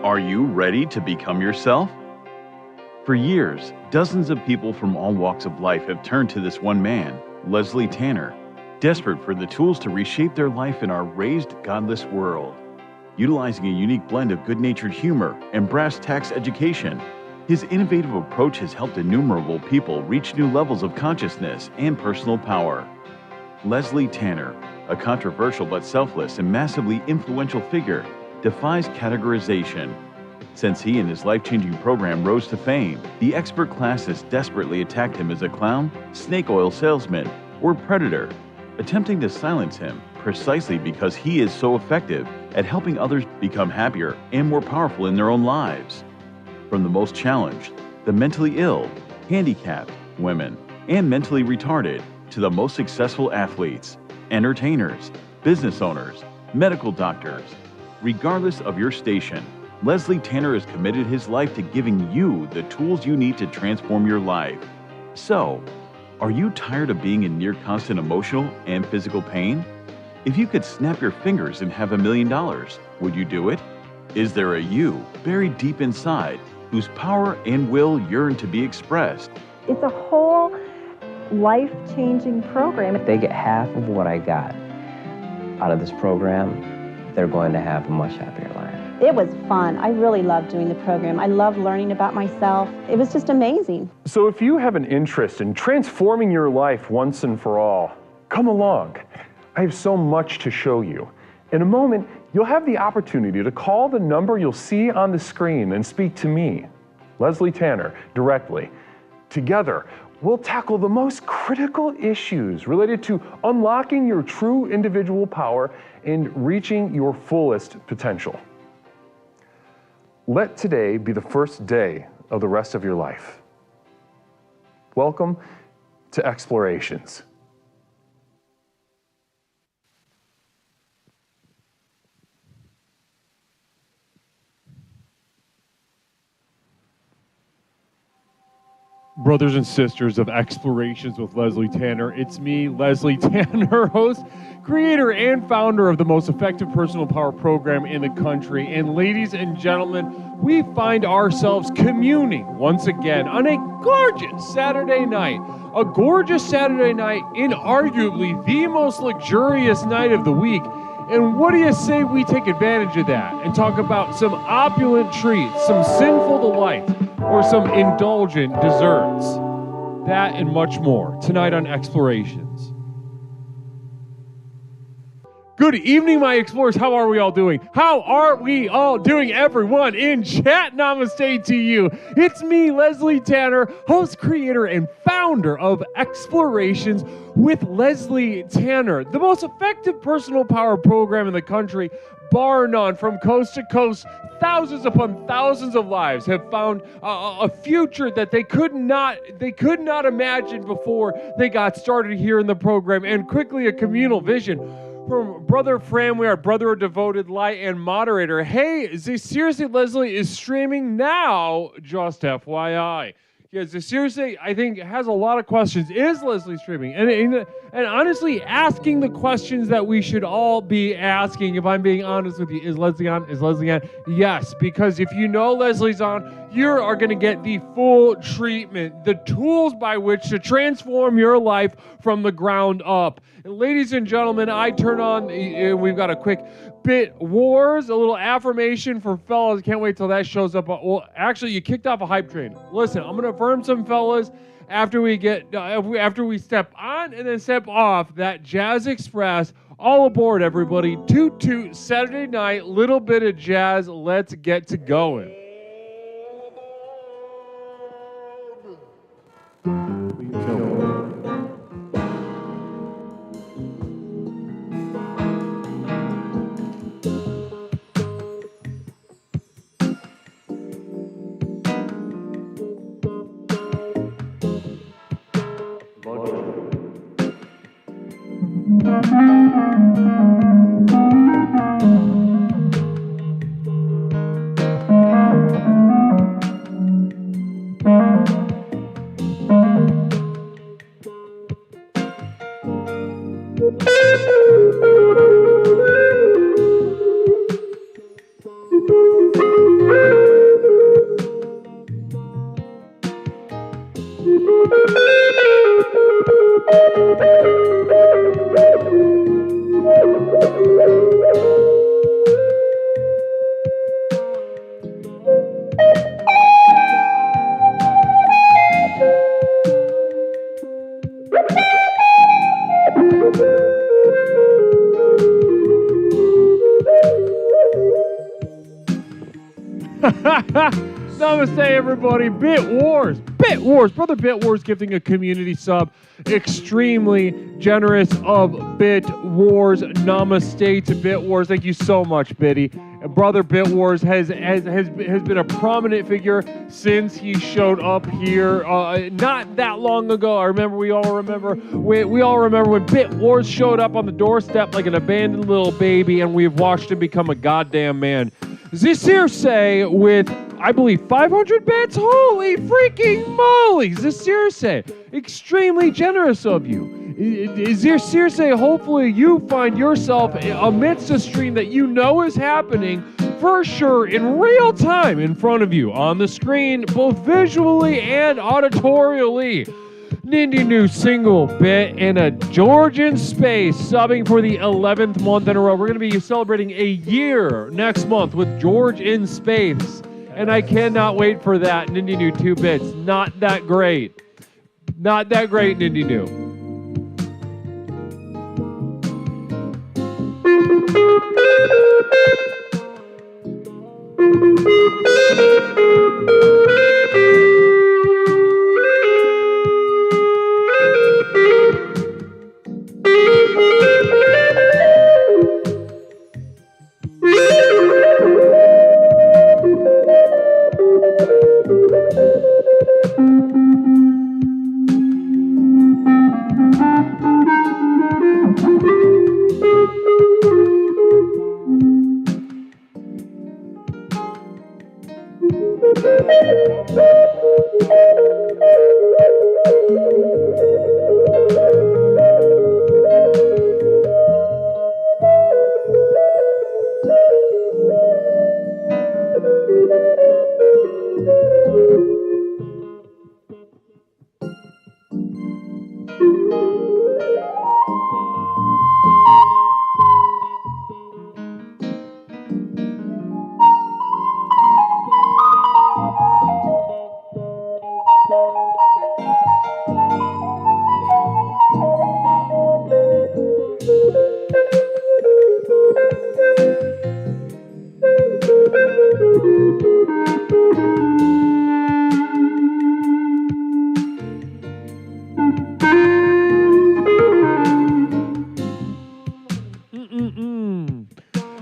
Are you ready to become yourself? For years, dozens of people from all walks of life have turned to this one man, Leslie Tanner, desperate for the tools to reshape their life in our raised, godless world. Utilizing a unique blend of good-natured humor and brass tacks education, his innovative approach has helped innumerable people reach new levels of consciousness and personal power. Leslie Tanner, a controversial but selfless and massively influential figure, defies categorization. Since he and his life-changing program rose to fame, the expert class has desperately attacked him as a clown, snake oil salesman, or predator, attempting to silence him precisely because he is so effective at helping others become happier and more powerful in their own lives. From the most challenged, the mentally ill, handicapped, women, and mentally retarded, to the most successful athletes, entertainers, business owners, medical doctors. Regardless of your station, Leslie Tanner has committed his life to giving you the tools you need to transform your life. So, are you tired of being in near constant emotional and physical pain? If you could snap your fingers and have $1 million, would you do it? Is there a you buried deep inside whose power and will yearn to be expressed? It's a whole life-changing program. If they get half of what I got out of this program, they're going to have a much happier life. It was fun. I really loved doing the program. I loved learning about myself. It was just amazing. So if you have an interest in transforming your life once and for all, come along. I have so much to show you. In a moment, you'll have the opportunity to call the number you'll see on the screen and speak to me, Leslie Tanner, directly. Together, we'll tackle the most critical issues related to unlocking your true individual power and reaching your fullest potential. Let today be the first day of the rest of your life. Welcome to Explorations. Brothers and sisters of Explorations with Leslie Tanner, it's me, Leslie Tanner, host, creator, and founder of the most effective personal power program in the country. And ladies and gentlemen, we find ourselves communing once again on a gorgeous Saturday night. A gorgeous Saturday night in arguably the most luxurious night of the week. And what do you say we take advantage of that and talk about some opulent treats, some sinful delight, or some indulgent desserts? That and much more tonight on Explorations. Good evening, my explorers. How are we all doing? How are we all doing, everyone in chat? Namaste to you. It's me, Leslie Tanner, host, creator, and founder of Explorations with Leslie Tanner, the most effective personal power program in the country, bar none. From coast to coast, thousands upon thousands of lives have found a future that they could not imagine before they got started here in the program, and quickly a communal vision. From Brother Framway, our brother of devoted light and moderator. Hey, seriously, Leslie is streaming now, just FYI. Yeah, seriously, I think has a lot of questions. Is Leslie streaming? And honestly, asking the questions that we should all be asking, if I'm being honest with you. Is Leslie on? Is Leslie on? Yes, because if you know Leslie's on, you are going to get the full treatment, the tools by which to transform your life from the ground up. And ladies and gentlemen, I turn on, we've got a quick bit wars, a little affirmation for fellas. Can't wait till that shows up. Well, actually, you kicked off a hype train. Listen, I'm going to affirm some fellas after we step on and then step off that Jazz Express. All aboard, everybody. Toot toot, Saturday night, little bit of jazz. Let's get to going. Namaste, everybody. Bit Wars. Brother Bit Wars gifting a community sub. Extremely generous of Bit Wars. Namaste to Bit Wars. Thank you so much, Biddy. Brother Bit Wars has been a prominent figure since he showed up here not that long ago. We all remember when Bit Wars showed up on the doorstep like an abandoned little baby, and we've watched him become a goddamn man. Zisirse with, I believe, 500 bits? Holy freaking moly! Zisirse, extremely generous of you. Zisirse, hopefully you find yourself amidst a stream that you know is happening for sure in real time in front of you on the screen, both visually and auditorially. Nindy New single bit in a Georgian space, subbing for the 11th month in a row. We're going to be celebrating a year next month with George in space, and I cannot wait for that. Nindy New 2 bits, not that great. Not that great, Nindy New.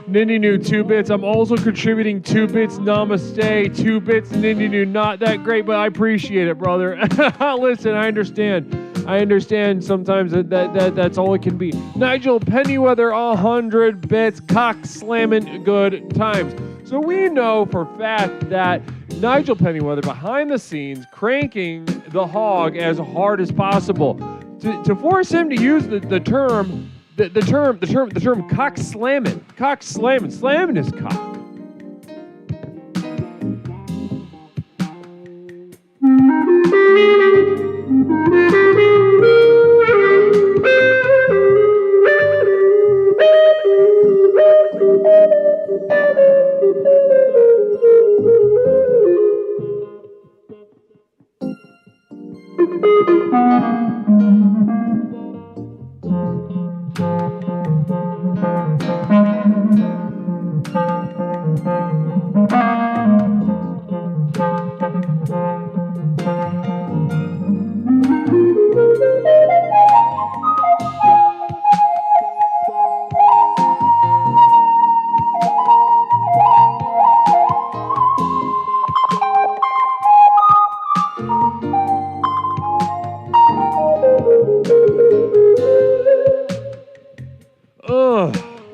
Nindy New 2 bits. I'm also contributing 2 bits. Namaste. 2 bits. Nindy New. Not that great, but I appreciate it, brother. Listen, I understand. I understand sometimes that's all it can be. Nigel Pennyweather, 100 bits. Cock slamming good times. So we know for a fact that Nigel Pennyweather behind the scenes cranking the hog as hard as possible to force him to use the term cock slamming his cock.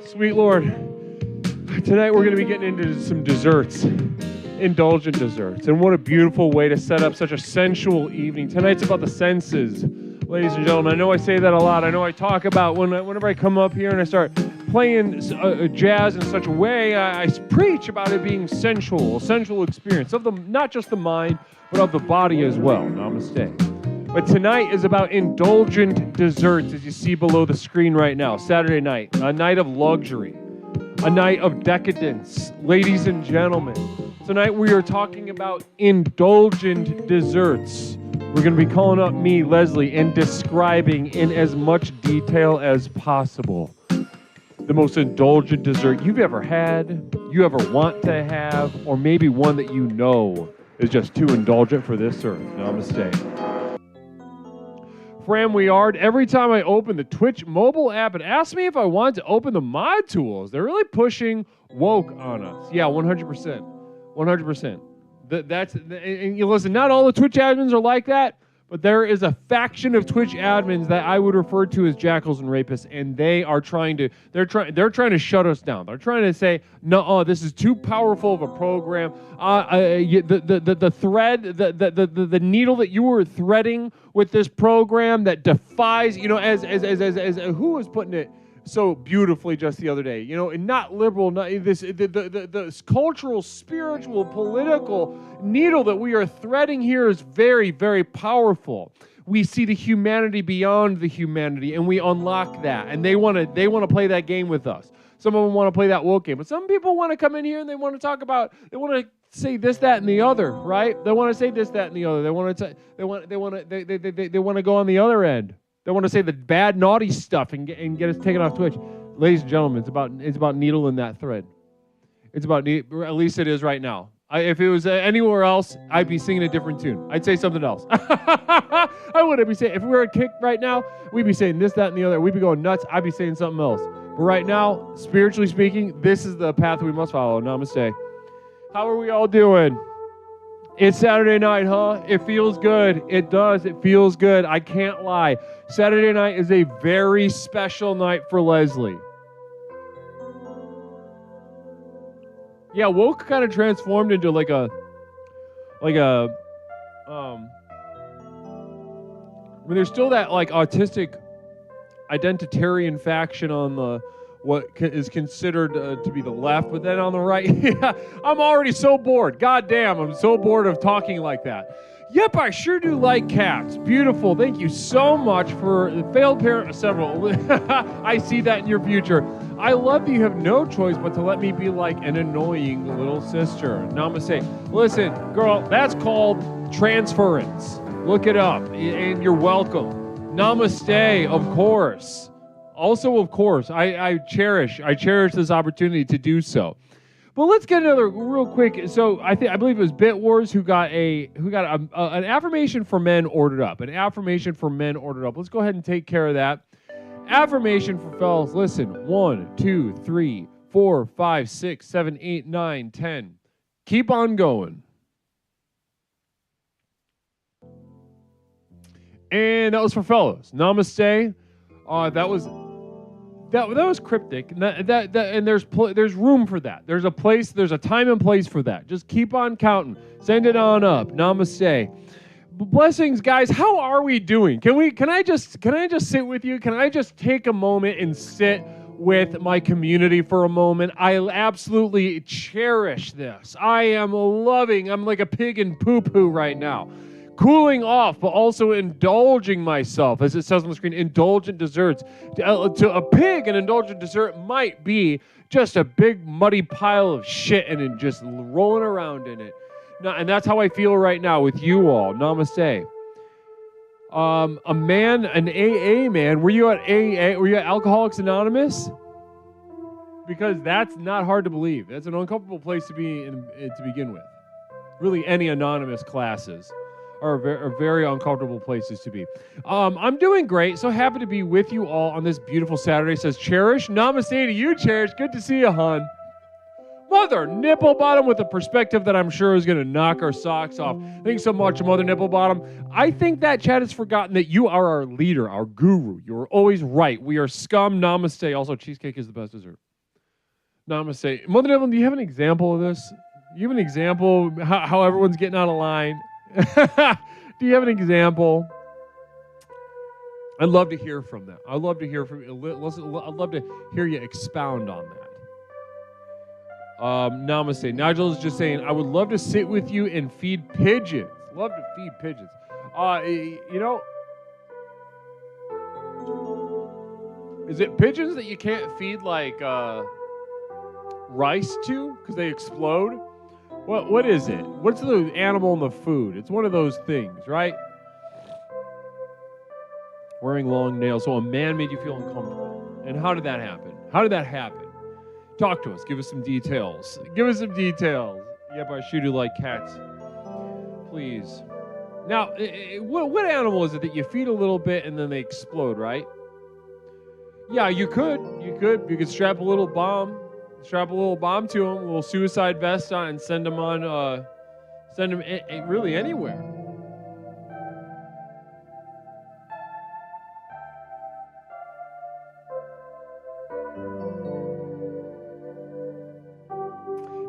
Sweet Lord, tonight we're going to be getting into some desserts, indulgent desserts, and what a beautiful way to set up such a sensual evening. Tonight's about the senses, ladies and gentlemen. I know I say that a lot. I know I talk about whenever I come up here and I start playing jazz in such a way, I preach about it being sensual, a sensual experience of not just the mind, but of the body as well. Namaste. But tonight is about indulgent desserts, as you see below the screen right now. Saturday night, a night of luxury, a night of decadence. Ladies and gentlemen, tonight we are talking about indulgent desserts. We're going to be calling up me, Leslie, and describing in as much detail as possible the most indulgent dessert you've ever had, you ever want to have, or maybe one that you know is just too indulgent for this earth. Namaste. Fran Weard, every time I open the Twitch mobile app, it asks me if I want to open the mod tools. They're really pushing woke on us. Yeah, 100%. 100%. And you listen, not all the Twitch admins are like that, but there is a faction of Twitch admins that I would refer to as jackals and rapists, and they are trying to to shut us down. They're trying to say, no, this is too powerful of a program. The thread, the needle that you were threading with this program that defies, as who was putting it so beautifully just the other day, and not liberal, not this the cultural, spiritual, political needle that we are threading here is very, very powerful. We see the humanity beyond the humanity, and we unlock that. And they want to play that game with us. Some of them want to play that woke game, but some people want to come in here and they want to talk about, they want to say this, that, and the other, right? They want to say this, that, and the other. They want to go on the other end. They want to say the bad, naughty stuff and get us taken off Twitch. Ladies and gentlemen, it's about needle in that thread. It's about, at least it is right now. If it was anywhere else, I'd be singing a different tune. I'd say something else. I wouldn't be saying, if we were a kick right now, we'd be saying this, that, and the other. We'd be going nuts. I'd be saying something else. But right now, spiritually speaking, this is the path we must follow. Namaste. How are we all doing? It's Saturday night, huh? It feels good. It does. It feels good. I can't lie. Saturday night is a very special night for Leslie. Yeah, woke kind of transformed into like a I mean, there's still that like autistic identitarian faction on the what is considered to be the left, but then on the right, yeah, I'm already so bored. God damn, I'm so bored of talking like that. Yep, I sure do like cats. Beautiful. Thank you so much for the failed parent of several. I see that in your future. I love that you have no choice but to let me be like an annoying little sister. Namaste. Listen, girl, that's called transference. Look it up, and you're welcome. Namaste, of course. Also, of course, I cherish this opportunity to do so. But let's get another real quick. So I believe it was Bit Wars who got an affirmation for men ordered up. An affirmation for men ordered up. Let's go ahead and take care of that. Affirmation for fellas. Listen, 1, 2, 3, 4, 5, 6, 7, 8, 9, 10. Keep on going. And that was for fellas. Namaste. That was cryptic. And there's room for that. There's a time and place for that. Just keep on counting. Send it on up. Namaste. Blessings, guys. How are we doing? Can I just sit with you? Can I just take a moment and sit with my community for a moment? I absolutely cherish this. I'm like a pig in poo-poo right now. Cooling off, but also indulging myself, as it says on the screen, indulgent desserts. To a pig, an indulgent dessert might be just a big muddy pile of shit and just rolling around in it. And that's how I feel right now with you all. Namaste. An AA man. Were you at AA? Were you at Alcoholics Anonymous? Because that's not hard to believe. That's an uncomfortable place to be in, to begin with. Really, any anonymous classes are very uncomfortable places to be. I'm doing great. So happy to be with you all on this beautiful Saturday. Says Cherish. Namaste to you, Cherish. Good to see you, hon. Mother Nipple Bottom with a perspective that I'm sure is going to knock our socks off. Thanks so much, Mother Nipple Bottom. I think that chat has forgotten that you are our leader, our guru. You are always right. We are scum. Namaste. Also, cheesecake is the best dessert. Namaste. Mother Nipple, do you have an example of this? Do you have an example how everyone's getting out of line? Do you have an example? I'd love to hear from that. I'd love to hear from you. I'd love to hear you expound on that. Namaste. Nigel is just saying, I would love to sit with you and feed pigeons. Love to feed pigeons. Is it pigeons that you can't feed like rice to because they explode? What is it? What's the animal in the food? It's one of those things, right? Wearing long nails. So a man made you feel uncomfortable. And how did that happen? How did that happen? Talk to us. Give us some details. Give us some details. Yep, I shoot you like cats. Please. Now, what animal is it that you feed a little bit and then they explode, right? Yeah, you could. You could strap a little bomb to them, a little suicide vest on, and send them on, really anywhere.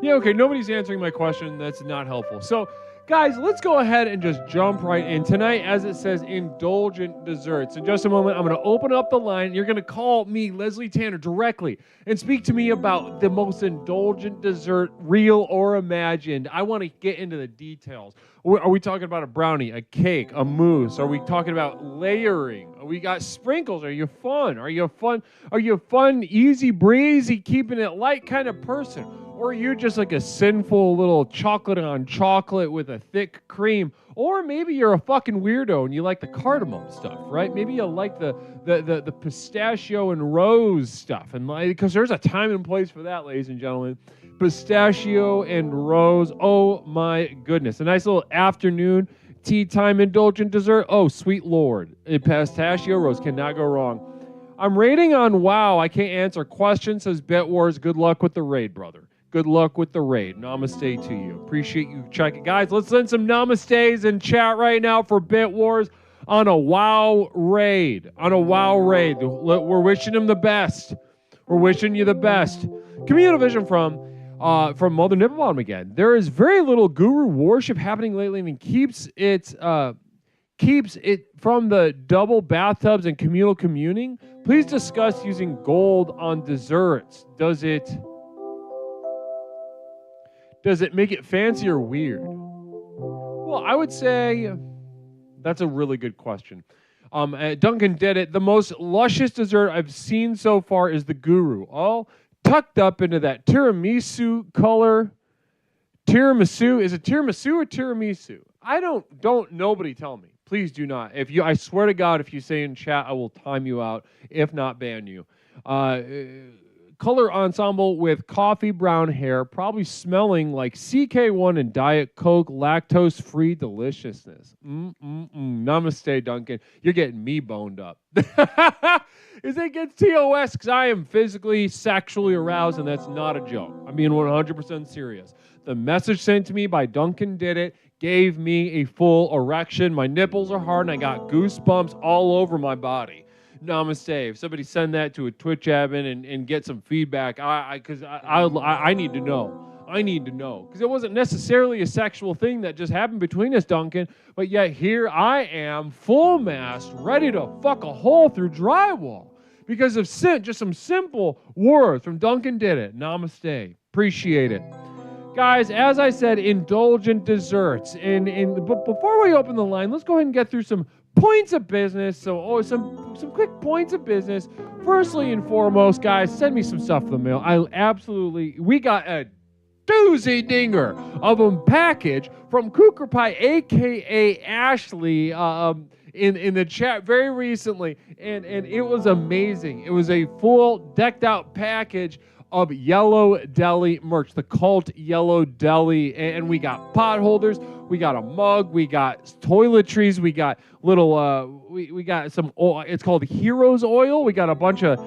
Yeah, okay, nobody's answering my question. That's not helpful. So, guys, let's go ahead and just jump right in. Tonight, as it says, Indulgent Desserts. In just a moment, I'm going to open up the line. You're going to call me, Leslie Tanner, directly and speak to me about the most indulgent dessert, real or imagined. I want to get into the details. Are we talking about a brownie, a cake, a mousse? Are we talking about layering? We got sprinkles. Are you fun? Are you a fun, easy breezy, keeping it light kind of person? Or are you just like a sinful little chocolate on chocolate with a thick cream? Or maybe you're a fucking weirdo and you like the cardamom stuff, right? Maybe you like the pistachio and rose stuff. And because there's a time and place for that, ladies and gentlemen. Pistachio and rose. Oh my goodness. A nice little afternoon tea time indulgent dessert. Oh, sweet Lord. Pistachio rose cannot go wrong. I'm rating on WoW. I can't answer questions, says Bet Wars. Good luck with the raid, brother. Good luck with the raid. Namaste to you. Appreciate you checking. Guys, let's send some namastes in chat right now for Bit Wars on a WoW raid. We're wishing him the best. We're wishing you the best. Communal vision from Mother Nipplebottom again. There is very little guru worship happening lately and keeps it from the double bathtubs and communal communing. Please discuss using gold on desserts. Does it make it fancy or weird? Well, I would say that's a really good question. Duncan did it. The most luscious dessert I've seen so far is the Guru, all tucked up into that tiramisu color. Tiramisu, is it tiramisu or tiramisu? I don't. Nobody tell me. Please do not. I swear to God, if you say in chat, I will time you out. If not, ban you. Color ensemble with coffee brown hair, probably smelling like CK1 and Diet Coke, lactose-free deliciousness. Namaste, Duncan. You're getting me boned up. Is it against TOS? Because I am physically, sexually aroused, and that's not a joke. I'm being 100% serious. The message sent to me by Duncan Did It gave me a full erection. My nipples are hard, and I got goosebumps all over my body. Namaste. If somebody send that to a Twitch admin and get some feedback, because I need to know. I need to know. Because it wasn't necessarily a sexual thing that just happened between us, Duncan, but yet here I am, full mast, ready to fuck a hole through drywall. Because of just some simple words from Duncan Did It. Namaste. Appreciate it. Guys, as I said, indulgent desserts. But before we open the line, let's go ahead and get through some points of business. So, some quick points of business. Firstly and foremost, guys, send me some stuff in the mail. We got a doozy dinger of a package from Cougar Pie, a.k.a. Ashley, in the chat very recently. And it was amazing. It was a full decked out package of Yellow Deli merch, the cult Yellow Deli, and we got pot holders, we got a mug, we got toiletries, we got little, we got some oil. It's called Heroes Oil. We got a bunch of,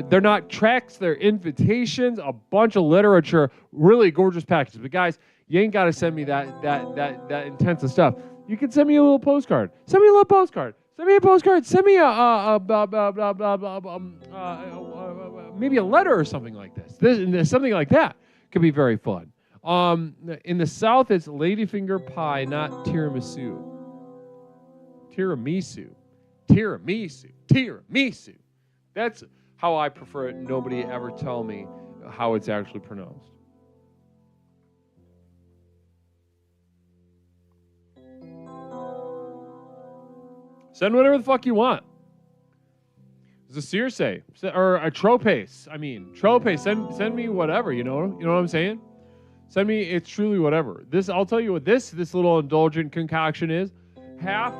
they're not tracks, they're invitations, a bunch of literature, really gorgeous packages. But guys, you ain't got to send me that intensive stuff. You can send me a little postcard. Send me a little postcard. Send me a postcard. Send me maybe a letter or something like this. Something like that could be very fun. In the South, it's ladyfinger pie, not tiramisu. Tiramisu. That's how I prefer it. Nobody ever tell me how it's actually pronounced. Send whatever the fuck you want. It's a Circe or a Tropes. Tropes. Send me whatever. You know what I'm saying? Send me. It's truly whatever. I'll tell you what this little indulgent concoction is. Half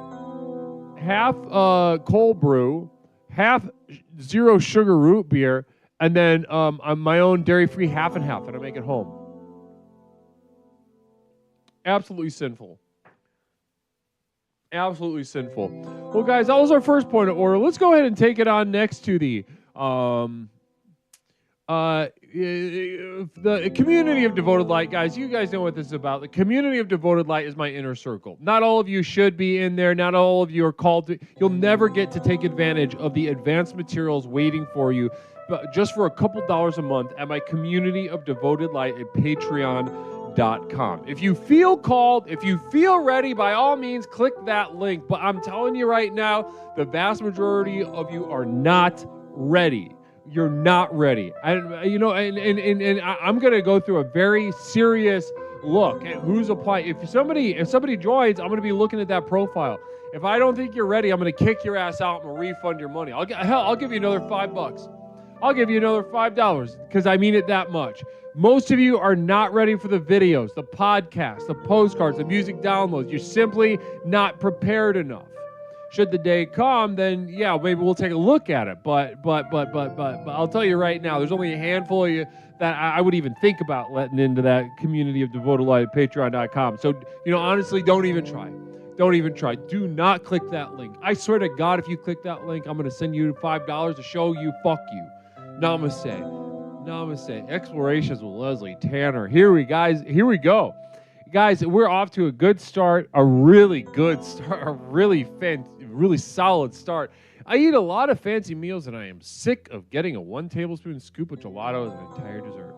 cold brew, half zero sugar root beer, and then my own dairy-free half and half that I make at home. Absolutely sinful. Absolutely sinful. Well, guys, that was our first point of order. Let's go ahead and take it on next to the community of Devoted Light. Guys, you guys know what this is about. The community of Devoted Light is my inner circle. Not all of you should be in there. Not all of you are called to. You'll never get to take advantage of the advanced materials waiting for you, but just for a couple dollars a month at my community of Devoted Light at Patreon.com. If you feel called, if you feel ready, by all means, click that link. But I'm telling you right now, the vast majority of you are not ready. You're not ready. And I'm going to go through a very serious look at who's applying. If somebody joins, I'm going to be looking at that profile. If I don't think you're ready, I'm going to kick your ass out and refund your money. I'll give you another $5. I'll give you another $5 because I mean it that much. Most of you are not ready for the videos, the podcasts, the postcards, the music downloads. You're simply not prepared enough. Should the day come, then yeah, maybe we'll take a look at it. But I'll tell you right now, there's only a handful of you that I would even think about letting into that community of Devoted Light at Patreon.com. So, honestly, don't even try. Don't even try. Do not click that link. I swear to God, if you click that link, I'm going to send you $5 to show you fuck you. Namaste. Namaste. Explorations with Leslie Tanner. Here we go. Guys, we're off to a good start, a really good start, a really solid start. I eat a lot of fancy meals, and I am sick of getting a 1 tablespoon scoop of gelato as an entire dessert.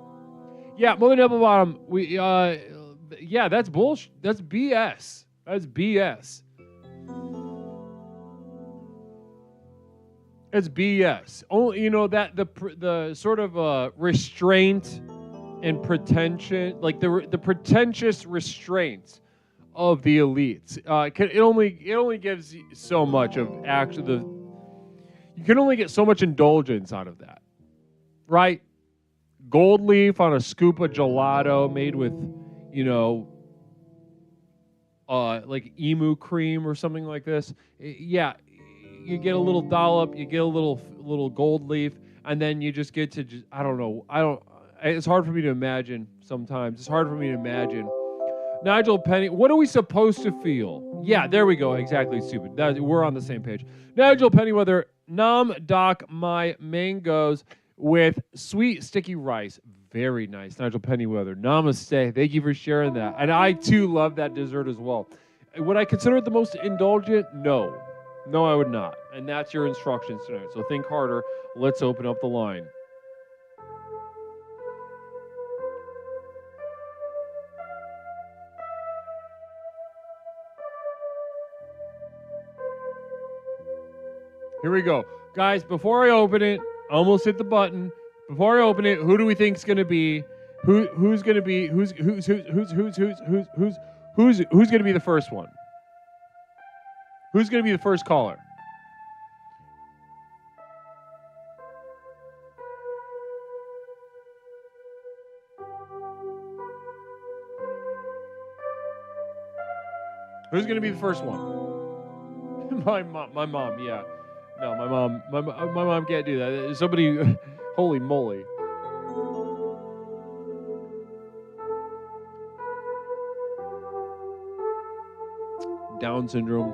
Yeah, Mother Nebelbottom, that's bullshit. That's BS. That's BS. It's BS. Only that the sort of restraint and pretension, like the pretentious restraints of the elites. It only gives you so much of you can only get so much indulgence out of that, right? Gold leaf on a scoop of gelato made with, like emu cream or something like this. Yeah. You get a little dollop, you get a little gold leaf, and then you just get to I don't know. It's hard for me to imagine sometimes. It's hard for me to imagine. Nigel Penny, what are we supposed to feel? Yeah, there we go. Exactly, stupid. We're on the same page. Nigel Pennyweather, Nam Doc my mangoes with sweet sticky rice. Very nice. Nigel Pennyweather, namaste. Thank you for sharing that. And I, too, love that dessert as well. Would I consider it the most indulgent? No. No, I would not. And that's your instructions tonight. So think harder. Let's open up the line. Here we go. Guys, before I open it, I almost hit the button. Before I open it, who do we think is going to be? Who's going to be who's going to be the first one? Who's going to be the first caller? Who's going to be the first one? My mom, yeah. No, my mom can't do that. Somebody, holy moly. Down syndrome,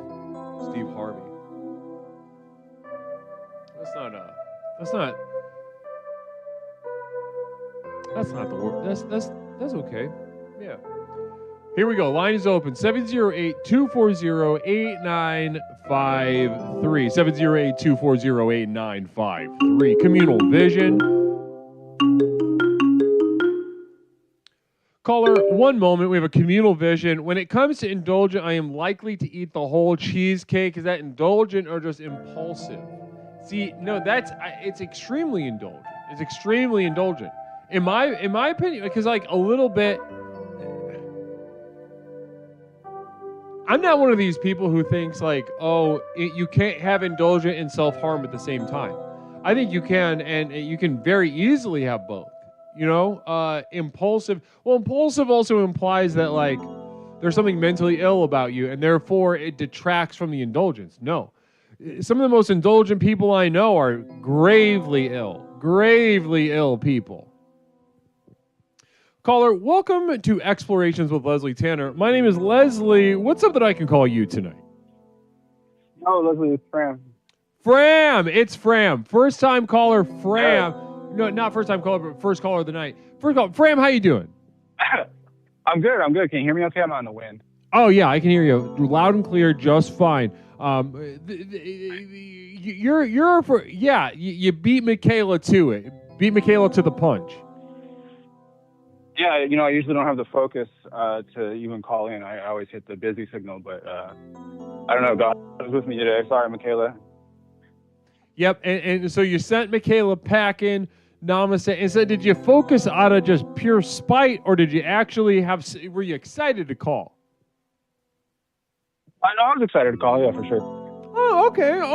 Steve Harvey. That's not the word. That's okay. Yeah. Here we go. Line is open. 708-240-8953. 708-240-8953. Communal Vision. Caller, one moment. We have a Communal Vision. When it comes to indulgent, I am likely to eat the whole cheesecake. Is that indulgent or just impulsive? See, no, it's extremely indulgent. It's extremely indulgent. In my opinion, because like a little bit. I'm not one of these people who thinks like, you can't have indulgent and self-harm at the same time. I think you can, and you can very easily have both. Impulsive. Well, impulsive also implies that like there's something mentally ill about you, and therefore it detracts from the indulgence. No, some of the most indulgent people I know are gravely ill people. Caller, welcome to Explorations with Leslie Tanner. My name is Leslie. What's up that I can call you tonight? Oh, Leslie, it's Fram. Fram, it's Fram. First time caller, Fram. No, not first time caller, but first caller of the night. First call, Fram, how you doing? I'm good. Can you hear me okay? I'm on the wind. Oh yeah, I can hear you loud and clear, just fine. You beat Michaela to it. Beat Michaela to the punch. Yeah, I usually don't have the focus to even call in. I always hit the busy signal, but I don't know. God was with me today. Sorry, Michaela. Yep, and so you sent Michaela packing, namaste, and so did you focus out of just pure spite, or did you actually were you excited to call? I know I was excited to call, yeah, for sure. Oh,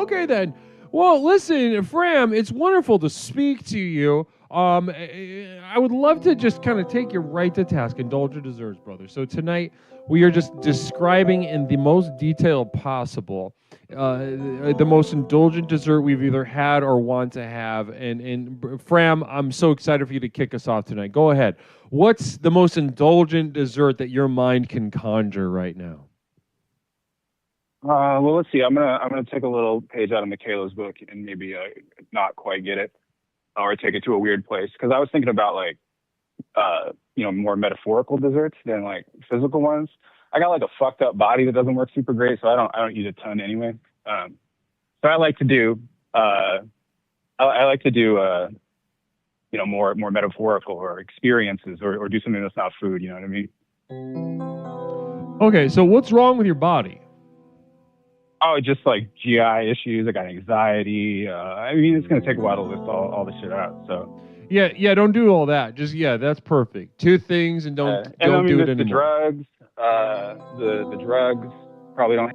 okay then. Well, listen, Fram, it's wonderful to speak to you. I would love to just kind of take you right to task. Indulgent Desserts, brother. So tonight we are just describing in the most detail possible the most indulgent dessert we've either had or want to have. And Fram, I'm so excited for you to kick us off tonight. Go ahead. What's the most indulgent dessert that your mind can conjure right now? Well, let's see. I'm gonna take a little page out of Michaela's book and maybe not quite get it, or take it to a weird place. Because I was thinking about more metaphorical desserts than like physical ones. I got like a fucked up body that doesn't work super great, so I don't eat a ton anyway. So I like to do more metaphorical or experiences or do something that's not food. You know what I mean? Okay, so what's wrong with your body? Oh, just like GI issues. I got anxiety. I mean, it's going to take a while to list all this shit out. So yeah, don't do all that. Just that's perfect. Two things, and don't do it anymore. The drugs probably don't.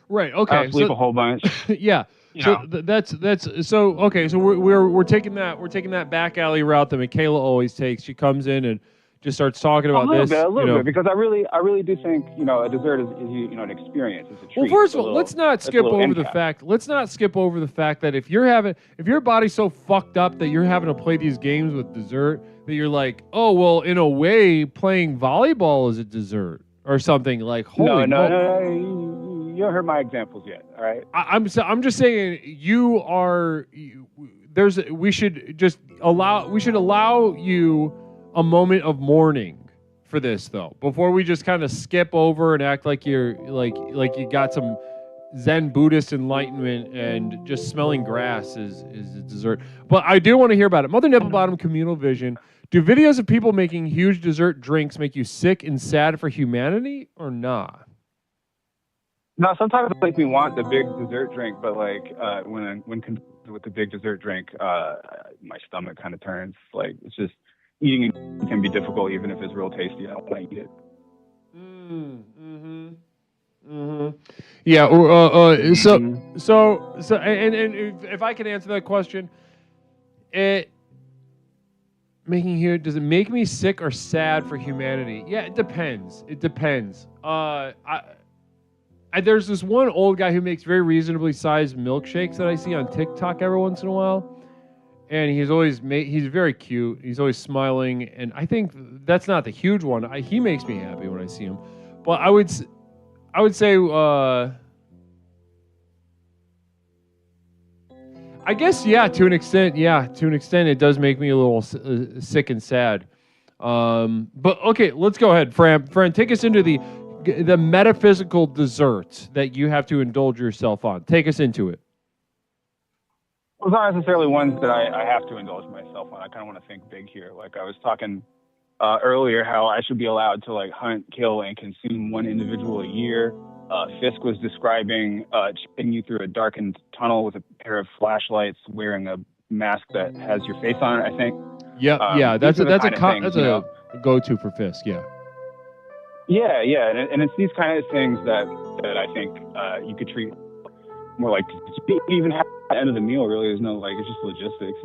Right. Okay. Sleep a whole bunch. Yeah. So that's so okay. So we're taking that back alley route that Michaela always takes. She comes in and just starts talking about a little bit, because I really do think a dessert is an experience. It's a treat. Well, first of all, let's not skip over the fact. Let's not skip over the fact that if your body's so fucked up that you're having to play these games with dessert, that you're like, oh well, in a way, playing volleyball is a dessert or something like. Holy no. You don't heard my examples yet. All right. I'm just saying we should allow you a moment of mourning for this, though, before we just kind of skip over and act like you're like you got some Zen Buddhist enlightenment and just smelling grass is a dessert. But I do want to hear about it. Mother Nipple Bottom Communal Vision. Do videos of people making huge dessert drinks make you sick and sad for humanity or not? No, sometimes it makes me want the big dessert drink, but when confronted with the big dessert drink, my stomach kind of turns. Like, it's just eating can be difficult, even if it's real tasty. I don't want to eat it. Yeah. So, and if I can answer that question, does it make me sick or sad for humanity? Yeah, it depends. There's this one old guy who makes very reasonably sized milkshakes that I see on TikTok every once in a while. And he's very cute. He's always smiling. And I think that's not the huge one. He makes me happy when I see him. But I would say, I guess, to an extent, it does make me a little sick and sad. But okay, let's go ahead. Fran, take us into the metaphysical desserts that you have to indulge yourself on. Take us into it. Well, it's not necessarily ones that I have to indulge myself on. I kind of want to think big here. Like I was talking earlier, how I should be allowed to hunt, kill, and consume one individual a year. Fisk was describing taking you through a darkened tunnel with a pair of flashlights, wearing a mask that has your face on it, I think. Yeah, that's a go-to for Fisk. Yeah. Yeah, and it's these kind of things that I think you could treat more like even have at the end of the meal. Really, there's no it's just logistics,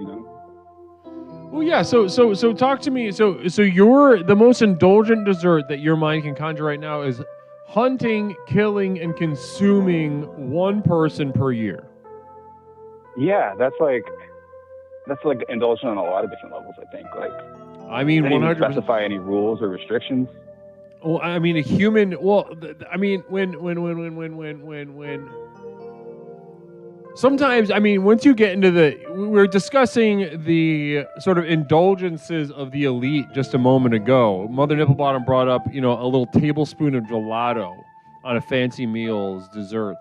Well, yeah. So talk to me. So you're the most indulgent dessert that your mind can conjure right now is hunting, killing, and consuming one person per year. Yeah, that's like indulgent on a lot of different levels, I think. Like, I mean, didn't even 100%. specify any rules or restrictions. Well, I mean, a human. Well, I mean, when. Sometimes, I mean, once you get into we're discussing the sort of indulgences of the elite just a moment ago. Mother Nipplebottom brought up, a little tablespoon of gelato on a fancy meal's dessert.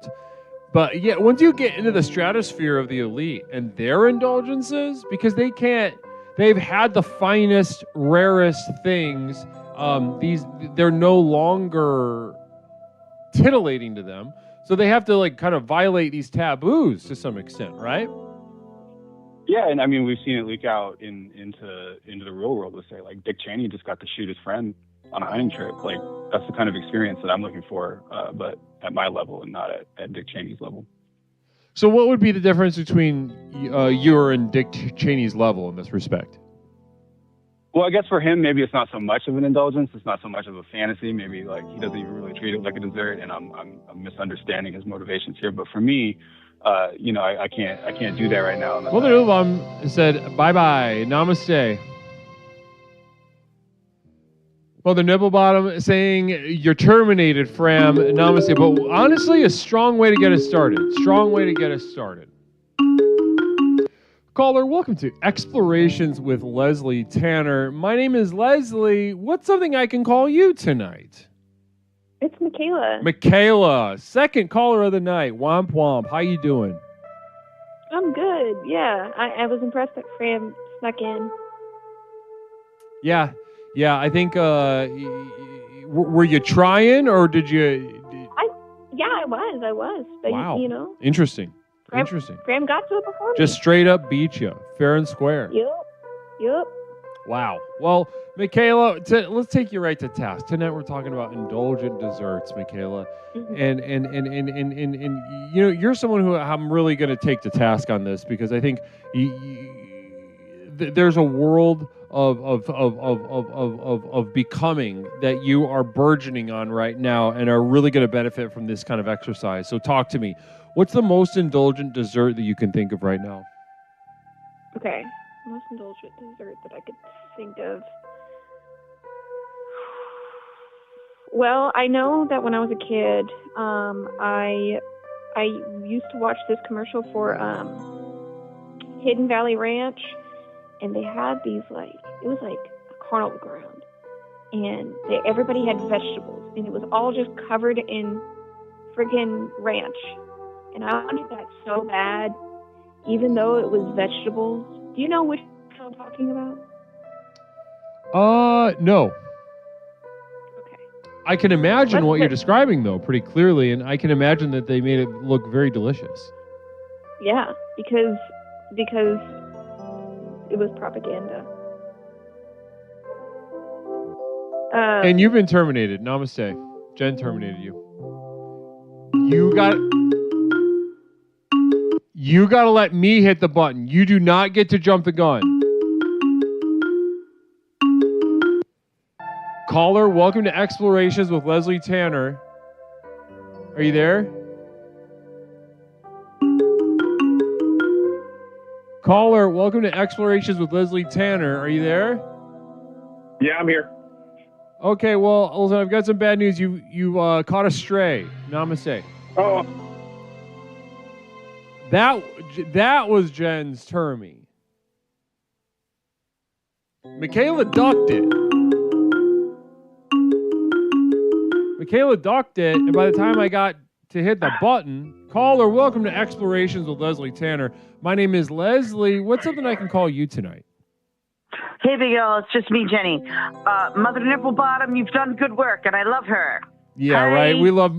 But yeah, once you get into the stratosphere of the elite and their indulgences, because they've had the finest, rarest things. They're no longer titillating to them. So they have to kind of violate these taboos to some extent, right? Yeah, and I mean we've seen it leak out into the real world. Let's say like Dick Cheney just got to shoot his friend on a hunting trip. Like that's the kind of experience that I'm looking for, but at my level and not at Dick Cheney's level. So what would be the difference between your and Dick Cheney's level in this respect? Well, I guess for him, maybe it's not so much of an indulgence. It's not so much of a fantasy. Maybe like he doesn't even really treat it like a dessert, and I'm misunderstanding his motivations here. But for me, I can't do that right now. Mother Nipplebottom said bye bye, namaste. Mother Nipplebottom saying you're terminated, Fram, namaste. But honestly, a strong way to get us started. Strong way to get us started. Caller, welcome to Explorations with Leslie Tanner. My name is Leslie. What's something I can call you tonight? It's Michaela. Michaela, second caller of the night. Womp womp. How you doing? I'm good. Yeah, I was impressed that Fram snuck in. Yeah. I think. Were you trying, or did you? I was. But wow. Interesting. Fram got to it before me. Just straight up beat you, fair and square. Yep. Wow. Well, Michaela, let's take you right to task. Tonight we're talking about indulgent desserts, Michaela, and you're someone who I'm really going to take to task on this because I think there's a world of becoming that you are burgeoning on right now and are really going to benefit from this kind of exercise. So talk to me. What's the most indulgent dessert that you can think of right now? Okay. Most indulgent dessert that I could think of. Well, I know that when I was a kid, I used to watch this commercial for Hidden Valley Ranch, and they had these it was like a carnival ground, and everybody had vegetables, and it was all just covered in friggin' ranch. And I wanted that so bad, even though it was vegetables. Do you know which I'm talking about? No. Okay. I can imagine what you're describing, though, pretty clearly, and I can imagine that they made it look very delicious. Yeah, because it was propaganda. And you've been terminated. Namaste. Jen terminated you. You got to let me hit the button. You do not get to jump the gun. Caller, welcome to Explorations with Leslie Tanner. Are you there? Caller, welcome to Explorations with Leslie Tanner. Are you there? Yeah, I'm here. Okay, well, listen, I've got some bad news. You caught a stray. Namaste. Oh. That was Jen's termy. Michaela ducked it. And by the time I got to hit the button, caller, welcome to Explorations with Leslie Tanner. My name is Leslie. What's something I can call you tonight? Hey, Big L, it's just me, Jenny. Mother Nipplebottom, you've done good work, and I love her. Yeah, Hi. right. We're very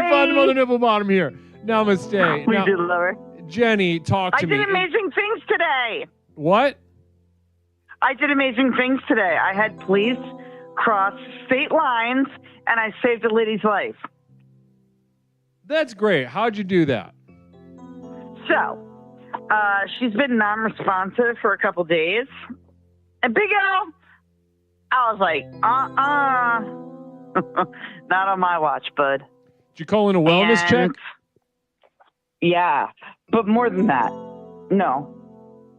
fond of Mother Nipplebottom here. Namaste. We do love her. Jenny, talk to me. I did amazing things today. What? I did amazing things today. I had police cross state lines, and I saved a lady's life. That's great. How'd you do that? So, she's been non-responsive for a couple days. And Big L, I was like, Not on my watch, bud. Did you call in a wellness check? Yeah, but more than that. No.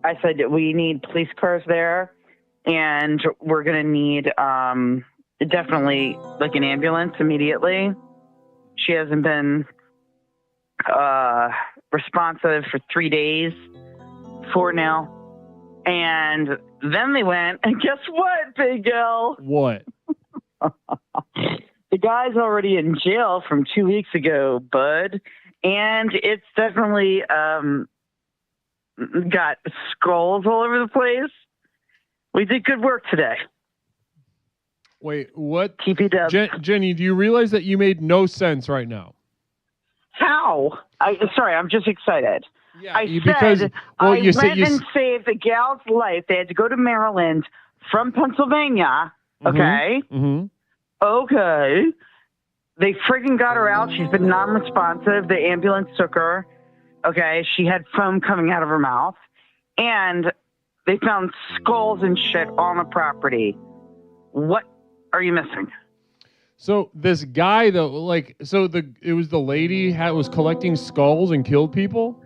I said we need police cars there, and we're going to need definitely like an ambulance immediately. She hasn't been responsive for 3 days, 4 now. And then they went, and guess what, Big L? What? The guy's already in jail from 2 weeks ago, bud. And it's definitely got skulls all over the place. We did good work today. Wait, what? TP Jenny, do you realize that you made no sense right now? How? Sorry, I'm just excited. Yeah, I went and saved the gal's life. They had to go to Maryland from Pennsylvania. Okay. Mm-hmm. Okay. They friggin' got her out. She's been non-responsive. The ambulance took her. Okay. She had foam coming out of her mouth. And they found skulls and shit on the property. What are you missing? So this guy though, it was the lady was collecting skulls and killed people?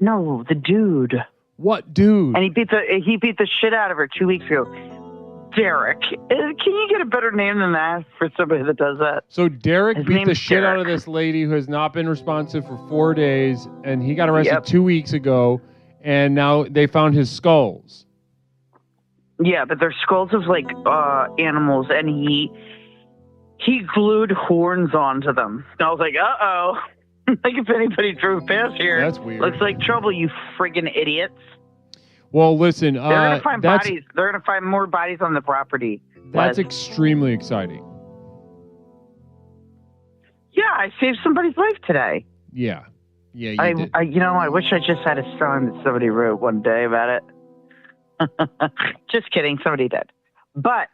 No, the dude. What dude? And he beat the shit out of her 2 weeks ago. Derek. Can you get a better name than that for somebody that does that? So Derek beat the shit out of this lady who has not been responsive for 4 days, and he got arrested 2 weeks ago, and now they found his skulls. Yeah, but they're skulls of like animals, and he glued horns onto them. And I was like, uh-oh. Like if anybody drove past here. That's weird. Looks like trouble, you friggin' idiots. Well, listen. They're going to find bodies. They're going to find more bodies on the property. That's extremely exciting. Yeah, I saved somebody's life today. Yeah. Yeah, you did. I wish I just had a song that somebody wrote one day about it. Just kidding. Somebody did. But,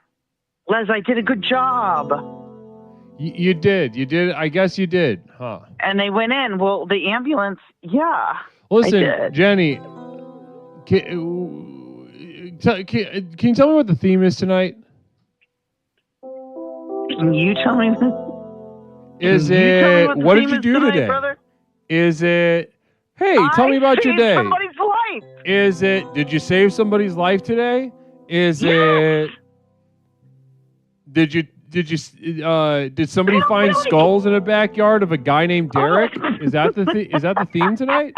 Les, I did a good job. You did. You did. I guess you did, huh? And they went in. Well, the ambulance, yeah. Listen, Jenny, can you tell me what the theme is tonight? Can you tell me? What did you do today? Brother? Is it, hey, tell me about your day. Somebody's life. Is it, did you save somebody's life today? Is it, did somebody find skulls in a backyard of a guy named Derek? Is that the theme tonight?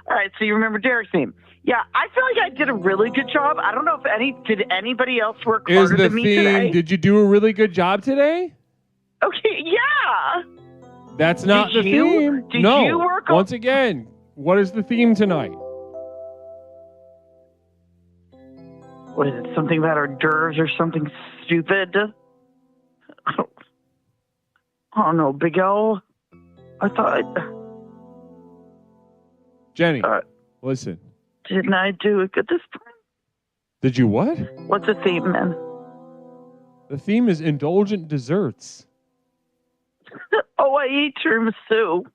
All right, so you remember Derek's theme. Yeah, I feel like I did a really good job. I don't know if did anybody else work harder than me today? Did you do a really good job today? Okay, yeah. That's not the theme. Did you work once again, what is the theme tonight? What is it? Something about hors d'oeuvres or something stupid? Oh no, Big O. I thought. Jenny, listen. Didn't I do it good this time? Did you what? What's the theme, man? The theme is Indulgent Desserts. Oh, I eat tiramisu.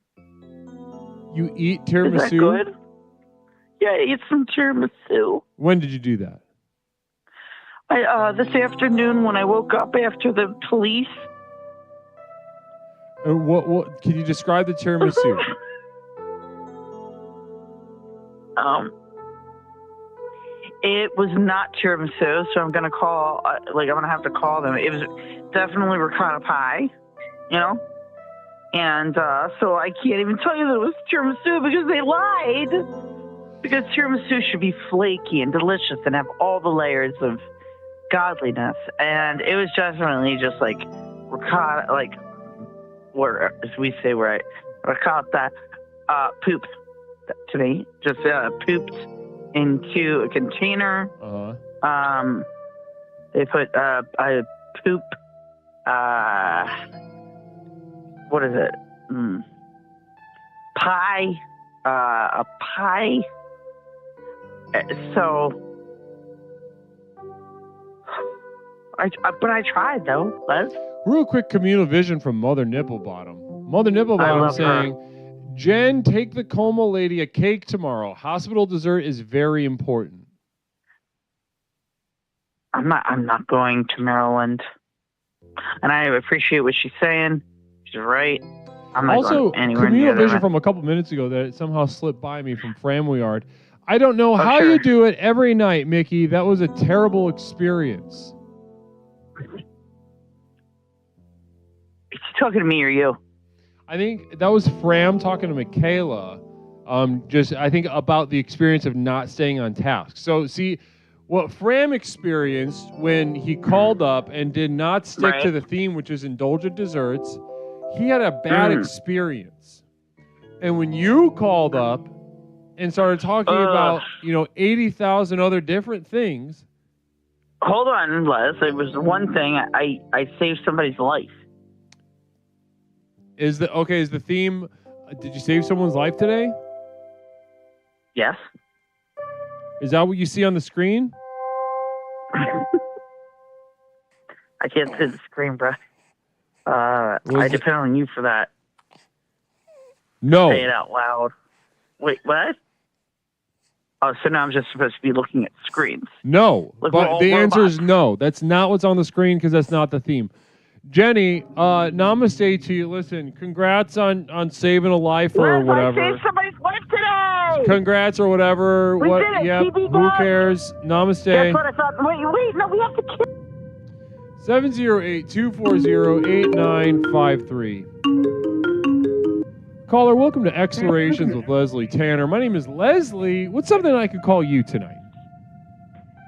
You eat tiramisu? Is that good? Yeah, I ate some tiramisu. When did you do that? This afternoon when I woke up after the police. What? Can you describe the tiramisu? It was not tiramisu, so I'm gonna call. I'm gonna have to call them. It was definitely ricotta pie, and so I can't even tell you that it was tiramisu because they lied. Because tiramisu should be flaky and delicious and have all the layers of godliness, and it was definitely just like ricotta, where as we say, right, ricotta pooped to me, just pooped into a container. They put a poop. What is it? Pie. A pie. So. But I tried though, Les. Real quick communal vision from Mother Nipplebottom. Mother Nipplebottom saying, Jen, take the coma lady a cake tomorrow. Hospital dessert is very important. I'm not going to Maryland. And I appreciate what she's saying. She's right. I'm not Also, going anywhere communal near vision that. from a couple minutes ago that it somehow slipped by me from Framwyard. I don't know how sure. you do it every night, Mickey. That was a terrible experience. Is she talking to me or you? I think that was Fram talking to Michaela. I think about the experience of not staying on task. So see, what Fram experienced when he called up and did not stick to the theme, which is Indulgent Desserts, he had a bad experience. And when you called up and started talking about, 80,000 other different things. Hold on, Les. It was one thing. I saved somebody's life. Is the theme, did you save someone's life today? Yes. Is that what you see on the screen? I can't see the screen, bro. I depend on you for that. No. Say it out loud. Wait, what? Oh, so now I'm just supposed to be looking at screens. No, Like but the answer is no. That's not what's on the screen because that's not the theme. Jenny, namaste to you. Listen, congrats on saving a life or whatever. I saved somebody's life today. Congrats or whatever. We did it. Yep. TV Who God. cares? Namaste. That's what I thought. Wait, no, we have to kill. 708-240-8953. Caller, welcome to Explorations with Leslie Tanner. My name is Leslie. What's something I could call you tonight?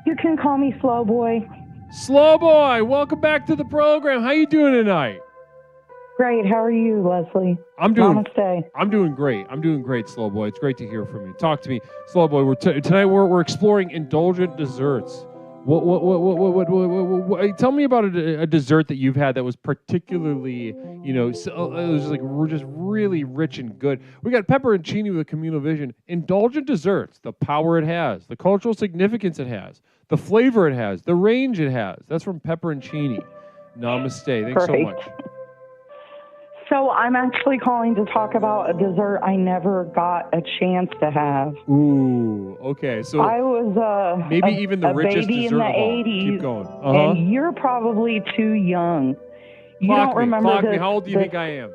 You can call me Slow Boy. Slow Boy, welcome back to the program. How you doing tonight? Great. How are you, Leslie? Namaste. I'm doing great. Slow Boy. It's great to hear from you. Talk to me, Slow Boy. Tonight we're exploring Indulgent Desserts. What tell me about a dessert that you've had that was particularly, it was like we're just really rich and good. We got pepperoncini with a communal vision. Indulgent Desserts, the power it has, the cultural significance it has, the flavor it has, the range it has. That's from Pepperoncini. Namaste. Thanks so much. So I'm actually calling to talk about a dessert I never got a chance to have. Ooh, okay. So I was maybe even the richest baby dessert in the of all. 80s, Keep going. and you're probably too young. You Clock don't remember Clock me. How old do you think I am?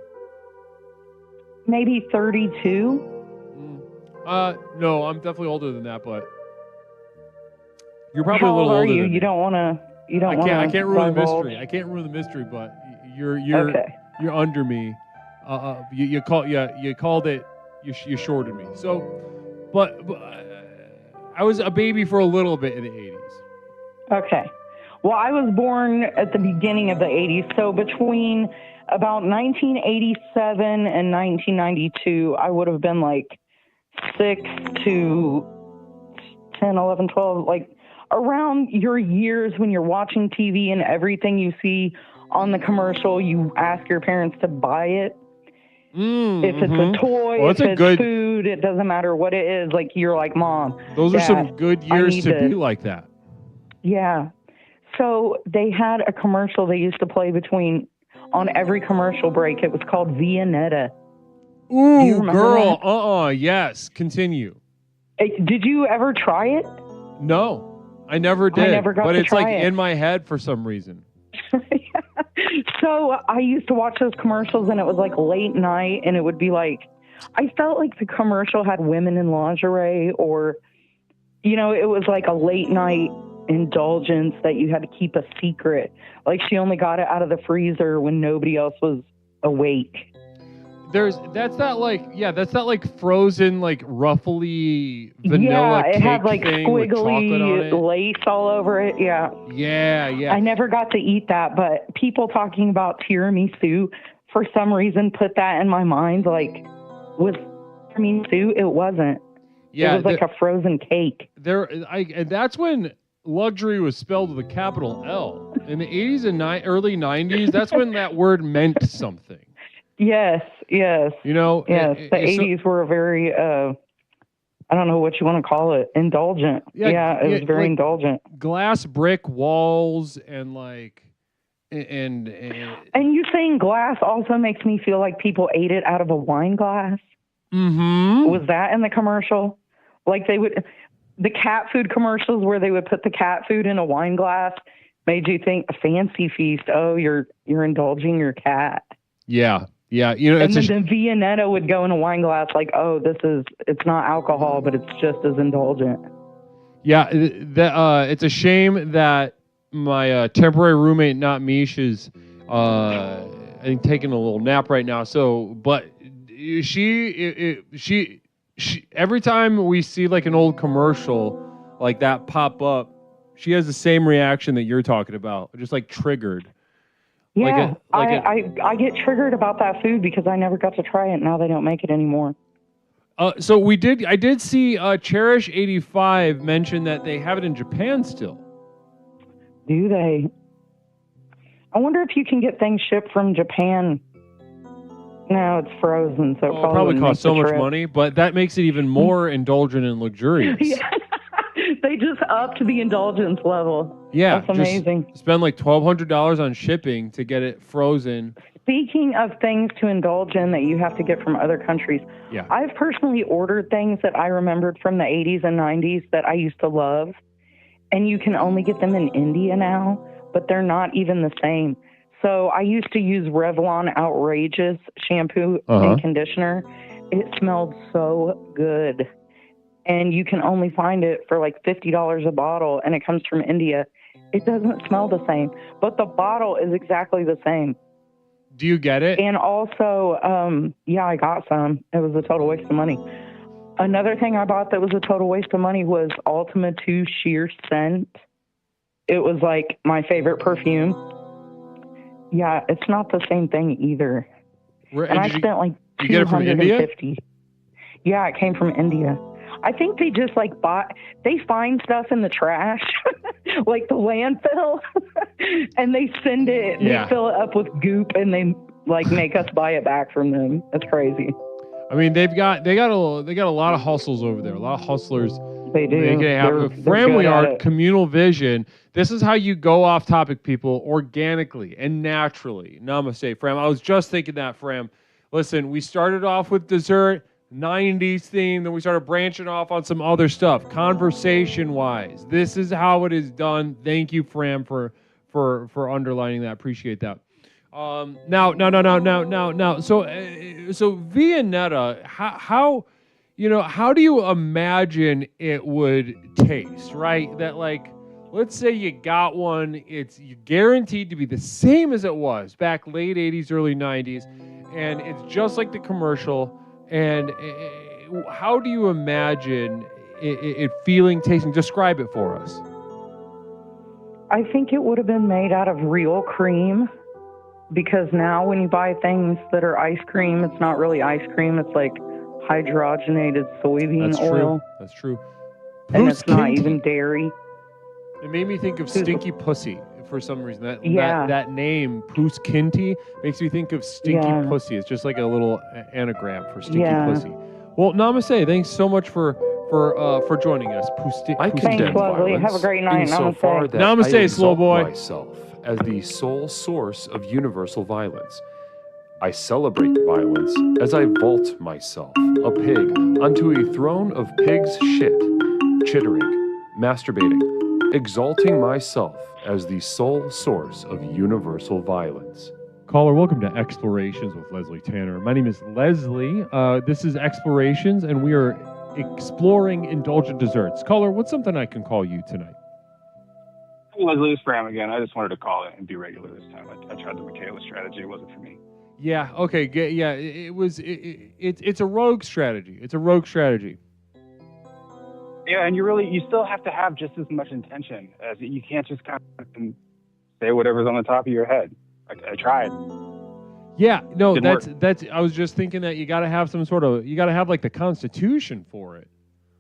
Maybe 32. No, I'm definitely older than that, but you're probably How a little old are older you? than You me. don't want to. You don't want to. I can't ruin the divulge. mystery. I can't ruin the mystery, but you're Okay. you're under me. You called it. You shorted me. So, but I was a baby for a little bit in the 80s. Okay. Well, I was born at the beginning of the 80s, so between about 1987 and 1992, I would have been like 6 to 10, 11, 12, like around your years when you're watching TV and everything you see on the commercial, you ask your parents to buy it. If it's a toy, Well, if that's a it's good- food, it doesn't matter what it is. Like, you're like, Mom, Those are Dad, some good I years need to be this. like that. Yeah. So they had a commercial they used to play on every commercial break. It was called Viennetta. Do you Ooh, remember girl. Yes. Continue. Did you ever try it? No, I never did. I never got but to it's try like it. in my head for some reason. So I used to watch those commercials, and it was like late night, and it would be like, I felt like the commercial had women in lingerie, or, it was like a late night indulgence that you had to keep a secret. Like, she only got it out of the freezer when nobody else was awake. That's that like frozen, like ruffly vanilla it cake had like thing with chocolate on squiggly it. lace all over it. Yeah. Yeah. I never got to eat that, but people talking about tiramisu for some reason put that in my mind. Like, with tiramisu, it wasn't. Yeah, it was like a frozen cake. And that's when luxury was spelled with a capital L. In the 80s and early 90s, that's when that word meant something. Yes. Yes. The 80s were very, I don't know what you want to call it, indulgent. Yeah, it was very indulgent. Glass brick walls and like, and you saying glass also makes me feel like people ate it out of a wine glass. Mm-hmm. Was that in the commercial? Like the cat food commercials where they would put the cat food in a wine glass made you think a fancy feast. Oh, you're indulging your cat. Yeah. Yeah. You know, And then the Viennetta would go in a wine glass like, oh, it's not alcohol, but it's just as indulgent. Yeah. It's a shame that my temporary roommate, not Mish, is I think taking a little nap right now. So, but she every time we see like an old commercial like that pop up, she has the same reaction that you're talking about, just like triggered. Yeah, I get triggered about that food because I never got to try it. Now they don't make it anymore. So I did see Cherish 85 mention that they have it in Japan still. Do they? I wonder if you can get things shipped from Japan. No, it's frozen, so it probably costs so much money, but that makes it even more indulgent and luxurious. Yeah. They just upped the indulgence level. Yeah, that's amazing. Just spend like $1,200 on shipping to get it frozen. Speaking of things to indulge in that you have to get from other countries, yeah, I've personally ordered things that I remembered from the 80s and 90s that I used to love, and you can only get them in India now, but they're not even the same. So I used to use Revlon Outrageous shampoo and conditioner. It smelled so good. And you can only find it for like $50 a bottle, and it comes from India. It doesn't smell the same, but the bottle is exactly the same. Do you get it? And also, yeah, I got some. It was a total waste of money. Another thing I bought that was a total waste of money was Ultima 2 Sheer Scent. It was like my favorite perfume. Yeah, it's not the same thing either. And I spent like $250. You get it from India? Yeah, it came from India. I think they just like they find stuff in the trash, like the landfill, and they send it, they fill it up with goop, and they like make us buy it back from them. That's crazy. I mean, they got a lot of hustles over there, a lot of hustlers. They do. Fram, we are communal vision. This is how you go off topic, people, organically and naturally. Namaste, Fram. I was just thinking that, Fram. Listen, we started off with dessert, 90s theme, then we started branching off on some other stuff, conversation-wise. This is how it is done. Thank you, Fram, for underlining that. Appreciate that. Now. So Viennetta, how do you imagine it would taste, right? That like, let's say you got one, you're guaranteed to be the same as it was back late 80s, early 90s, and it's just like the commercial. And how do you imagine it feeling, tasting? Describe it for us. I think it would have been made out of real cream, because now when you buy things that are ice cream, it's not really ice cream. It's like hydrogenated soybean oil. That's true. And it's not even dairy. It made me think of Stinky Pussy for some reason. That name, Poos Kinty, makes me think of Stinky Pussy. It's just like a little anagram for Stinky Pussy. Well, namaste. Thanks so much for joining us. I condemn violence. Have a great night. Insofar that namaste, I slow boy. Myself as the sole source of universal violence. I celebrate violence as I vault myself, a pig, onto a throne of pig's shit, chittering, masturbating, exalting myself as the sole source of universal violence. Caller, welcome to Explorations with Leslie Tanner. My name is Leslie. This is Explorations, and we are exploring indulgent desserts. Caller, what's something I can call you tonight? Hey, Leslie, it's Fram again. I just wanted to call it and be regular this time. I tried the Michaela strategy. It wasn't for me. Yeah, okay. Yeah, it's a rogue strategy. It's a rogue strategy. Yeah, and you still have to have just as much intention as you can't just kind of say whatever's on the top of your head. I tried. Yeah, no, Didn't that's. I was just thinking that you got to have like the Constitution for it,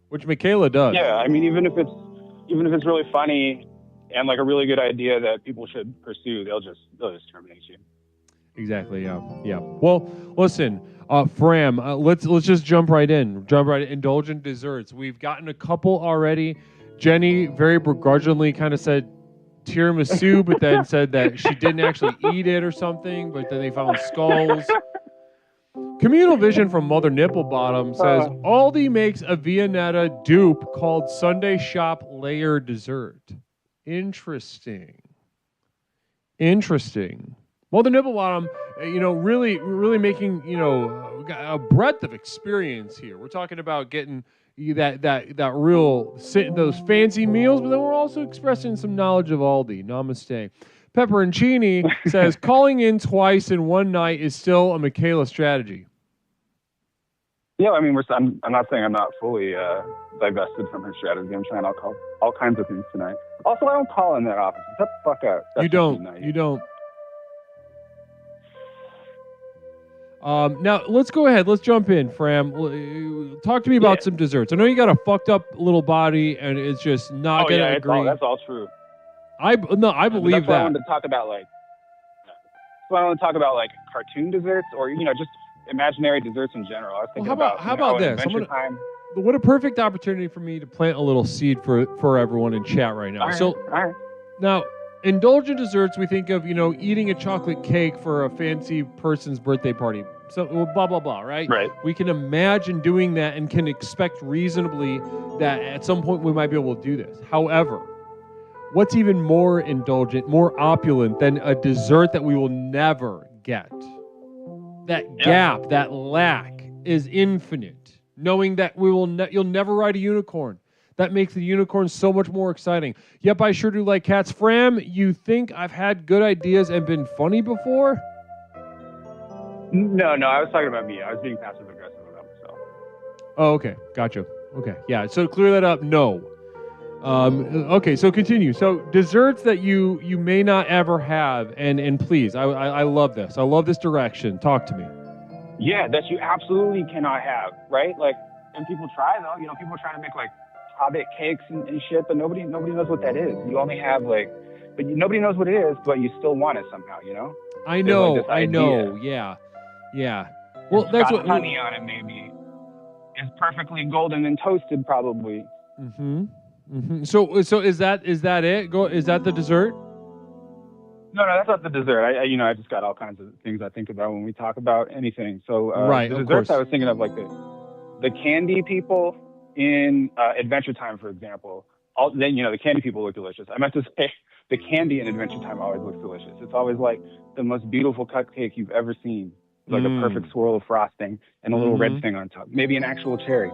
which Michaela does. Yeah, I mean, even if it's really funny and like a really good idea that people should pursue, they'll just terminate you. Exactly. Yeah. Well, listen, Fram. Let's just jump right in. Indulgent desserts. We've gotten a couple already. Jenny very begrudgingly kind of said tiramisu, but then said that she didn't actually eat it or something. But then they found skulls. Communal Vision from Mother Nipplebottom says Aldi makes a Viennetta dupe called Sunday Shop Layer Dessert. Interesting. Interesting. Well, the nibble bottom, really making, a breadth of experience here. We're talking about getting that real those fancy meals, but then we're also expressing some knowledge of Aldi. Namaste. Pepperoncini says calling in twice in one night is still a Michaela strategy. Yeah, I mean, I'm not saying I'm not fully divested from her strategy. I'm trying all kinds of things tonight. Also, I don't call in that often. Shut the fuck up. You don't. Now, let's go ahead. Let's jump in, Fram. Talk to me about some desserts. I know you got a fucked up little body, and it's just not going to agree. That's all true. I believe that's that. Why I wanted to talk about cartoon desserts, or just imaginary desserts in general. I was thinking how about this? What a perfect opportunity for me to plant a little seed for everyone in chat right now. All right. Now, indulgent desserts, we think of, eating a chocolate cake for a fancy person's birthday party. So blah, blah, blah, right? Right. We can imagine doing that and can expect reasonably that at some point we might be able to do this. However, what's even more indulgent, more opulent than a dessert that we will never get? That gap, that lack is infinite. Knowing that you'll never ride a unicorn. That makes the unicorn so much more exciting. Yep, I sure do like cats. Fram, you think I've had good ideas and been funny before? No, I was talking about me. I was being passive aggressive about myself. Oh, okay. Gotcha. Okay. Yeah, so to clear that up, no. Okay, so continue. So desserts that you may not ever have, and please, I love this. I love this direction. Talk to me. Yeah, that you absolutely cannot have, right? Like, and people try though. People try to make like hobbit cakes and shit, but nobody knows what that is. You only have nobody knows what it is, but you still want it somehow. I know. Yeah. Well, it's that's got honey on it. Maybe it's perfectly golden and toasted, probably. So is that it? Is that the dessert? No, that's not the dessert. I just got all kinds of things I think about when we talk about anything. So right, the of desserts course. I was thinking of, like the candy people in Adventure Time, for example. The candy people look delicious. I meant to say the candy in Adventure Time always looks delicious. It's always like the most beautiful cupcake you've ever seen. It's like a perfect swirl of frosting and a little red thing on top. Maybe an actual cherry.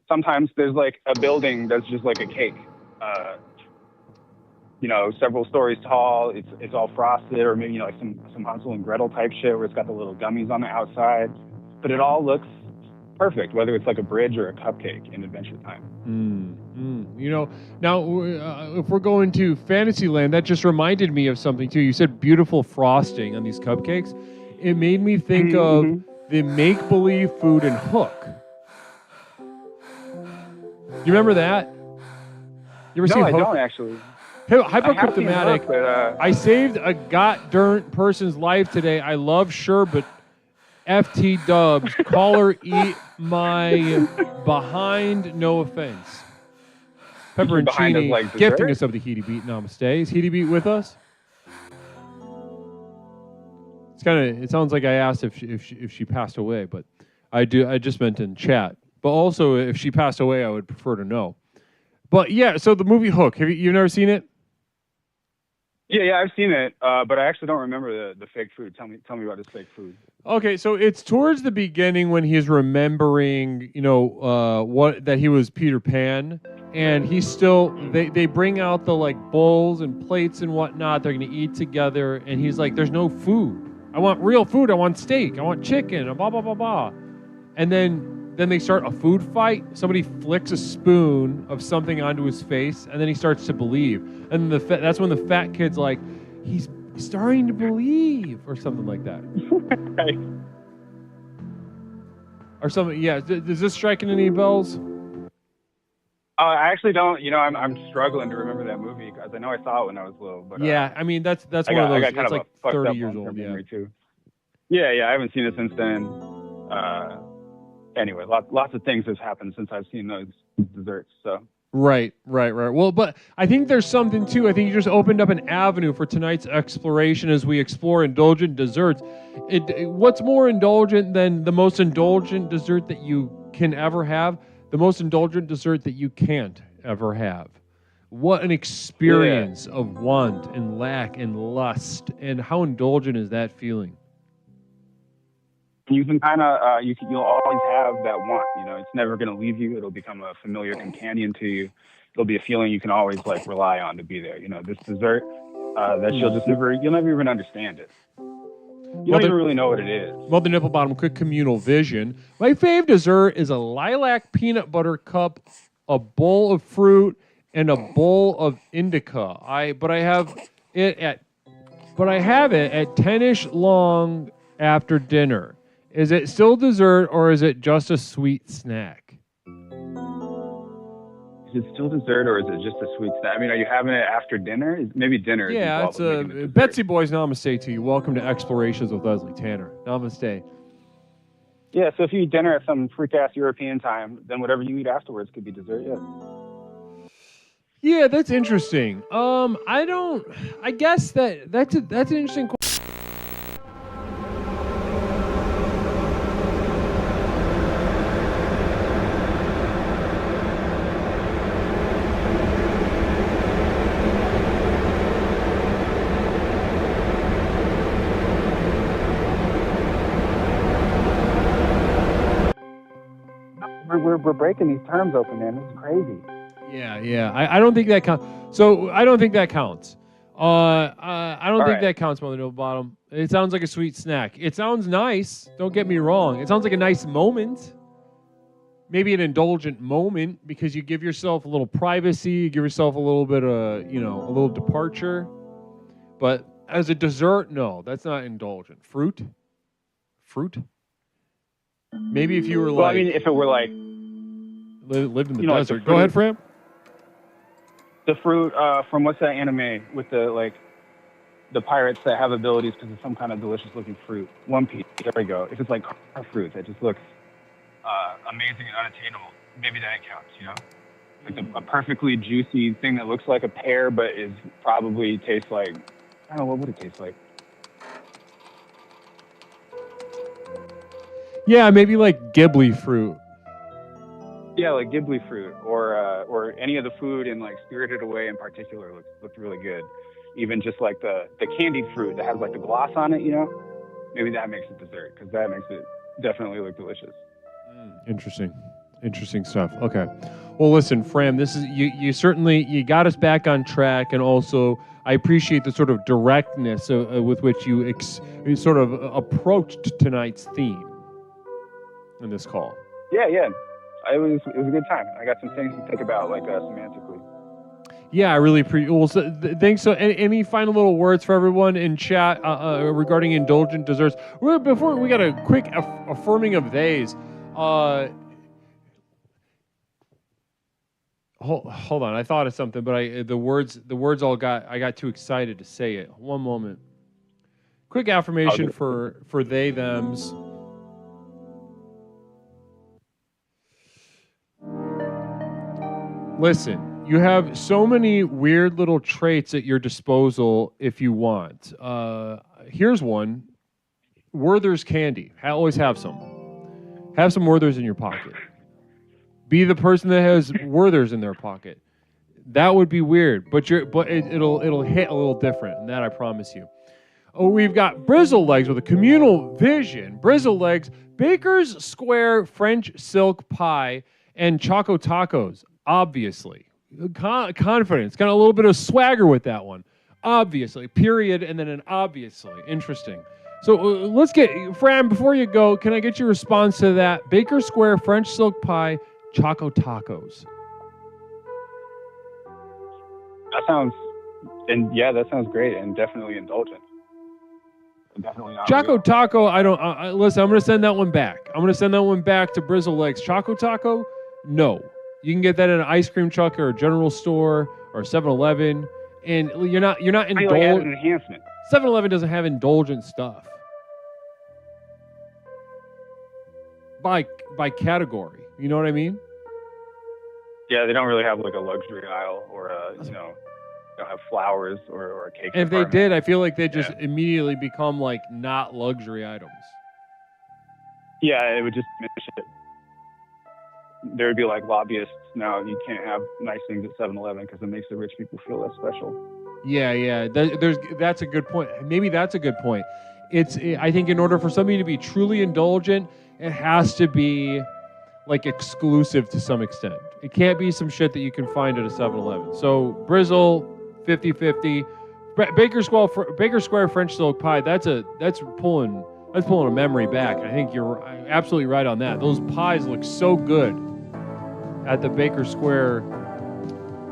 Sometimes there's like a building that's just like a cake. Several stories tall. It's all frosted, or maybe like some Hansel and Gretel type shit where it's got the little gummies on the outside. But it all looks perfect, whether it's like a bridge or a cupcake in Adventure Time. Now if we're going to Fantasyland, that just reminded me of something too. You said beautiful frosting on these cupcakes. It made me think of the make-believe food in Hook. You remember that? You ever seen Hook? No, I don't actually. Hypercryptomatic. I saved a god-darn person's life today. I love sherbet. FT dubs. Call her eat my behind. No offense. Pepperoncini gifting us of the Heaty Beat. Namaste. Is Heaty Beat with us? It sounds like I asked if she passed away, but I just meant in chat. But also, if she passed away, I would prefer to know. But yeah, so the movie Hook. You've never seen it? Yeah, I've seen it, but I actually don't remember the fake food. Tell me about this fake food. Okay, so it's towards the beginning when he's remembering, that he was Peter Pan, and he's still. They bring out the like bowls and plates and whatnot. They're gonna eat together, and he's like, "There's no food. I want real food. I want steak. I want chicken. Blah blah blah blah." And then they start a food fight. Somebody flicks a spoon of something onto his face, and then he starts to believe. And that's when the fat kid's like, he's starting to believe, or something like that. Right. Or something. Yeah. Does this strike any bells? I actually don't. I'm struggling to remember that movie because I know I saw it when I was little. But yeah, I mean that's one of those. It's like 30 years old. Yeah. Too. Yeah. I haven't seen it since then. Anyway, lots of things have happened since I've seen those desserts. So. Right. Well, but I think there's something too. I think you just opened up an avenue for tonight's exploration as we explore indulgent desserts. What's more indulgent than the most indulgent dessert that you can ever have? The most indulgent dessert that you can't ever have. What an experience of want and lack and lust, and how indulgent is that feeling? You can kind of, you'll always have that want. You know, it's never going to leave you. It'll become a familiar companion to you. It'll be a feeling you can always like rely on to be there. You know, this dessert that you'll never even understand it. You don't even really know what it is. Well, the Nipple Bottom Quick Communal Vision. My fave dessert is a lilac peanut butter cup, a bowl of fruit, and a bowl of indica. But I have it at 10ish long after dinner. Is it still dessert or is it just a sweet snack? Is it still dessert or is it just a sweet snack? I mean, are you having it after dinner? Maybe dinner. Yeah, it's a Betsy Boys. Namaste to you. Welcome to Explorations with Leslie Tanner. Namaste. Yeah, so if you eat dinner at some freak-ass European time, then whatever you eat afterwards could be dessert, Yeah, that's interesting. I guess that's an interesting question. We're breaking these terms open, man. It's crazy. Yeah. I don't think that counts. So I don't think that counts. I don't think that counts, Mother No Bottom. It sounds like a sweet snack. It sounds nice. Don't get me wrong. It sounds like a nice moment. Maybe an indulgent moment because you give yourself a little privacy. You give yourself a little bit of, a little departure. But as a dessert, no, that's not indulgent. Fruit? Maybe if you were I mean, if it were like lived in the desert. Like Go ahead, Fram. The fruit from what's that anime with the pirates that have abilities because of some kind of delicious looking fruit. One Piece. There we go. If it's like fruit that just looks amazing and unattainable, maybe that counts. Like a perfectly juicy thing that looks like a pear but is probably tastes like, I don't know, what would it taste like? Yeah, maybe like Ghibli fruit. Yeah, like Ghibli fruit or any of the food in like Spirited Away in particular looked really good. Even just like the candied fruit that has like the gloss on it, maybe that makes it dessert because that makes it definitely look delicious. Interesting stuff. Okay. Well, listen, Fram, this is you certainly got us back on track, and also I appreciate the sort of directness with which you sort of approached tonight's theme in this call. Yeah. It was a good time. I got some things to think about, like semantically. Yeah, I really appreciate. Well, thanks. So, any final little words for everyone in chat regarding indulgent desserts? Before we got a quick affirming of theys. Hold on, I thought of something, but the words all I got too excited to say it. One moment. Quick affirmation for they thems. Listen, you have so many weird little traits at your disposal if you want. Here's one. Werther's candy. Always have some. Have some Werther's in your pocket. Be the person that has Werther's in their pocket. That would be weird, but it'll hit a little different, and that I promise you. Oh, we've got Brizzle Legs with a communal vision. Brizzle Legs, Baker's Square French silk pie, and Choco Tacos. Obviously. Confidence. Got a little bit of swagger with that one. Obviously. Period. And then an obviously. Interesting. So let's get, Fran, before you go, can I get your response to that? Baker Square French silk pie, Choco Tacos. That sounds great and definitely indulgent. Definitely not Choco real. Taco, listen, I'm going to send that one back. I'm going to send that one back to Brizzle Legs. Choco Taco, no. You can get that at an ice cream truck or a general store or 7-Eleven, and you're not indulgent. Like an enhancement. 7-Eleven doesn't have indulgent stuff by category. You know what I mean? Yeah, they don't really have like a luxury aisle or don't have flowers or a cake. And if they did, I feel like they just immediately become like not luxury items. Yeah, it would just diminish it. there would be like lobbyists now. You can't have nice things at 7-Eleven because it makes the rich people feel less special. Yeah. That's a good point. Maybe that's a good point. I think in order for somebody to be truly indulgent, it has to be like exclusive to some extent. It can't be some shit that you can find at a 7-Eleven. So Brizzle, 50-50. Baker Square French silk pie. That's pulling a memory back. I think you're absolutely right on that. Those pies look so good at the Baker Square.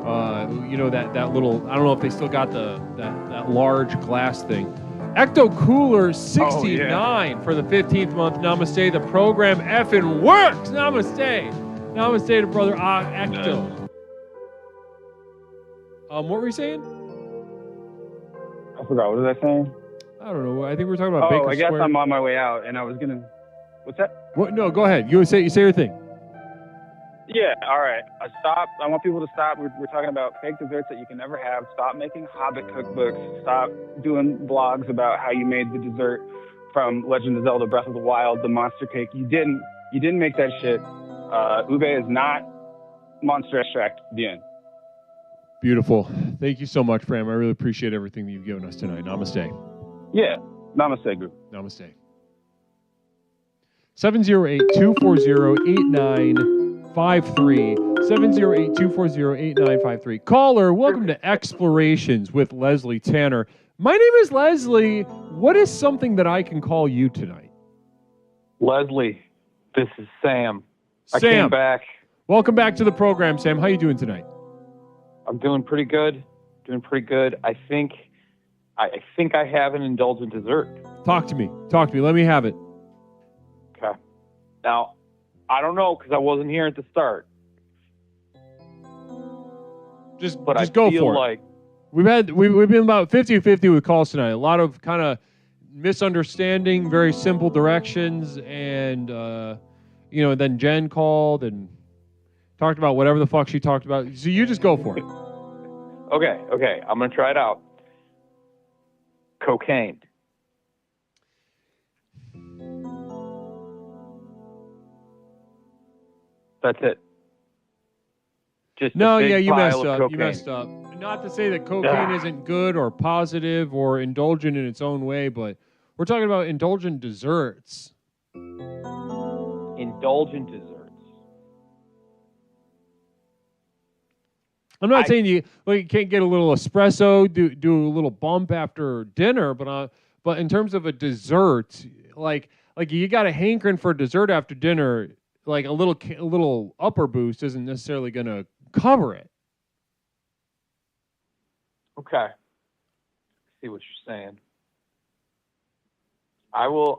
That little. I don't know if they still got that large glass thing. Ecto Cooler 69 for the 15th month. Namaste. The program effing works. Namaste. Namaste to brother Ecto. What were you saying? I forgot. What was I saying? I don't know. I think we were talking about Baker Square. I guess I'm on my way out, and I was gonna. What's that? What? No, go ahead. You say your thing. Yeah. All right. Stop. I want people to stop. We're talking about fake desserts that you can never have. Stop making Hobbit cookbooks. Stop doing blogs about how you made the dessert from Legend of Zelda: Breath of the Wild, the monster cake. You didn't make that shit. Ube is not monster extract. The end. Beautiful. Thank you so much, Bram. I really appreciate everything that you've given us tonight. Namaste. Yeah. Namaste, group. Namaste. 708-240-8953. 708-240-8953. Caller, welcome to Explorations with Leslie Tanner. My name is Leslie. What is something that I can call you tonight? Leslie, this is Sam. Sam. I came back. Welcome back to the program, Sam. How you doing tonight? I'm doing pretty good. I think I have an indulgent dessert. Talk to me. Let me have it. Okay. Now, I don't know because I wasn't here at the start. Just I go feel for like it. We've been about 50-50 with calls tonight. A lot of kind of misunderstanding, very simple directions, and then Jen called and talked about whatever the fuck she talked about. So you just go for it. Okay. I'm going to try it out. Cocaine. That's it. Just no, a big yeah, you pile messed of up. cocaine. You messed up. Not to say that cocaine isn't good or positive or indulgent in its own way, but we're talking about indulgent desserts. Indulgent desserts. I'm not saying you can't get a little espresso, do a little bump after dinner, but in terms of a dessert, like you got a hankering for dessert after dinner, like a little upper boost isn't necessarily going to cover it. Okay. I see what you're saying. I will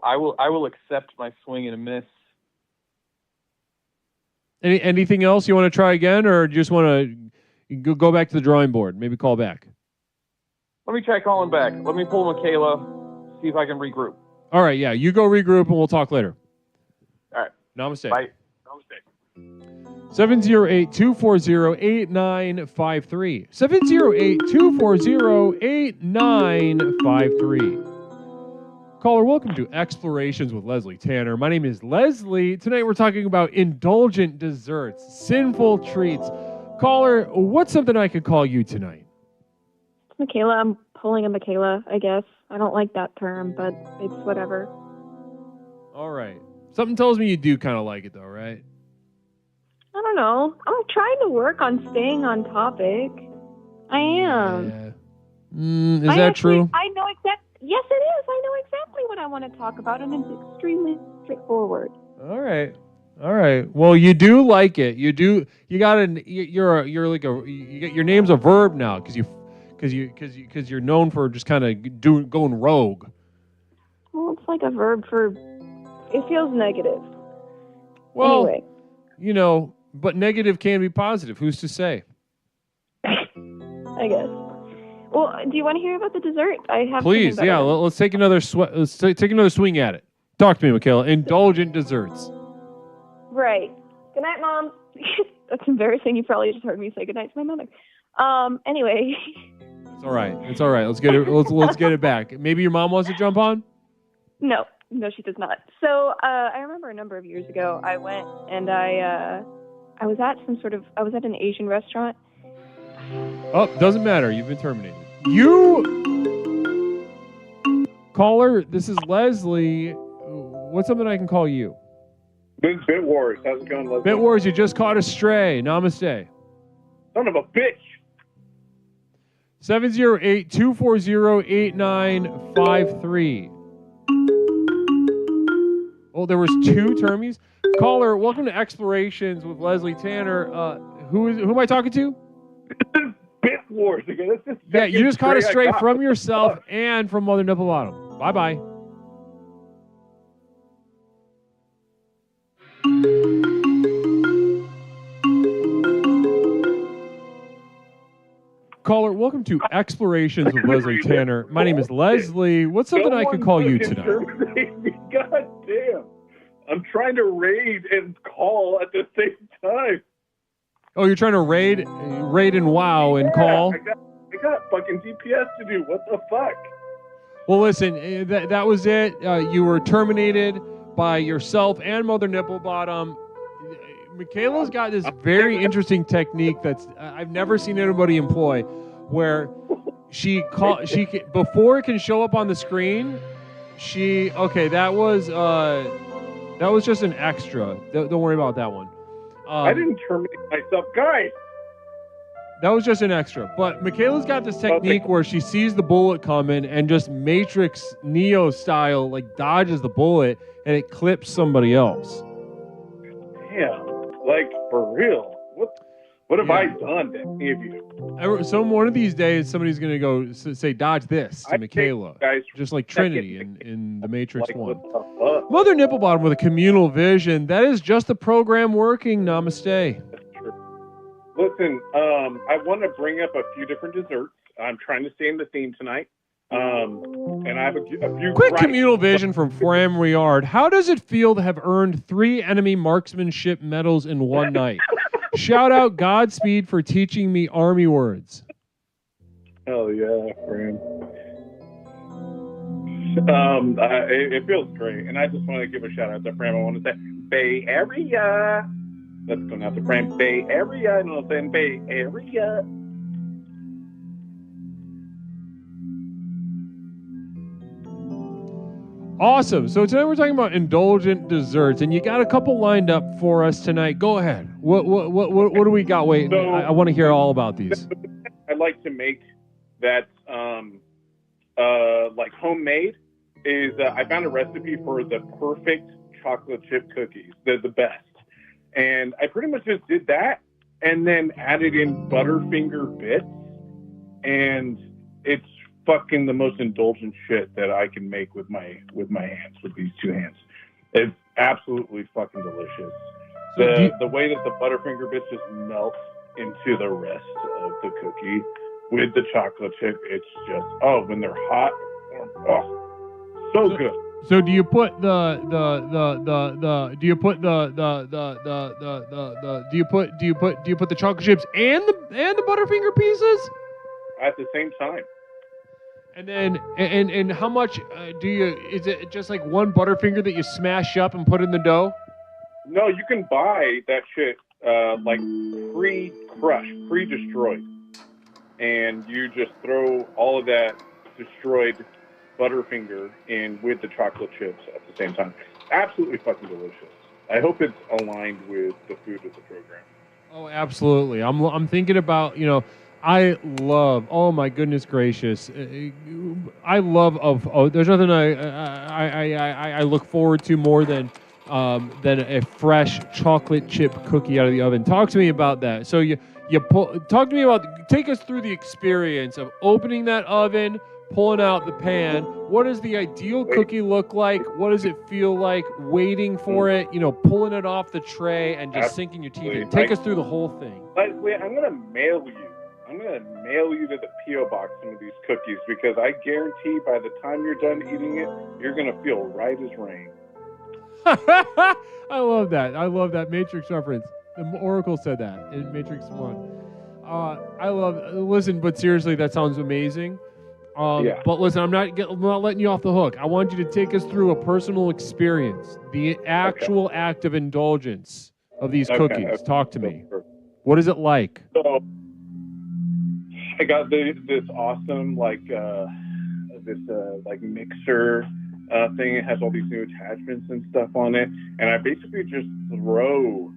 accept my swing and a miss. Anything else you want to try again, or just want to go back to the drawing board? Maybe call back. Let me try calling back. Let me pull Michaela, see if I can regroup. All right, yeah, you go regroup and we'll talk later. All right. Namaste. Bye. 708-240-8953. 708-240-8953. Caller, welcome to Explorations with Leslie Tanner. My name is Leslie. Tonight we're talking about indulgent desserts, sinful treats. Caller, what's something I could call you tonight? Michaela. I'm pulling a Michaela, I guess. I don't like that term, but it's whatever. All right. Something tells me you do kind of like it, though, right? I don't know. I'm trying to work on staying on topic. I am. Yeah. Is that true? I know exactly. Yes, it is. I know exactly what I want to talk about, and it's extremely straightforward. All right. Well, you do like it. You do. You got you're like your name's a verb now because you're known for just kind of going rogue. Well, it's like a verb for. It feels negative. Well, anyway. But negative can be positive. Who's to say? I guess. Well, do you want to hear about the dessert? I have. Please, yeah. Let's take another take another swing at it. Talk to me, Michaela. Indulgent desserts. Right. Good night, Mom. That's embarrassing. You probably just heard me say good night to my mother. Anyway. It's all right. Let's get it. Let's get it back. Maybe your mom wants to jump on. No, she does not. So I remember a number of years ago, I went and I I was at an Asian restaurant. Oh, doesn't matter. You've been terminated. You caller, this is Leslie. What's something I can call you? This is Bit Wars. How's it going, Leslie? Bit Wars, you just caught a stray. Namaste. Son of a bitch. 708-240-8953. Oh, there was two termies. Caller, welcome to Explorations with Leslie Tanner. Who am I talking to? Bit Wars again. Yeah, you just caught a stray from yourself and from Mother Nipple Bottom. Bye-bye. Caller, welcome to Explorations with Leslie Tanner. My name is Leslie. What's something I could call you tonight? God damn. I'm trying to raid and call at the same time. Oh, you're trying to raid and wow and call? I got fucking GPS to do. What the fuck? Well, listen, that was it. You were terminated by yourself and Mother Nipple Bottom. Michaela's got this very interesting technique that's I've never seen anybody employ, where before it can show up on the screen, that was just an extra. Don't worry about that one. I didn't terminate myself, guys. That was just an extra. But Michaela's got this technique where she sees the bullet coming and just Matrix Neo style like dodges the bullet and it clips somebody else. Damn. Like, for real. What have I done to any of you? So one of these days, somebody's going to go say, dodge this to Michaela. Just like Trinity in The Matrix 1. Mother Nipplebottom with a communal vision. That is just the program working. Namaste. That's true. Listen, I want to bring up a few different desserts. I'm trying to stay in the theme tonight. And I have a few quick communal vision from Fram Riard. How does it feel to have earned 3 enemy marksmanship medals in one night? Shout out Godspeed for teaching me army words. Hell yeah, Fram. It feels great, and I just want to give a shout out to Fram. I want to say Bay Area. Let's go now to Fram. Bay Area. And I'm saying Bay Area. Awesome. So tonight we're talking about indulgent desserts, and you got a couple lined up for us tonight. Go ahead. What do we got waiting? So, I want to hear all about these. I'd like to make that like homemade is I found a recipe for the perfect chocolate chip cookies. They're the best. And I pretty much just did that and then added in Butterfinger bits, and it's fucking the most indulgent shit that I can make with my hands, with these two hands. It's absolutely fucking delicious. So the way that the Butterfinger bits just melt into the rest of the cookie with the chocolate chip, it's just when they're hot, so good. So do you put the chocolate chips and the Butterfinger pieces at the same time? And then, and how much is it just like one Butterfinger that you smash up and put in the dough? No, you can buy that shit like pre-crushed, pre-destroyed. And you just throw all of that destroyed Butterfinger in with the chocolate chips at the same time. Absolutely fucking delicious. I hope it's aligned with the food of the program. Oh, absolutely. I'm thinking about, I love, oh my goodness gracious, I love there's nothing I look forward to more than a fresh chocolate chip cookie out of the oven. Talk to me about that. So take us through the experience of opening that oven, pulling out the pan. What does the ideal cookie look like? What does it feel like waiting for it, pulling it off the tray and just sinking your teeth in? Take us through the whole thing. Leslie, I'm going to mail you to the P.O. box some of these cookies, because I guarantee by the time you're done eating it, you're going to feel right as rain. I love that Matrix reference. The Oracle said that in Matrix 1. Listen, but seriously, that sounds amazing. But listen, I'm not letting you off the hook. I want you to take us through a personal experience, the actual act of indulgence. of these Okay, cookies? okay. Talk to me. What is it like? So I got this awesome like mixer thing. It has all these new attachments and stuff on it, and I basically just throw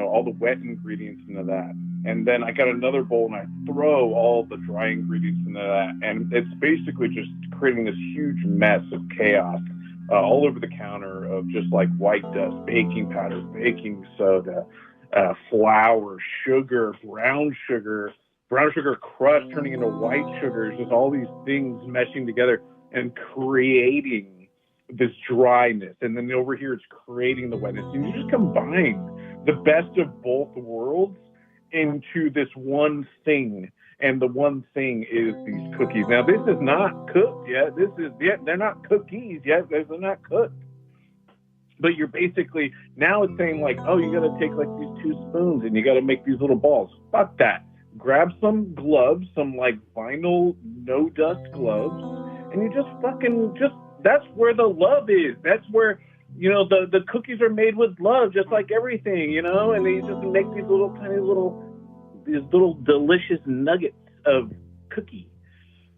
all the wet ingredients into that, and then I got another bowl and I throw all the dry ingredients into that, and it's basically just creating this huge mess of chaos all over the counter of just like white dust, baking powder, baking soda, flour, sugar, brown sugar crushed turning into white sugar. It's just all these things meshing together and creating this dryness. And then over here, it's creating the wetness. And you just combine the best of both worlds into this one thing. And the one thing is these cookies. Now, this is not cooked yet. They're not cookies yet. They're not cooked. But you're basically, now it's saying like, oh, you got to take like these 2 spoons and you got to make these little balls. Fuck that. Grab some gloves, some like vinyl no dust gloves, and you just that's where the love is. That's where, the cookies are made with love, just like everything, and then you just make these little delicious nuggets of cookie.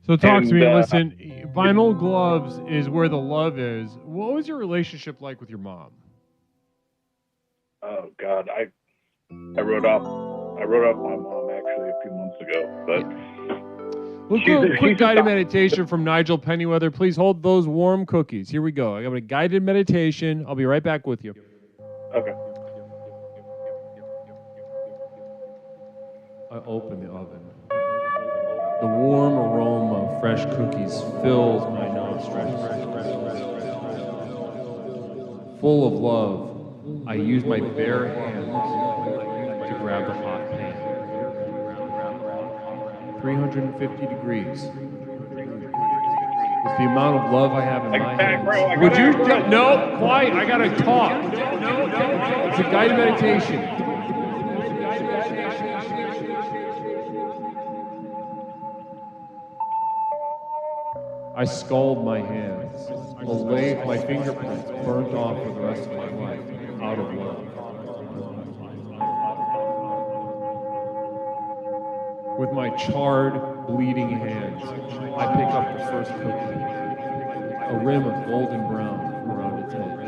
So talk to me. Listen, vinyl gloves is where the love is. What was your relationship like with your mom? Oh God, I wrote off my mom actually a few months ago, but. We'll do a quick guided meditation from Nigel Pennyweather. Please hold those warm cookies. Here we go. I got a guided meditation. I'll be right back with you. Okay. I open the oven. The warm aroma of fresh cookies fills my nostrils. Full of love, I use my bare hands to grab the hot pan. 350 degrees. It's the amount of love I have in my hands. Would you? No, quiet. I gotta talk. It's a guided meditation. I scald my hands. I'll lay my fingerprints burnt off for the rest of my life, out of love. With my charred, bleeding hands, I pick up the first cookie, a rim of golden brown around its edge.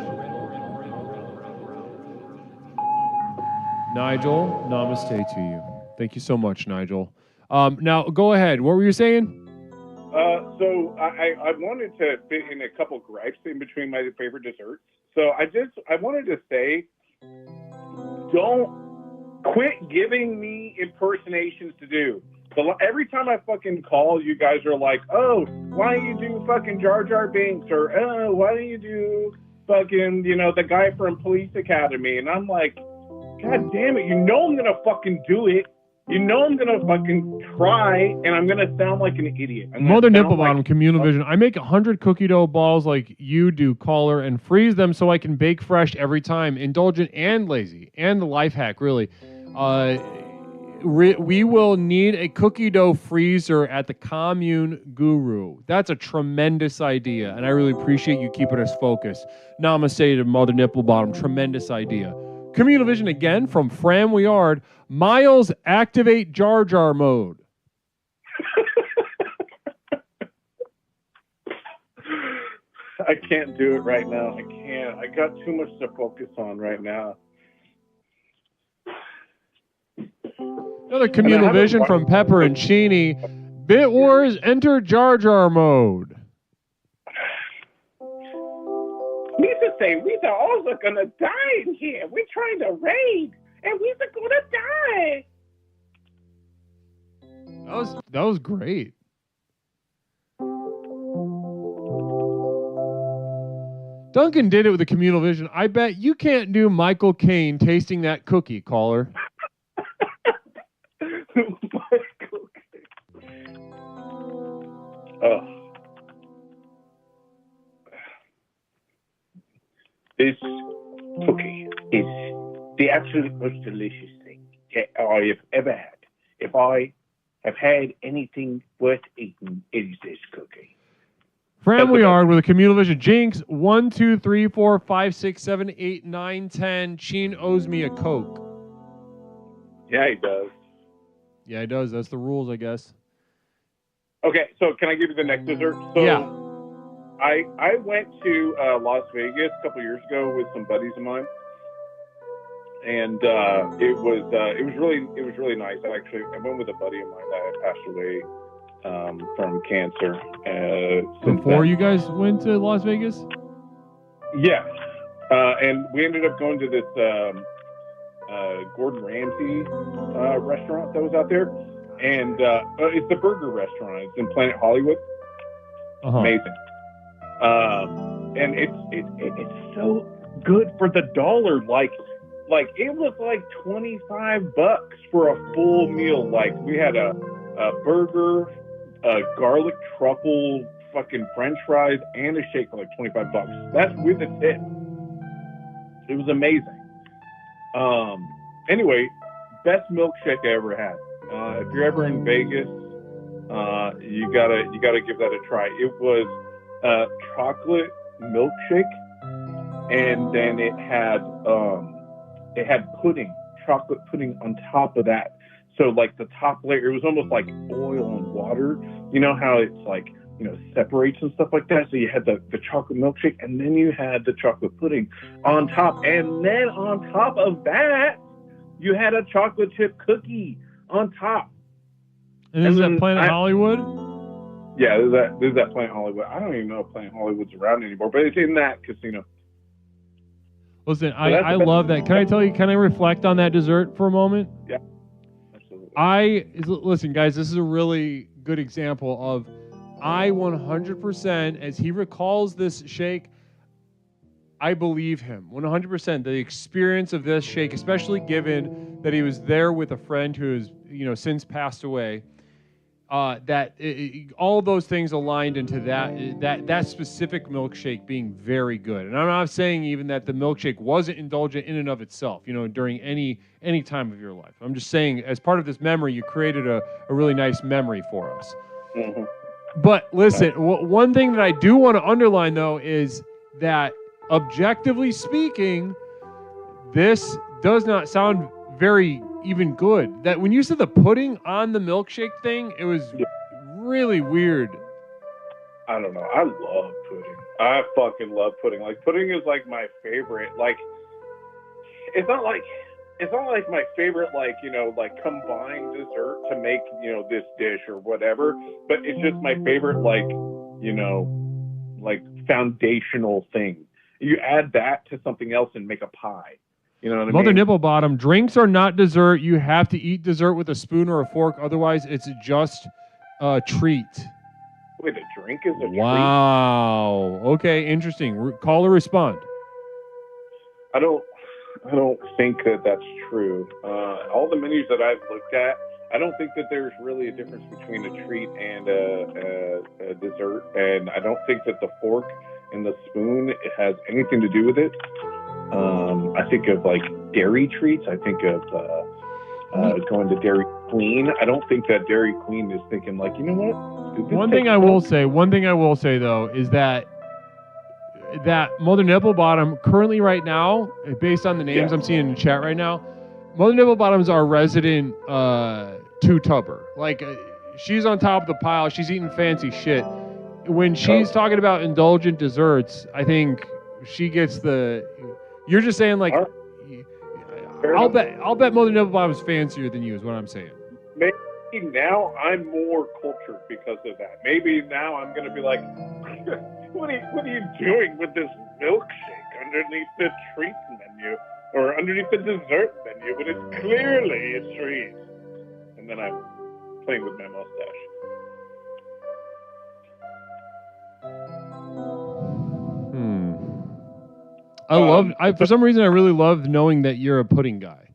Nigel, namaste to you. Thank you so much, Nigel. Now, go ahead. What were you saying? So I wanted to fit in a couple gripes in between my favorite desserts. So I wanted to say, don't quit giving me impersonations to do. Every time I fucking call, you guys are like, oh, why don't you do fucking Jar Jar Binks? Or, oh, why don't you do fucking, the guy from Police Academy? And I'm like, God damn it, I'm going to fucking do it. I'm going to fucking try, and I'm going to sound like an idiot. Mother Nipple Bottom, Communal Vision. I make 100 cookie dough balls like you do, caller, and freeze them so I can bake fresh every time. Indulgent and lazy, and the life hack, really. We will need a cookie dough freezer at the Commune Guru. That's a tremendous idea, and I really appreciate you keeping us focused. Namaste to Mother Nipple Bottom. Tremendous idea. Communal Vision again from Fram Weard. Miles, activate Jar Jar mode. I can't do it right now. I can't. I got too much to focus on right now. Another Communal Vision from Pepper and Cheney. Bit Wars, enter Jar Jar mode. Lisa say, we are all gonna die in here. We're trying to raid, and we're gonna die. That was great. Duncan did it with the Communal Vision. I bet you can't do Michael Caine tasting that cookie, caller. Michael Caine. Oh. This cookie is the absolute most delicious thing I have ever had. If I have had anything worth eating, it is this cookie. Fran Weard with a communal vision. Jinx, 1, 2, 3, 4, 5, 6, 7, 8, 9, 10. Sheen owes me a Coke. Yeah, he does. Yeah, he does. That's the rules, I guess. Okay, so can I give you the next dessert? So Yeah. I went to Las Vegas a couple years ago with some buddies of mine, and it was really nice. I went with a buddy of mine that had passed away from cancer. Before you guys went to Las Vegas? Yeah, and we ended up going to this Gordon Ramsay restaurant that was out there, and it's the burger restaurant. It's in Planet Hollywood. Amazing. And it's so good for the dollar. Like it was like $25 for a full meal. Like we had a burger, a garlic truffle, fucking French fries, and a shake for like $25. That's with a tip. It was amazing. Anyway, best milkshake I ever had. If you're ever in Vegas, you gotta give that a try. It was chocolate milkshake, and then it had pudding, chocolate pudding on top of that. So like the top layer, it was almost like oil and water. You know how it's like, separates and stuff like that. So you had the chocolate milkshake, and then you had the chocolate pudding on top, and then on top of that, you had a chocolate chip cookie on top. And is that Planet Hollywood? Yeah, there's that Planet Hollywood. I don't even know if Planet Hollywood's around anymore, but it's in that casino. Listen, I love that. Can I reflect on that dessert for a moment? Yeah, absolutely. Listen, guys, this is a really good example of I 100%, as he recalls this shake, I believe him 100%. The experience of this shake, especially given that he was there with a friend who has, since passed away, all those things aligned into that specific milkshake being very good. And I'm not saying even that the milkshake wasn't indulgent in and of itself, during any time of your life. I'm just saying, as part of this memory, you created a really nice memory for us. Mm-hmm. But listen, one thing that I do want to underline, though, is that objectively speaking, this does not sound very even good. That when you said the pudding on the milkshake thing, it was really weird. I don't know. I love pudding. I fucking love pudding. Like, pudding is like my favorite. Like, it's not like my favorite, like combined dessert to make, this dish or whatever, but it's just my favorite, like foundational thing. You add that to something else and make a pie. You know what I mean? Mother Nibblebottom, drinks are not dessert. You have to eat dessert with a spoon or a fork. Otherwise, it's just a treat. Wait, a drink is a treat? Wow. Okay, interesting. Call or respond. I don't think that that's true. All the menus that I've looked at, I don't think that there's really a difference between a treat and a dessert. And I don't think that the fork and the spoon has anything to do with it. I think of like dairy treats. I think of going to Dairy Queen. I don't think that Dairy Queen is thinking like, you know what? One thing I will say though is that Mother Nibblebottom currently right now, based on the names I'm seeing in the chat right now, Mother Nibblebottom's our resident two-tubber. Like she's on top of the pile. She's eating fancy shit. When she's talking about indulgent desserts, I think she gets the. You're just saying like, I'll bet Mother Nibblebottom's fancier than you is what I'm saying. Maybe now I'm more cultured because of that. Maybe now I'm going to be like, what are you doing with this milkshake underneath the treat menu or underneath the dessert menu when it's clearly a treat? And then I'm playing with my mustache. For some reason, I really love knowing that you're a pudding guy.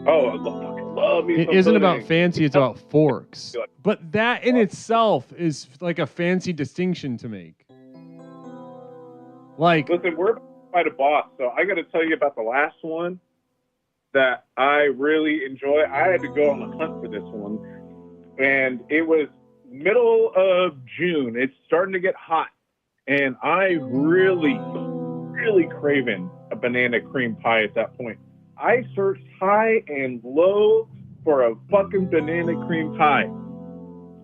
Oh, I love me. It isn't about fancy; it's about forks. But that in itself is like a fancy distinction to make. Like, listen, we're by the boss, so I got to tell you about the last one that I really enjoy. I had to go on the hunt for this one, and it was middle of June. It's starting to get hot, and I really craving a banana cream pie at that point. I searched high and low for a fucking banana cream pie.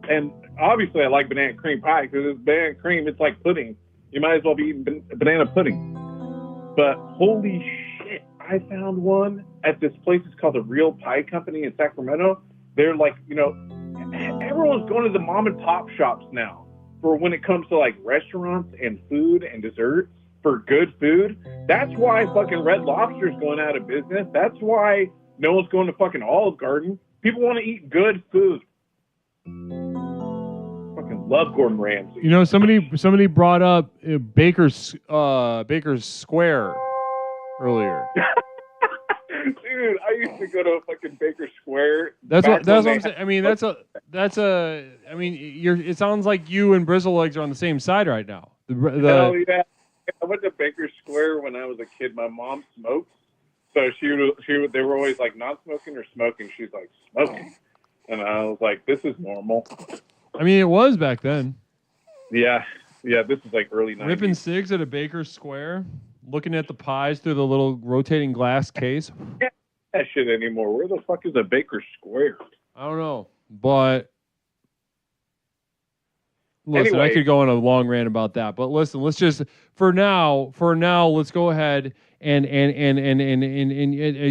And obviously I like banana cream pie because it's banana cream. It's like pudding. You might as well be eating banana pudding. But holy shit, I found one at this place. It's called the Real Pie Company in Sacramento. They're like, everyone's going to the mom and pop shops now for when it comes to like restaurants and food and desserts for good food. That's why fucking Red Lobster's going out of business. That's why no one's going to fucking Olive Garden. People want to eat good food. Fucking love Gordon Ramsay. Somebody brought up Baker's Square earlier. Dude, I used to go to fucking Baker Square. That's what I'm saying. I mean, it sounds like you and Brizzle Legs are on the same side right now. Hell yeah. I went to Baker Square when I was a kid. My mom smoked. So they were always like non-smoking or smoking. She's like, smoking. And I was like, this is normal. I mean, it was back then. Yeah, this is like early 90s. Ripping cigs at a Baker Square, looking at the pies through the little rotating glass case. Yeah, that shit anymore. Where the fuck is a Baker Square? I don't know, but listen, anyway. I could go on a long rant about that. But listen, let's just for now, let's go ahead and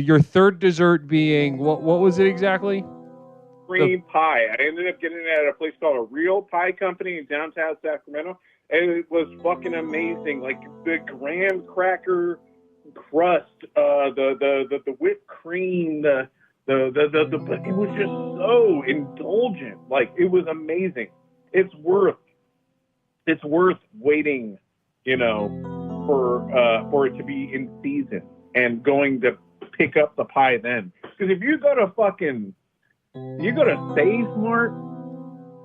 your third dessert being what was it exactly? Cream pie. I ended up getting it at a place called a Real Pie Company in downtown Sacramento, and it was fucking amazing. Like the graham cracker crust, the whipped cream, it was just so indulgent. Like it was amazing. It's worth waiting, for it to be in season and going to pick up the pie then. Because if you go to Save Mart,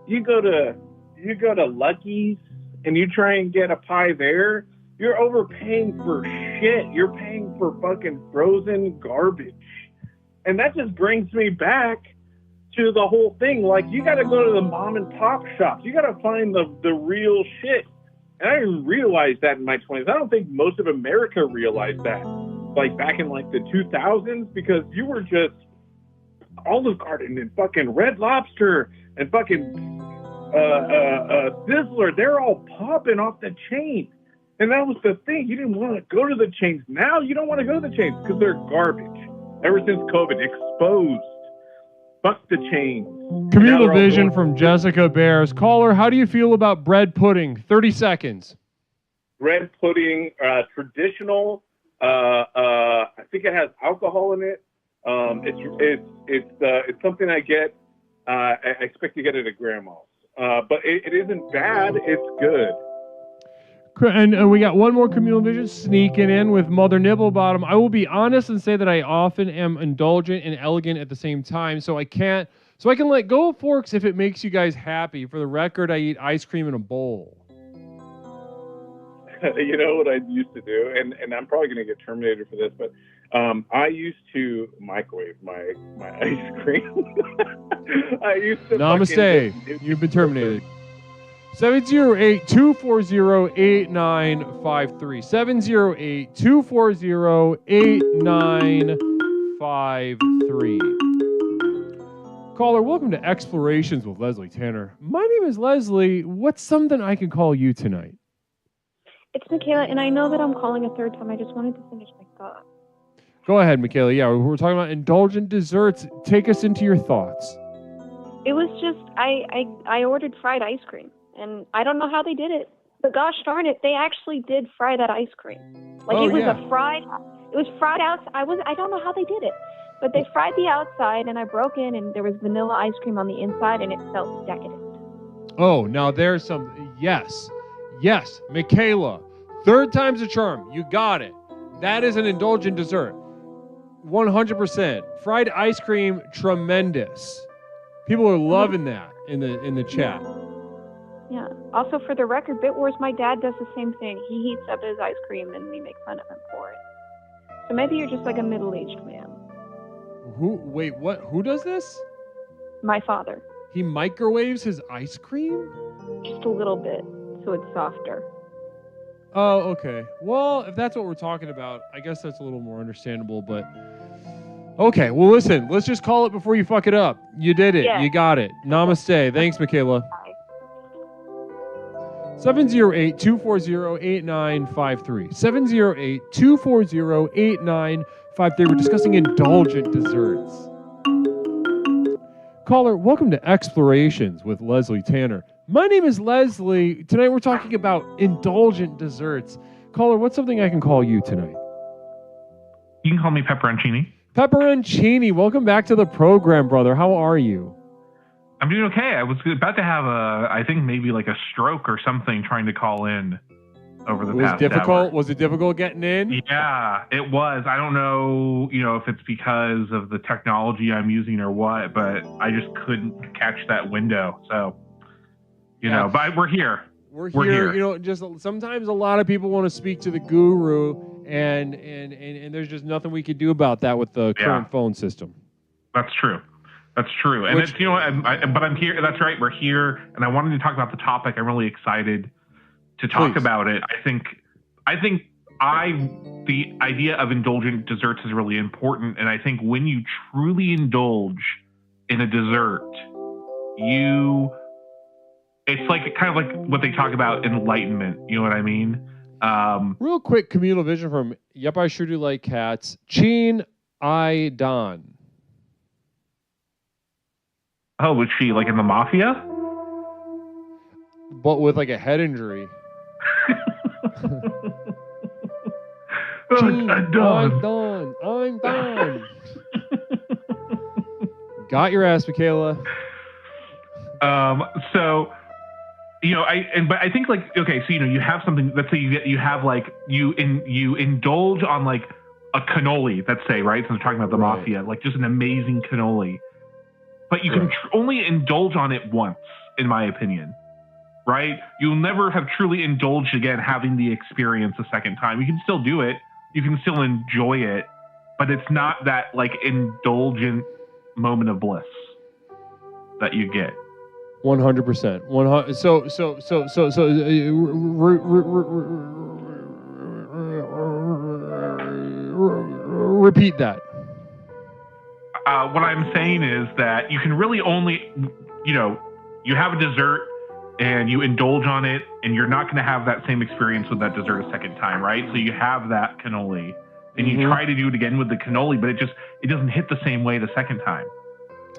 you go to Lucky's, and you try and get a pie there, you're overpaying for shit. You're paying for fucking frozen garbage. And that just brings me back to the whole thing. Like, you got to go to the mom and pop shops. You got to find the real shit. And I didn't realize that in my 20s. I don't think most of America realized that, like back in like the 2000s, because you were just Olive Garden and fucking Red Lobster and fucking Sizzler. They're all popping off the chain. And that was the thing. You didn't want to go to the chains. Now you don't want to go to the chains because they're garbage. Ever since COVID, exposed. Fuck the chains. Communal vision from Jessica Bears. Caller, how do you feel about bread pudding? 30 seconds. Bread pudding, traditional. I think it has alcohol in it. It's something I get. I expect to get it at grandma's. But it isn't bad. It's good. And we got one more communal vision sneaking in with Mother Nibblebottom. I will be honest and say that I often am indulgent and elegant at the same time, so I can let go of forks if it makes you guys happy. For the record, I eat ice cream in a bowl. You know what I used to do, and I'm probably going to get terminated for this, but I used to microwave my ice cream. I used to. Namaste. You've been terminated. 708-240-8953. 708-240-8953. Caller, welcome to Explorations with Leslie Tanner. My name is Leslie. What's something I can call you tonight? It's Michaela, and I know that I'm calling a third time. I just wanted to finish my thought. Go ahead, Michaela. Yeah, we're talking about indulgent desserts. Take us into your thoughts. It was just, I ordered fried ice cream. And I don't know how they did it, but gosh darn it, they actually did fry that ice cream. Like it was fried out. I don't know how they did it, but they fried the outside, and I broke in, and there was vanilla ice cream on the inside, and it felt decadent. Oh, now there's some. Yes, Michaela. Third time's a charm. You got it. That is an indulgent dessert. 100%. Fried ice cream, tremendous. People are loving that in the chat. Yeah. Also, for the record, Bit Wars, my dad does the same thing. He heats up his ice cream, and we make fun of him for it. So maybe you're just like a middle-aged man. Who? Wait, what? Who does this? My father. He microwaves his ice cream? Just a little bit, so it's softer. Oh, okay. Well, if that's what we're talking about, I guess that's a little more understandable, but... Okay, well, listen, let's just call it before you fuck it up. You did it. Yeah. You got it. Namaste. Thanks, Michaela. 708-240-8953. 708-240-8953. We're discussing indulgent desserts. Caller, welcome to Explorations with Leslie Tanner. My name is Leslie. Tonight we're talking about indulgent desserts. Caller, what's something I can call you tonight? You can call me Pepperoncini. Pepperoncini, welcome back to the program, brother. How are you? I'm doing okay. I was about to have I think maybe like a stroke or something trying to call in over the past hour. Was it difficult getting in? Yeah, it was. I don't know, if it's because of the technology I'm using or what, but I just couldn't catch that window. So, but we're here. We're here. Just sometimes a lot of people want to speak to the guru, and there's just nothing we could do about that with the current phone system. That's true. That's true. And it's, but I'm here. That's right. We're here. And I wanted to talk about the topic. I'm really excited to talk about it. I think the idea of indulgent desserts is really important. And I think when you truly indulge in a dessert, it's like kind of like what they talk about enlightenment. You know what I mean? Real quick communal vision from Yep, I Sure Do Like Cats. Chin I Don. Oh, was she like in the mafia? But with like a head injury. I'm done. I'm done. Got your ass, Michaela. So, but I think like, okay, so, you have something, let's say you have like, you indulge on like a cannoli, let's say, right? Since we're talking about the mafia, like just an amazing cannoli. But you can only indulge on it once, in my opinion, right? You'll never have truly indulged again having the experience a second time. You can still do it. You can still enjoy it, but it's not that like indulgent moment of bliss that you get. 100%. 100. So. Repeat that. What I'm saying is that you can really only, you have a dessert and you indulge on it, and you're not going to have that same experience with that dessert a second time, right? So you have that cannoli, and you try to do it again with the cannoli, but it doesn't hit the same way the second time,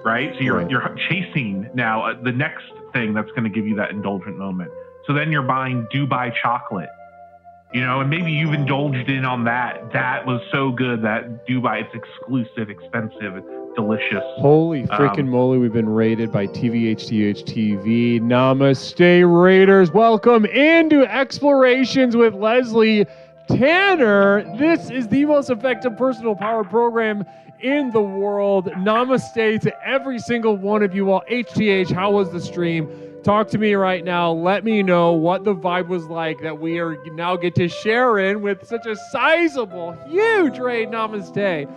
right? So you're chasing now the next thing that's going to give you that indulgent moment. So then you're buying Dubai chocolate, and maybe you've indulged in on that. That was so good, that Dubai, it's exclusive, expensive, delicious. Holy freaking moly, we've been rated by TVHTH TV. Namaste, Raiders. Welcome into Explorations with Leslie Tanner. This is the most effective personal power program in the world. Namaste to every single one of you all. HTH, how was the stream? Talk to me right now. Let me know what the vibe was like that we are now get to share in with such a sizable, huge raid. Namaste.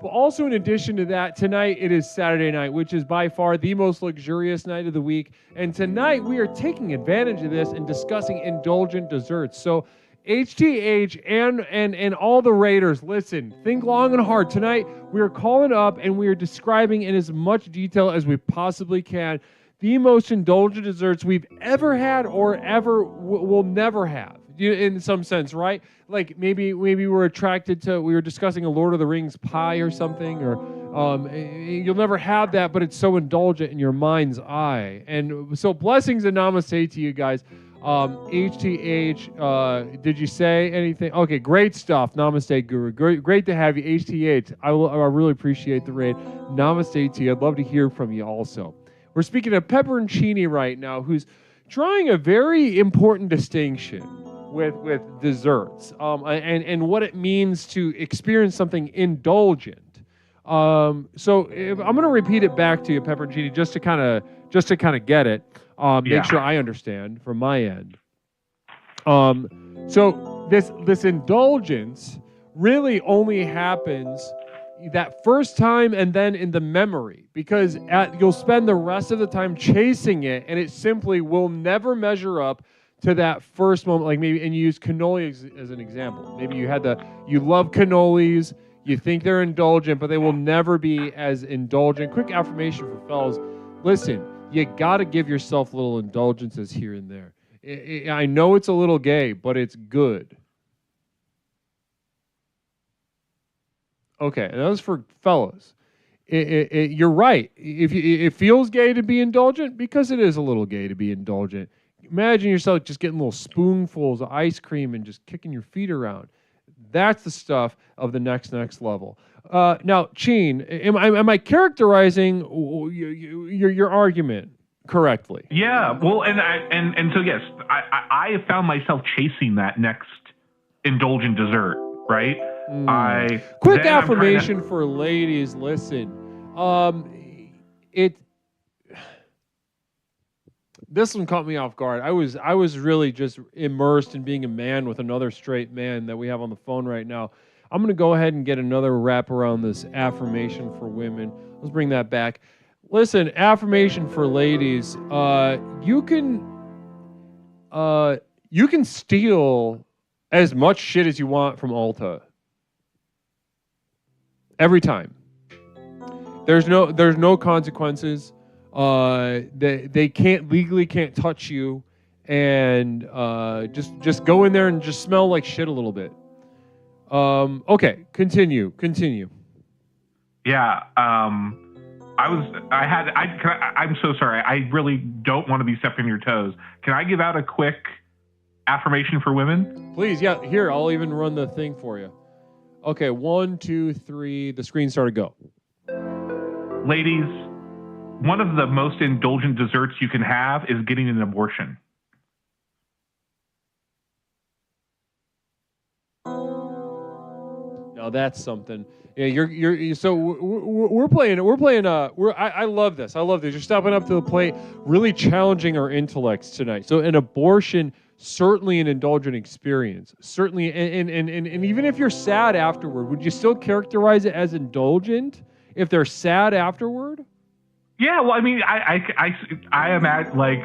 But also in addition to that, tonight it is Saturday night, which is by far the most luxurious night of the week. And tonight we are taking advantage of this and discussing indulgent desserts. So HTH and all the Raiders, listen, think long and hard. Tonight we are calling up and we are describing in as much detail as we possibly can the most indulgent desserts we've ever had or ever will never have, in some sense, right? Like maybe we were discussing a Lord of the Rings pie or something, or you'll never have that, but it's so indulgent in your mind's eye. And so blessings and namaste to you guys. HTH, did you say anything? Okay, great stuff. Namaste, Guru. Great to have you, HTH. I really appreciate the raid. Namaste to you. I'd love to hear from you also. We're speaking of Pepperoncini right now, who's drawing a very important distinction with desserts and what it means to experience something indulgent. So I'm going to repeat it back to you, Pepperoncini, just to kind of get it. Make sure I understand from my end. So this indulgence really only happens that first time and then in the memory, because you'll spend the rest of the time chasing it, and it simply will never measure up to that first moment. Like maybe, and you use cannoli as an example. Maybe you love cannolis, you think they're indulgent, but they will never be as indulgent. Quick affirmation for fellas: listen, you got to give yourself little indulgences here and there. I know it's a little gay, but it's good. Okay, and that was for fellas. You're right. It feels gay to be indulgent, because it is a little gay to be indulgent. Imagine yourself just getting little spoonfuls of ice cream and just kicking your feet around. That's the stuff of the next level. Now, Cheen, am I characterizing your argument correctly? Yeah. Well, and so yes, I have found myself chasing that next indulgent dessert. Right. Quick affirmation for ladies. Listen, this one caught me off guard. I was really just immersed in being a man with another straight man that we have on the phone right now. I'm going to go ahead and get another wrap around this affirmation for women. Let's bring that back. Listen, affirmation for ladies. You can steal as much shit as you want from Ulta. Every time. There's no consequences. They legally can't touch you, and just go in there and just smell like shit a little bit. Okay, continue. Yeah. I'm so sorry. I really don't want to be stepping on your toes. Can I give out a quick affirmation for women? Please, yeah. Here, I'll even run the thing for you. Okay, 1, 2, 3. The screen started. Go. Ladies, one of the most indulgent desserts you can have is getting an abortion. Now that's something. Yeah, so we're playing. I love this. You're stepping up to the plate, really challenging our intellects tonight. So an abortion, certainly an indulgent experience. Certainly, and even if you're sad afterward, would you still characterize it as indulgent if they're sad afterward? Yeah, well, I mean, I am at like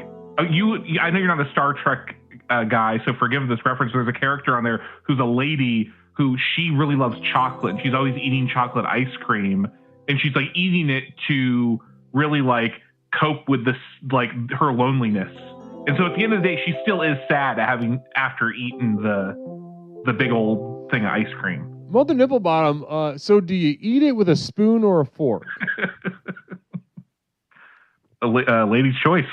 you. I know you're not a Star Trek guy, so forgive this reference. There's a character on there who's a lady who she really loves chocolate. She's always eating chocolate ice cream, and she's like eating it to really like cope with this like her loneliness. And so at the end of the day, she still is sad after eating the big old thing of ice cream. Mother Nipple Bottom. So do you eat it with a spoon or a fork? Lady's choice.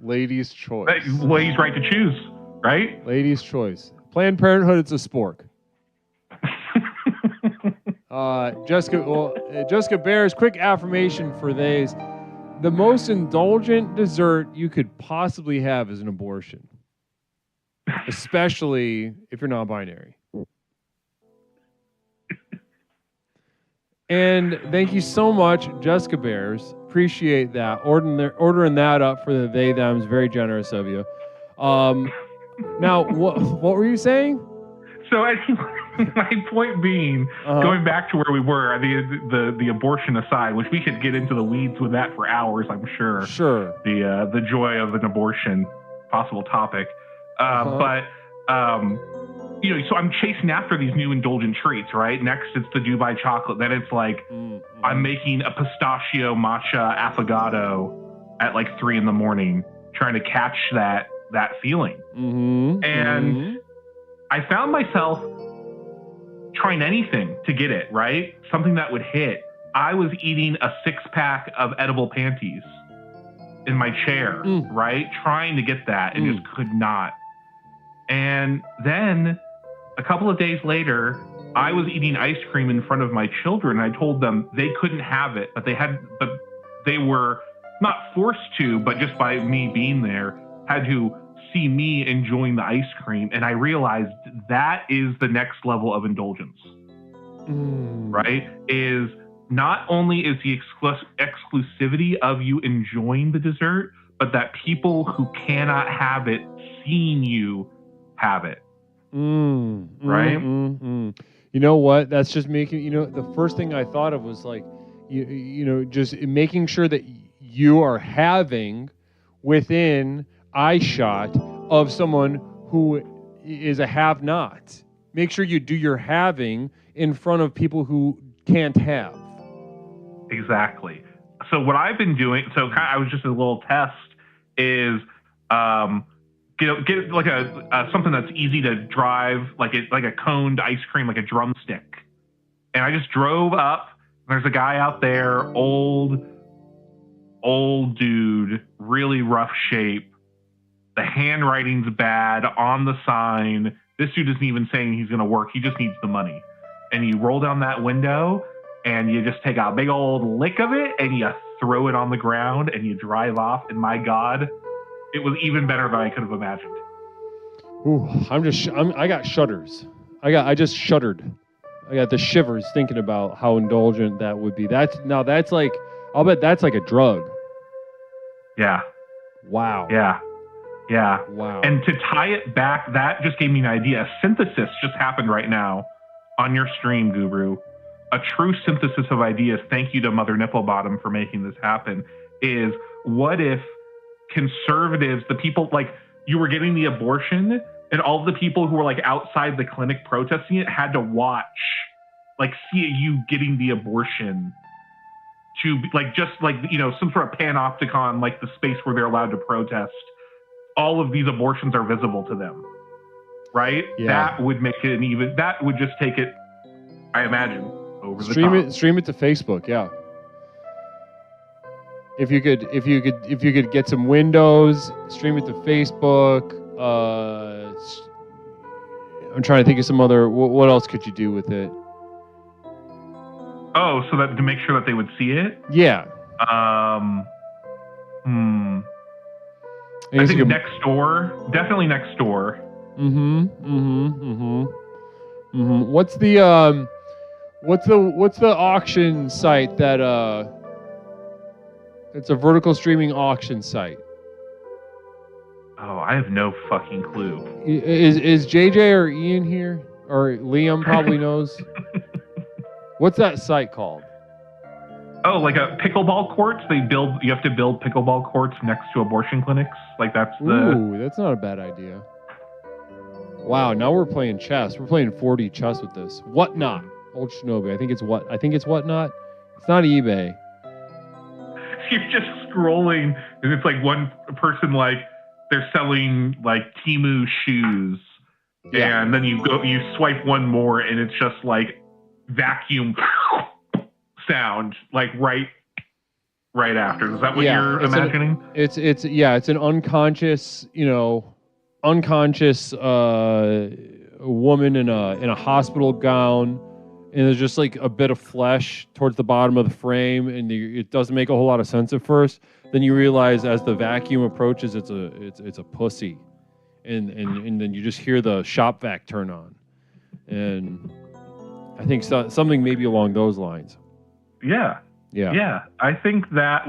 Lady's choice. Lady's right to choose, right? Lady's choice. Planned Parenthood, it's a spork. Jessica Bears, quick affirmation for these. The most indulgent dessert you could possibly have is an abortion. Especially if you're non-binary. And thank you so much, Jessica Bears. Appreciate that. Ordering that up for the they, thems. Very generous of you. Now, what were you saying? So my point being, going back to where we were, the abortion aside, which we could get into the weeds with that for hours, I'm sure. Sure. The joy of an abortion, possible topic. But so I'm chasing after these new indulgent treats, right? Next, it's the Dubai chocolate. Then it's like I'm making a pistachio matcha affogato at like 3 a.m, trying to catch that feeling. And I found myself trying anything to get it, right? Something that would hit. I was eating a 6-pack of edible panties in my chair, right? Trying to get that and just could not. And then a couple of days later, I was eating ice cream in front of my children. I told them they couldn't have it, but they were not forced to, but just by me being there, had to see me enjoying the ice cream. And I realized that is the next level of indulgence, right? Is not only is the exclusivity of you enjoying the dessert, but that people who cannot have it, seeing you have it. Right? You know what? That's just making, the first thing I thought of was like, just making sure that you are having within eyeshot of someone who is a have-not. Make sure you do your having in front of people who can't have. Exactly. So what I've been doing, I was just a little test, is get like a something that's easy to drive, like a coned ice cream, like a drumstick. And I just drove up. There's a guy out there, old dude, really rough shape. The handwriting's bad on the sign. This dude isn't even saying he's going to work. He just needs the money. And you roll down that window and you just take a big old lick of it and you throw it on the ground and you drive off. And my God, it was even better than I could have imagined. Ooh, I got shudders. I just shuddered. I got the shivers thinking about how indulgent that would be. That's like, I'll bet that's like a drug. Yeah. Wow. Yeah. Yeah. Wow. And to tie it back, that just gave me an idea. A synthesis just happened right now on your stream, Guru. A true synthesis of ideas. Thank you to Mother Nipplebottom for making this happen. Is what if conservatives, the people, like, you were getting the abortion and all of the people who were like outside the clinic protesting it had to watch, like, see you getting the abortion to, like, just like, some sort of panopticon, like the space where they're allowed to protest. All of these abortions are visible to them, right? Yeah. That would make it that would just take it, I imagine, over the top. Stream it to Facebook, yeah. If you could get some windows, stream it to Facebook. I'm trying to think of some other. What else could you do with it? Oh, so that to make sure that they would see it? Yeah. I think next door. Definitely next door. What's the auction site that it's a vertical streaming auction site? Oh, I have no fucking clue. Is JJ or Ian here? Or Liam probably knows. What's that site called? Oh, like a pickleball courts. You have to build pickleball courts next to abortion clinics. Like that's that's not a bad idea. Wow, now we're playing chess. We're playing 4D chess with this. Whatnot. Old Shinobi. I think it's Whatnot. It's not eBay. You're just scrolling and it's like one person, like they're selling like Temu shoes. Yeah. And then you swipe one more and it's just like vacuum sound, like right after. Is that what you're imagining? It's an unconscious, woman in a hospital gown, and there's just like a bit of flesh towards the bottom of the frame, and it doesn't make a whole lot of sense at first. Then you realize as the vacuum approaches, it's a pussy, and then you just hear the shop vac turn on, and I think something maybe along those lines. Yeah. I think that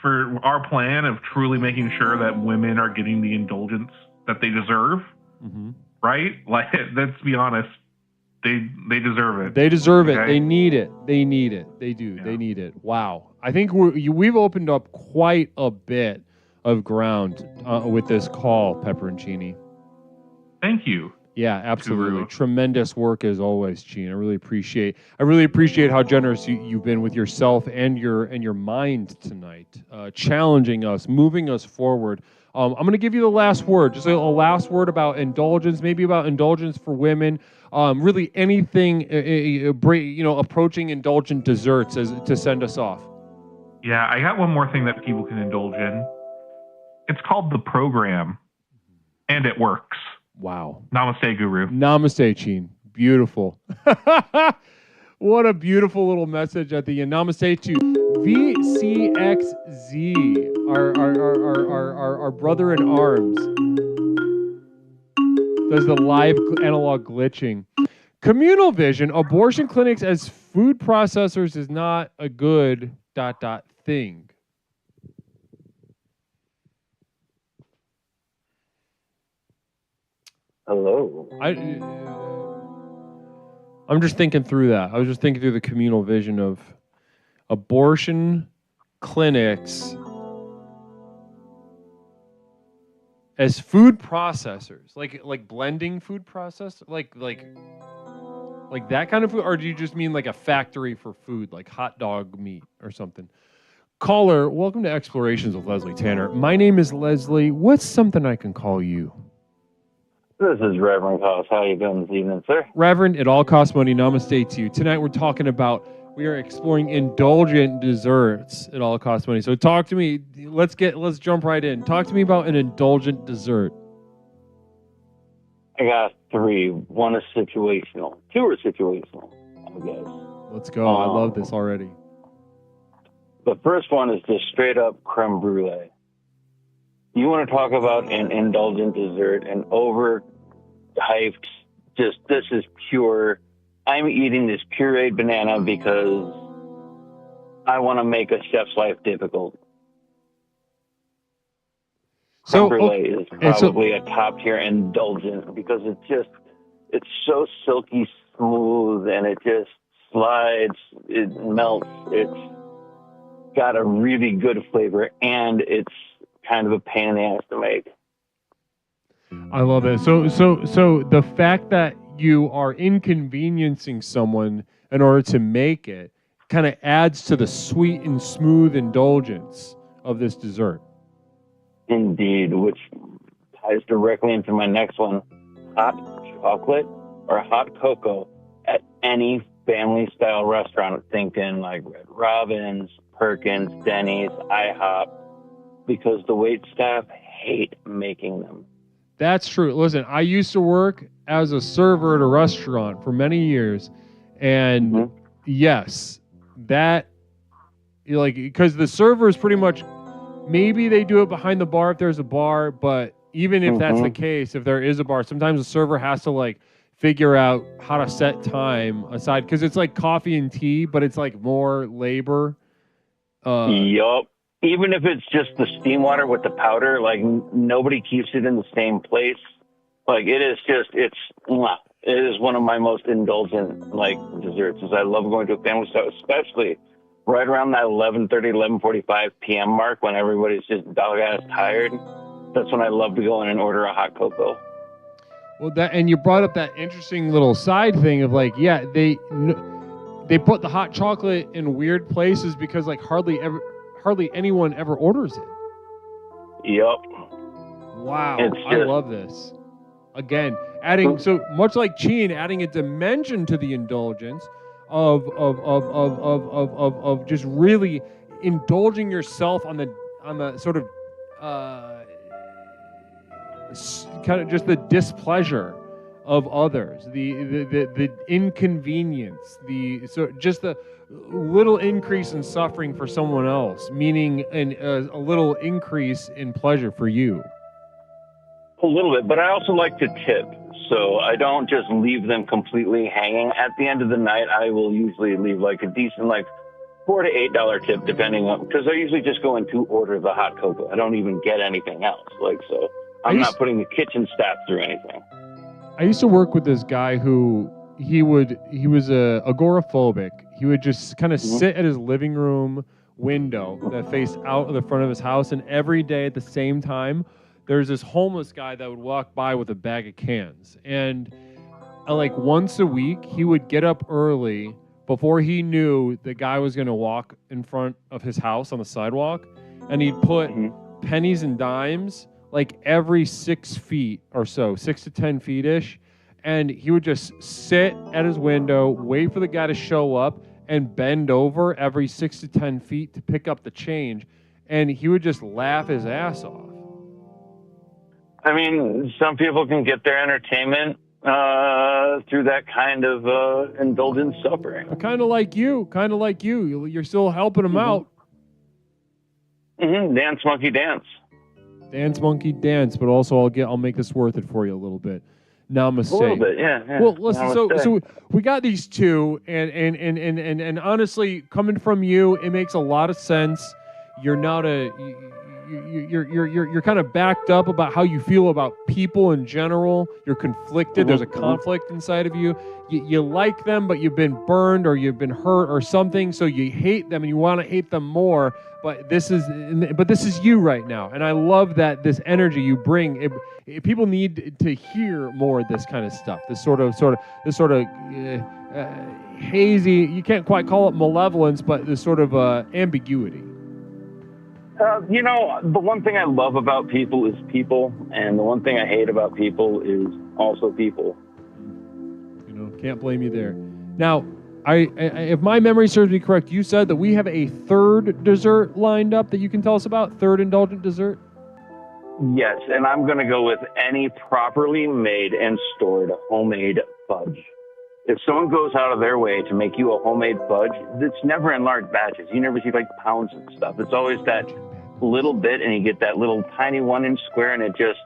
for our plan of truly making sure that women are getting the indulgence that they deserve, right? Like, let's be honest, they deserve it. They deserve it. They need it. They do. Yeah. They need it. Wow. I think we've opened up quite a bit of ground with this call, Pepperoncini. Thank you. Yeah, absolutely. Guru. Tremendous work as always, Gene. I really appreciate how generous you've been with yourself and your mind tonight, challenging us, moving us forward. I'm going to give you the last word, just a last word about indulgence, maybe about indulgence for women. Really anything, approaching indulgent desserts to send us off. Yeah, I got one more thing that people can indulge in. It's called the program, and it works. Wow. Namaste, Guru. Namaste, Gene. Beautiful. What a beautiful little message at the end. Namaste to VCXZ, our brother in arms. Does the live analog glitching. Communal vision, abortion clinics as food processors is not a good ... thing. Hello. I'm just thinking through that. I was just thinking through the communal vision of abortion clinics as food processors, like blending food process, like that kind of food, or do you just mean like a factory for food, like hot dog meat or something? Caller, welcome to Explorations with Leslie Tanner. My name is Leslie. What's something I can call you? This is Reverend Cost. How you doing this evening, sir? Reverend, it all costs money. Namaste to you. Tonight we're talking about, we are exploring indulgent desserts. It all costs money. So talk to me. Let's jump right in. Talk to me about an indulgent dessert. I got 3. One is situational. 2 are situational, I guess. Let's go. I love this already. The first one is just straight up creme brulee. You want to talk about an indulgent dessert, an overhyped, just this is pure. I'm eating this pureed banana because I want to make a chef's life difficult. Creme brulee is probably a top tier indulgent because it's so silky smooth and it just slides, it melts, it's got a really good flavor and it's kind of a pain in the ass to make. I love it. So the fact that you are inconveniencing someone in order to make it kind of adds to the sweet and smooth indulgence of this dessert. Indeed, which ties directly into my next one. Hot chocolate or hot cocoa at any family-style restaurant. Thinking like Red Robin's, Perkins, Denny's, IHOP, because the wait staff hate making them. That's true. Listen, I used to work as a server at a restaurant for many years, and yes, that, like, because the server is pretty much, maybe they do it behind the bar if there's a bar, but even if that's the case, if there is a bar, sometimes the server has to like figure out how to set time aside, because it's like coffee and tea, but it's like more labor. Yup. Even if it's just the steam water with the powder, like nobody keeps it in the same place. Like it is one of my most indulgent like desserts. Is I love going to a family style, especially right around that 11:45 p.m. mark when everybody's just dog ass tired. That's when I love to go in and order a hot cocoa. Well, and you brought up that interesting little side thing of like, yeah, they put the hot chocolate in weird places because like hardly anyone ever orders it. Yup. Wow. I love this. Again, adding, so much like Cheen, adding a dimension to the indulgence of just really indulging yourself on the sort of kind of just the displeasure of others, the inconvenience, just the little increase in suffering for someone else, meaning a little increase in pleasure for you. A little bit, but I also like to tip, so I don't just leave them completely hanging. At the end of the night, I will usually leave like a decent like $4 to $8 tip, depending on, because I usually just go in to order the hot cocoa. I don't even get anything else, like, so I'm not putting the kitchen staff through anything. I used to work with this guy who he was agoraphobic. He would just kind of sit at his living room window that faced out of the front of his house, and every day at the same time, there's this homeless guy that would walk by with a bag of cans. And like once a week, he would get up early before he knew the guy was going to walk in front of his house on the sidewalk, and he'd put pennies and dimes like every 6 feet or so, 6 to 10 feet-ish, and he would just sit at his window, wait for the guy to show up, and bend over every 6 to 10 feet to pick up the change, and he would just laugh his ass off. I mean, some people can get their entertainment through that kind of indulgent suffering. Kind of like you. You're still helping them out. Dance, monkey, dance. Dance, monkey, dance. But also, I'll make this worth it for you a little bit. Namaste. A little bit, yeah. Well, listen. So we got these two, and honestly, coming from you, it makes a lot of sense. You're not you're kind of backed up about how you feel about people in general. You're conflicted. There's a conflict inside of you. You like them, but you've been burned or you've been hurt or something, so you hate them and you want to hate them more. But this is you right now, and I love that this energy you bring. People need to hear more of this kind of stuff. This sort of hazy. You can't quite call it malevolence, but this sort of ambiguity. You know, the one thing I love about people is people, and the one thing I hate about people is also people. You know, can't blame you there. Now, if my memory serves me correct, you said that we have a third dessert lined up that you can tell us about, third indulgent dessert? Yes, and I'm going to go with any properly made and stored homemade fudge. If someone goes out of their way to make you a homemade fudge, it's never in large batches. You never see like pounds and stuff. It's always that little bit, and you get that little tiny 1-inch square, and it just,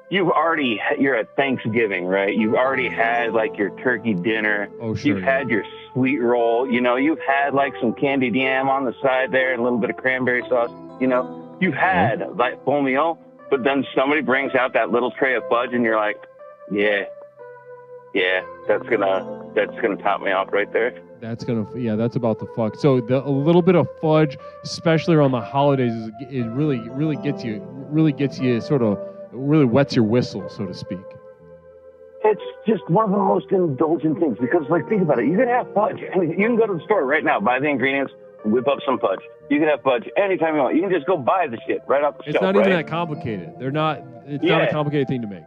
you're at Thanksgiving, right? You've already had like your turkey dinner. Oh, sure. You've had your sweet roll. You know, you've had like some candied yam on the side there and a little bit of cranberry sauce. You know, you've had that full meal, but then somebody brings out that little tray of fudge, and you're like, yeah, that's gonna top me off right there. That's about the fuck. So a little bit of fudge, especially around the holidays, it really gets you sort of, really wets your whistle, so to speak. It's just one of the most indulgent things because, like, think about it. You can have fudge. I mean, you can go to the store right now, buy the ingredients, whip up some fudge. You can have fudge anytime you want. You can just go buy the shit right off the shelf. It's not even that complicated. It's not a complicated thing to make.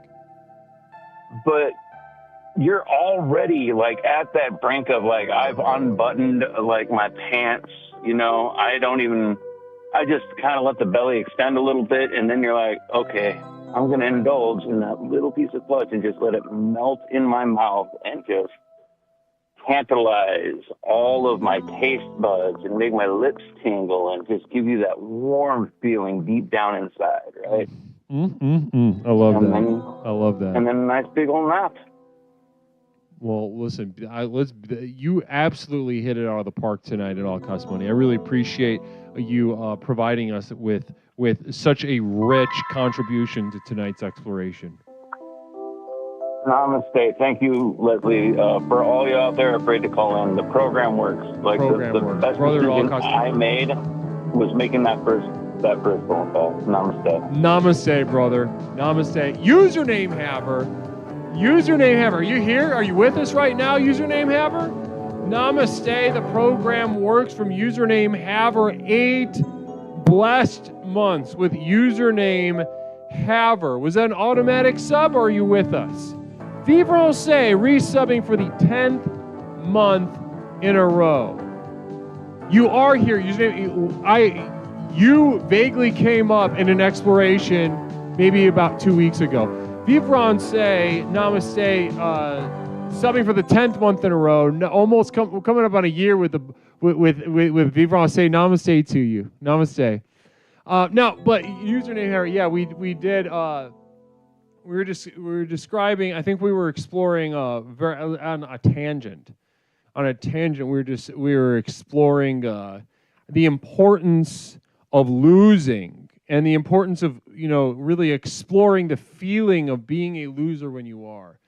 But you're already like at that brink of like, I've unbuttoned like my pants, you know, I just kind of let the belly extend a little bit, and then you're like, okay, I'm going to indulge in that little piece of fudge and just let it melt in my mouth and just tantalize all of my taste buds and make my lips tingle and just give you that warm feeling deep down inside, right? I love that. I love that. And then a nice big old nap. Well, listen, you absolutely hit it out of the park tonight at All Cost Money. I really appreciate you providing us with such a rich contribution to tonight's exploration. Namaste. Thank you, Leslie. For all you out there afraid to call in, the program works. Like the best decision I made was making that first phone call. Namaste. Namaste, brother. Namaste. Username Haver. Username Haver. Are you here? Are you with us right now, Username Haver? Namaste. The program works from Username Haver. 8 blessed months with Username Haver. Was that an automatic sub, or are you with us? Vive Francais, resubbing for the 10th month in a row. You are here. You vaguely came up in an exploration maybe about 2 weeks ago. Vive Francais, namaste, subbing for the 10th month in a row. Almost coming up on a year with Vive Francais. Namaste to you. Namaste. Now, but username Harry, yeah, we did. We were describing. I think we were exploring on a tangent. On a tangent, we were exploring the importance of losing and the importance of really exploring the feeling of being a loser when you are.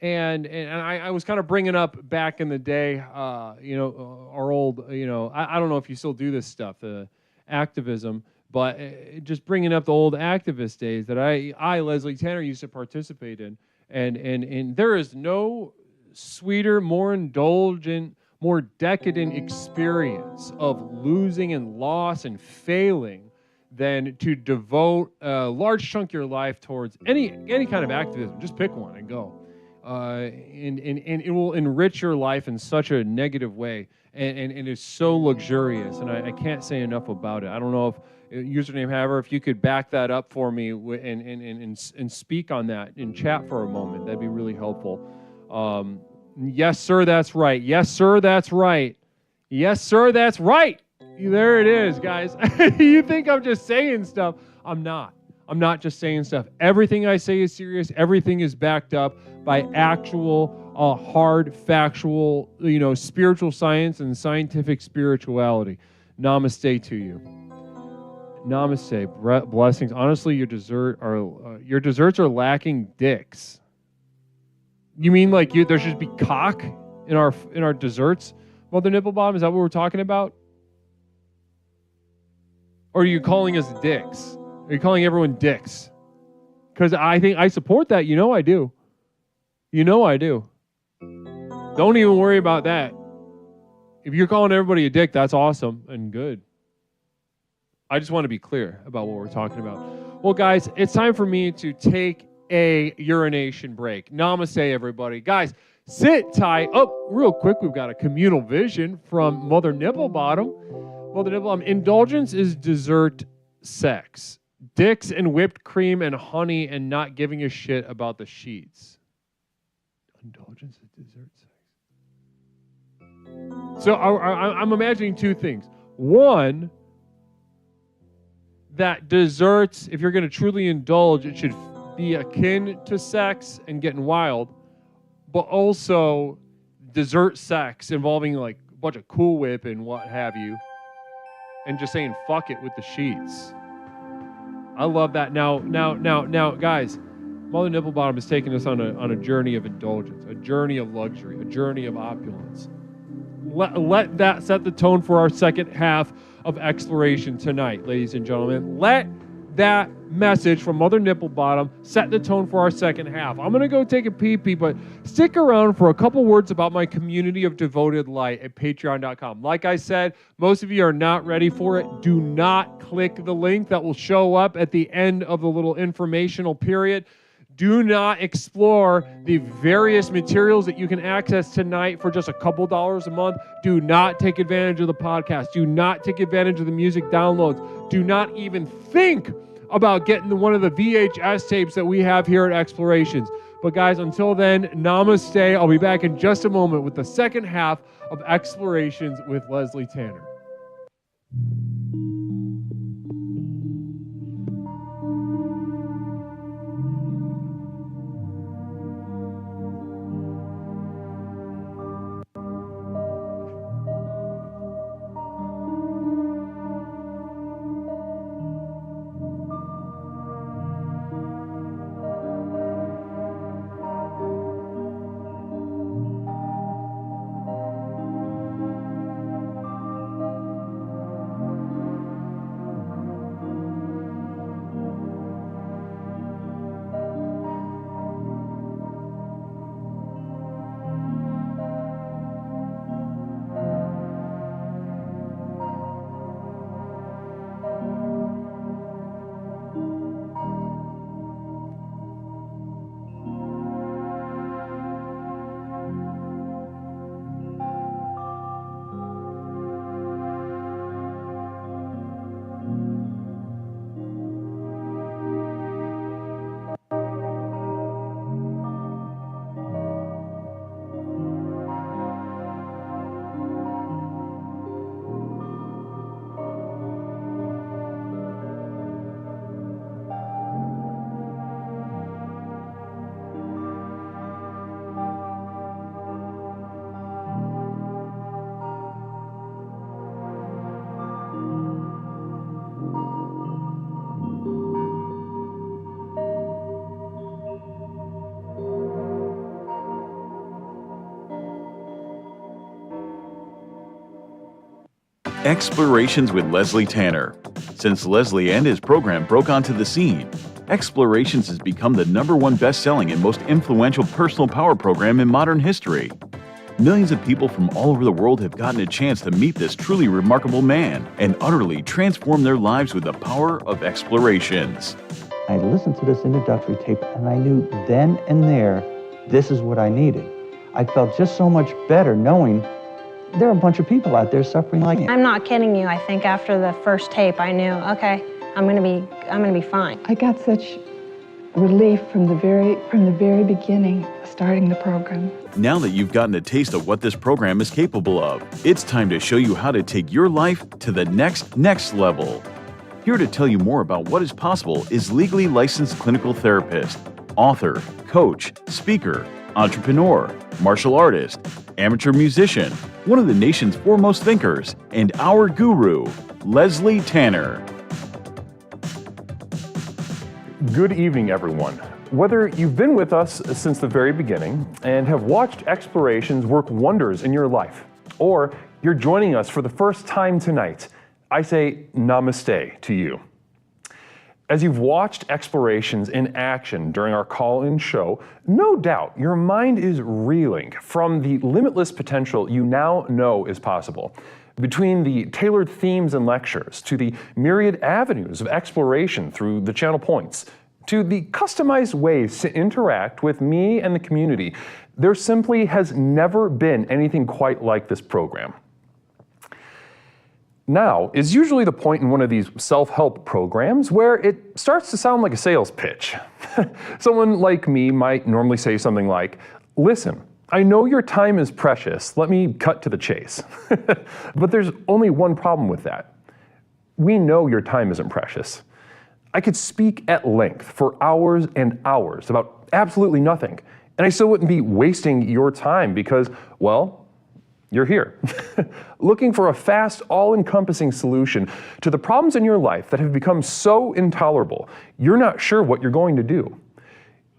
And I was kind of bringing up back in the day, our old, I don't know if you still do this stuff, activism. But just bringing up the old activist days that I, Leslie Tanner, used to participate in. And there is no sweeter, more indulgent, more decadent experience of losing and loss and failing than to devote a large chunk of your life towards any kind of activism. Just pick one and go. And it will enrich your life in such a negative way. And it's so luxurious. And I can't say enough about it. I don't know if username Haver, if you could back that up for me and speak on that in chat for a moment, that'd be really helpful. Yes, sir, that's right. Yes, sir, that's right. Yes, sir, that's right. There it is, guys. You think I'm just saying stuff. I'm not. I'm not just saying stuff. Everything I say is serious. Everything is backed up by actual, hard, factual, spiritual science and scientific spirituality. Namaste to you. Namaste. Blessings. Honestly, your desserts are lacking dicks. You mean like there should be cock in our desserts, Mother Nipplebottom? Is that what we're talking about? Or are you calling us dicks? Are you calling everyone dicks? Because I think I support that. You know I do. You know I do. Don't even worry about that. If you're calling everybody a dick, that's awesome and good. I just want to be clear about what we're talking about. Well, guys, it's time for me to take a urination break. Namaste, everybody. Guys, sit tight. Oh, real quick, we've got a communal vision from Mother Nipplebottom. Mother Nipplebottom, indulgence is dessert sex. Dicks and whipped cream and honey and not giving a shit about the sheets. Indulgence is dessert sex. So I'm imagining two things. One, that desserts, if you're going to truly indulge, it should be akin to sex and getting wild, but also dessert sex involving like a bunch of Cool Whip and what have you, and just saying fuck it with the sheets. I love that. Now, guys, Mother Nipplebottom is taking us on a journey of indulgence, a journey of luxury, a journey of opulence. Let that set the tone for our second half of exploration tonight, ladies and gentlemen. Let that message from Mother Nipplebottom set the tone for our second half. I'm going to go take a pee-pee, but stick around for a couple words about my community of devoted light at patreon.com. Like I said, most of you are not ready for it. Do not click the link that will show up at the end of the little informational period. Do not explore the various materials that you can access tonight for just a couple dollars a month. Do not take advantage of the podcast. Do not take advantage of the music downloads. Do not even think about getting one of the VHS tapes that we have here at Explorations. But guys, until then, namaste. I'll be back in just a moment with the second half of Explorations with Leslie Tanner. Explorations with Leslie Tanner. Since Leslie and his program broke onto the scene, Explorations has become the #1 best-selling and most influential personal power program in modern history. Millions of people from all over the world have gotten a chance to meet this truly remarkable man and utterly transform their lives with the power of Explorations. I listened to this introductory tape and I knew then and there, this is what I needed. I felt just so much better knowing there are a bunch of people out there suffering like me. I'm not kidding you. I think after the first tape, I knew, okay, I'm gonna be fine. I got such relief from the very beginning, starting the program. Now that you've gotten a taste of what this program is capable of, it's time to show you how to take your life to the next level. Here to tell you more about what is possible is legally licensed clinical therapist, author, coach, speaker, entrepreneur, martial artist, amateur musician, one of the nation's foremost thinkers, and our guru, Leslie Tanner. Good evening, everyone. Whether you've been with us since the very beginning and have watched explorations work wonders in your life, or you're joining us for the first time tonight, I say namaste to you. As you've watched explorations in action during our call-in show, no doubt your mind is reeling from the limitless potential you now know is possible. Between the tailored themes and lectures, to the myriad avenues of exploration through the channel points, to the customized ways to interact with me and the community, there simply has never been anything quite like this program. Now is usually the point in one of these self-help programs where it starts to sound like a sales pitch. Someone like me might normally say something like, "Listen, I know your time is precious. Let me cut to the chase." But there's only one problem with that. We know your time isn't precious. I could speak at length for hours and hours about absolutely nothing, and I still wouldn't be wasting your time because, well, you're here, looking for a fast, all-encompassing solution to the problems in your life that have become so intolerable, you're not sure what you're going to do.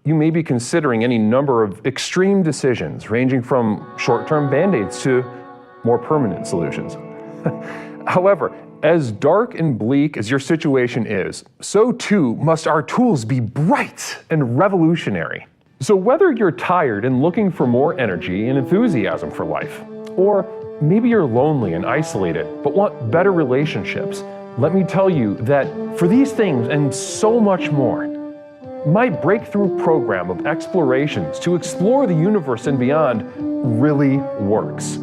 You may be considering any number of extreme decisions, ranging from short-term band-aids to more permanent solutions. However, as dark and bleak as your situation is, so too must our tools be bright and revolutionary. So whether you're tired and looking for more energy and enthusiasm for life, or maybe you're lonely and isolated but want better relationships, let me tell you that for these things and so much more, my breakthrough program of explorations to explore the universe and beyond really works.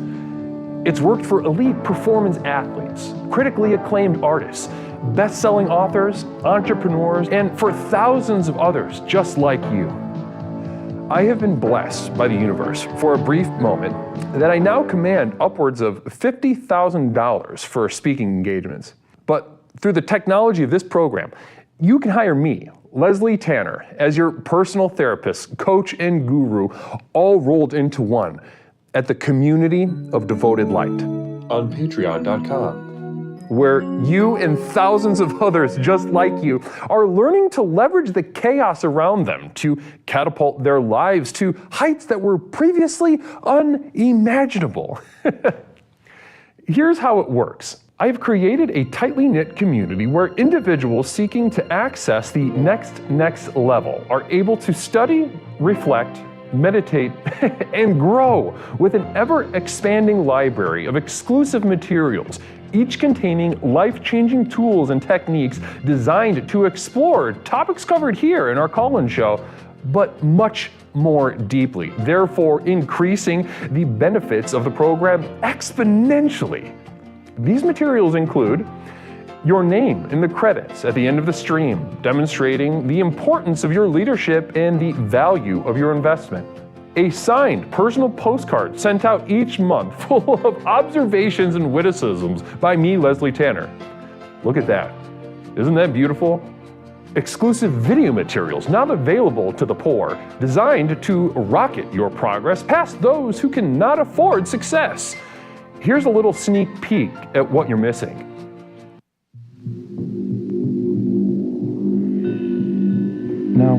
It's worked for elite performance athletes, critically acclaimed artists, best-selling authors, entrepreneurs, and for thousands of others just like you. I have been blessed by the universe for a brief moment that I now command upwards of $50,000 for speaking engagements. But through the technology of this program, you can hire me, Leslie Tanner, as your personal therapist, coach, and guru, all rolled into one at the Community of Devoted Light on patreon.com. where you and thousands of others just like you are learning to leverage the chaos around them to catapult their lives to heights that were previously unimaginable. Here's how it works. I've created a tightly knit community where individuals seeking to access the next level are able to study, reflect, meditate, and grow with an ever-expanding library of exclusive materials, each containing life-changing tools and techniques designed to explore topics covered here in our call-in show, but much more deeply, therefore increasing the benefits of the program exponentially. These materials include your name in the credits at the end of the stream, demonstrating the importance of your leadership and the value of your investment. A signed personal postcard sent out each month full of observations and witticisms by me, Leslie Tanner. Look at that. Isn't that beautiful? Exclusive video materials not available to the poor, designed to rocket your progress past those who cannot afford success. Here's a little sneak peek at what you're missing. Now,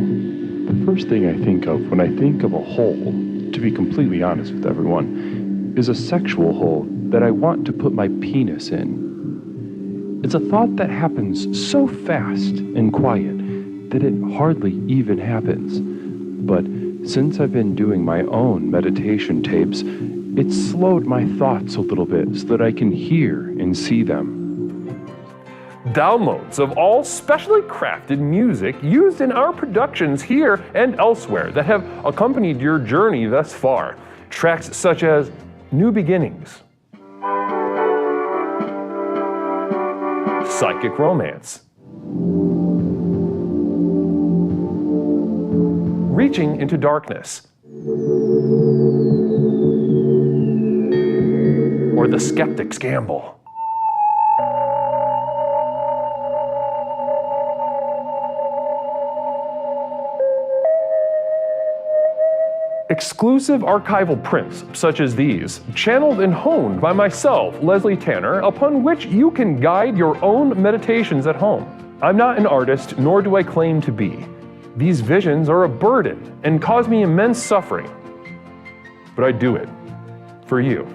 the first thing I think of when I think of a hole, to be completely honest with everyone, is a sexual hole that I want to put my penis in. It's a thought that happens so fast and quiet that it hardly even happens. But since I've been doing my own meditation tapes, it's slowed my thoughts a little bit so that I can hear and see them. Downloads of all specially crafted music used in our productions here and elsewhere that have accompanied your journey thus far. Tracks such as New Beginnings, Psychic Romance, Reaching into Darkness, or The Skeptic's Gamble. Exclusive archival prints such as these, channeled and honed by myself, Leslie Tanner, upon which you can guide your own meditations at home. I'm not an artist, nor do I claim to be. These visions are a burden and cause me immense suffering. But I do it for you.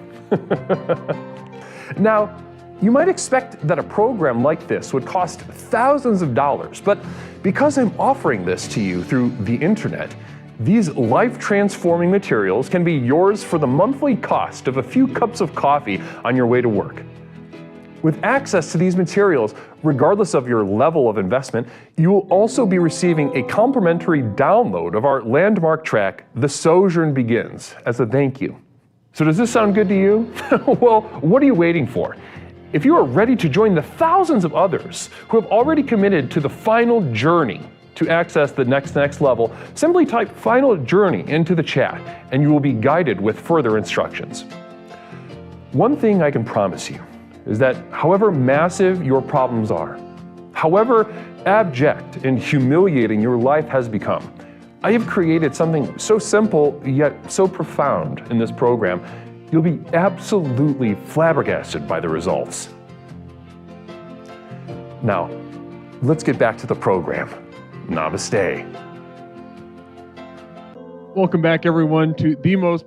Now, you might expect that a program like this would cost thousands of dollars, but because I'm offering this to you through the internet, these life-transforming materials can be yours for the monthly cost of a few cups of coffee on your way to work. With access to these materials, regardless of your level of investment, you will also be receiving a complimentary download of our landmark track, The Sojourn Begins, as a thank you. So does this sound good to you? Well, what are you waiting for? If you are ready to join the thousands of others who have already committed to the final journey to access the next level, simply type Final Journey into the chat and you will be guided with further instructions. One thing I can promise you is that however massive your problems are, however abject and humiliating your life has become, I have created something so simple yet so profound in this program, you'll be absolutely flabbergasted by the results. Now, let's get back to the program. Namaste. Welcome back, everyone, to the most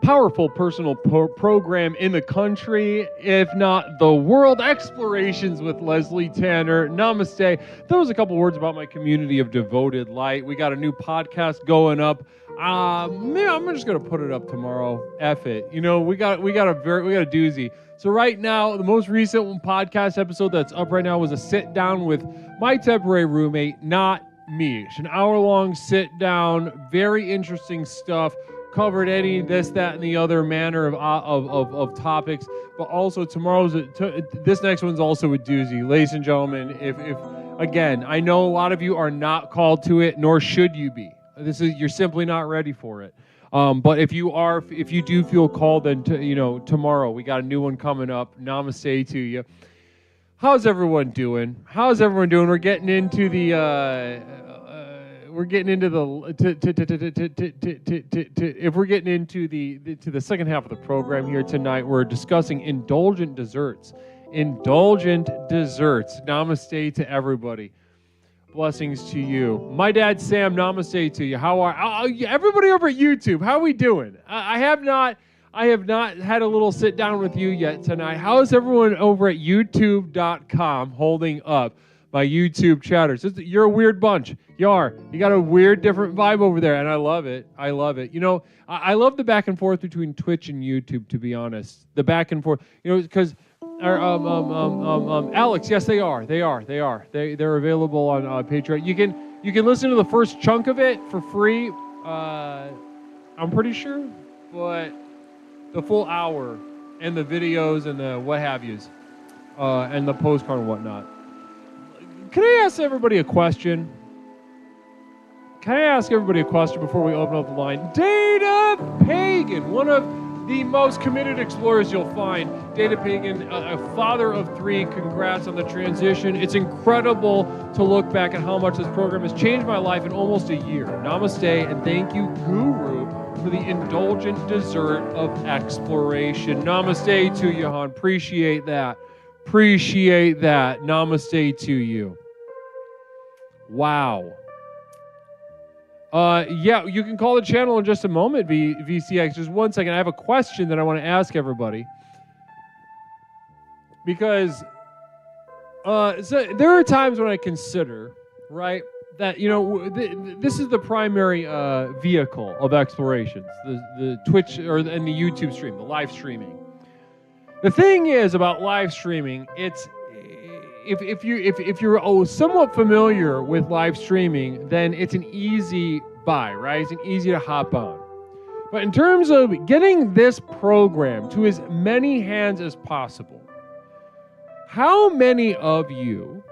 powerful personal program in the country, if not the world, Explorations with Leslie Tanner. Namaste. Those a couple words about my community of devoted light. We got a new podcast going up. Man, I'm just gonna put it up tomorrow. F it. You know, we got a doozy. So right now, the most recent podcast episode that's up right now was a sit down with my temporary roommate, not me. It's an hour-long sit down, very interesting stuff. Covered any this, that, and the other manner of topics, but also this next one's also a doozy, ladies and gentlemen. If again, I know a lot of you are not called to it, nor should you be. You're simply not ready for it. But if you do feel called, then tomorrow we got a new one coming up. Namaste to you. How's everyone doing? We're getting into the. If we're getting into the second half of the program here tonight, we're discussing Indulgent Desserts. Indulgent Desserts. Namaste to everybody. Blessings to you. My dad, Sam, namaste to you. How are everybody over at YouTube? How are we doing? I have not had a little sit down with you yet tonight. How is everyone over at youtube.com holding up? My YouTube chatters. You're a weird bunch. You are. You got a weird, different vibe over there, and I love it. I love it. You know, I love the back and forth between Twitch and YouTube, to be honest. The back and forth. You know, because Alex, yes, they are. They're available on Patreon. You can listen to the first chunk of it for free. I'm pretty sure, but the full hour and the videos and the what have yous, and the postcard and whatnot. Can I ask everybody a question? Before we open up the line? Data Pagan, one of the most committed explorers you'll find. Data Pagan, a father of three. Congrats on the transition. It's incredible to look back at how much this program has changed my life in almost a year. Namaste, and thank you, Guru, for the indulgent dessert of exploration. Namaste to you, hon. Appreciate that. Namaste to you. Wow. Yeah, you can call the channel in just a moment, VCX. Just 1 second. I have a question that I want to ask everybody. Because so there are times when I consider, right, that, this is the primary vehicle of explorations, the Twitch and the YouTube stream, the live streaming. The thing is about live streaming, it's if you're somewhat familiar with live streaming, then it's an easy buy, right? It's an easy to hop on. But in terms of getting this program to as many hands as possible, how many of you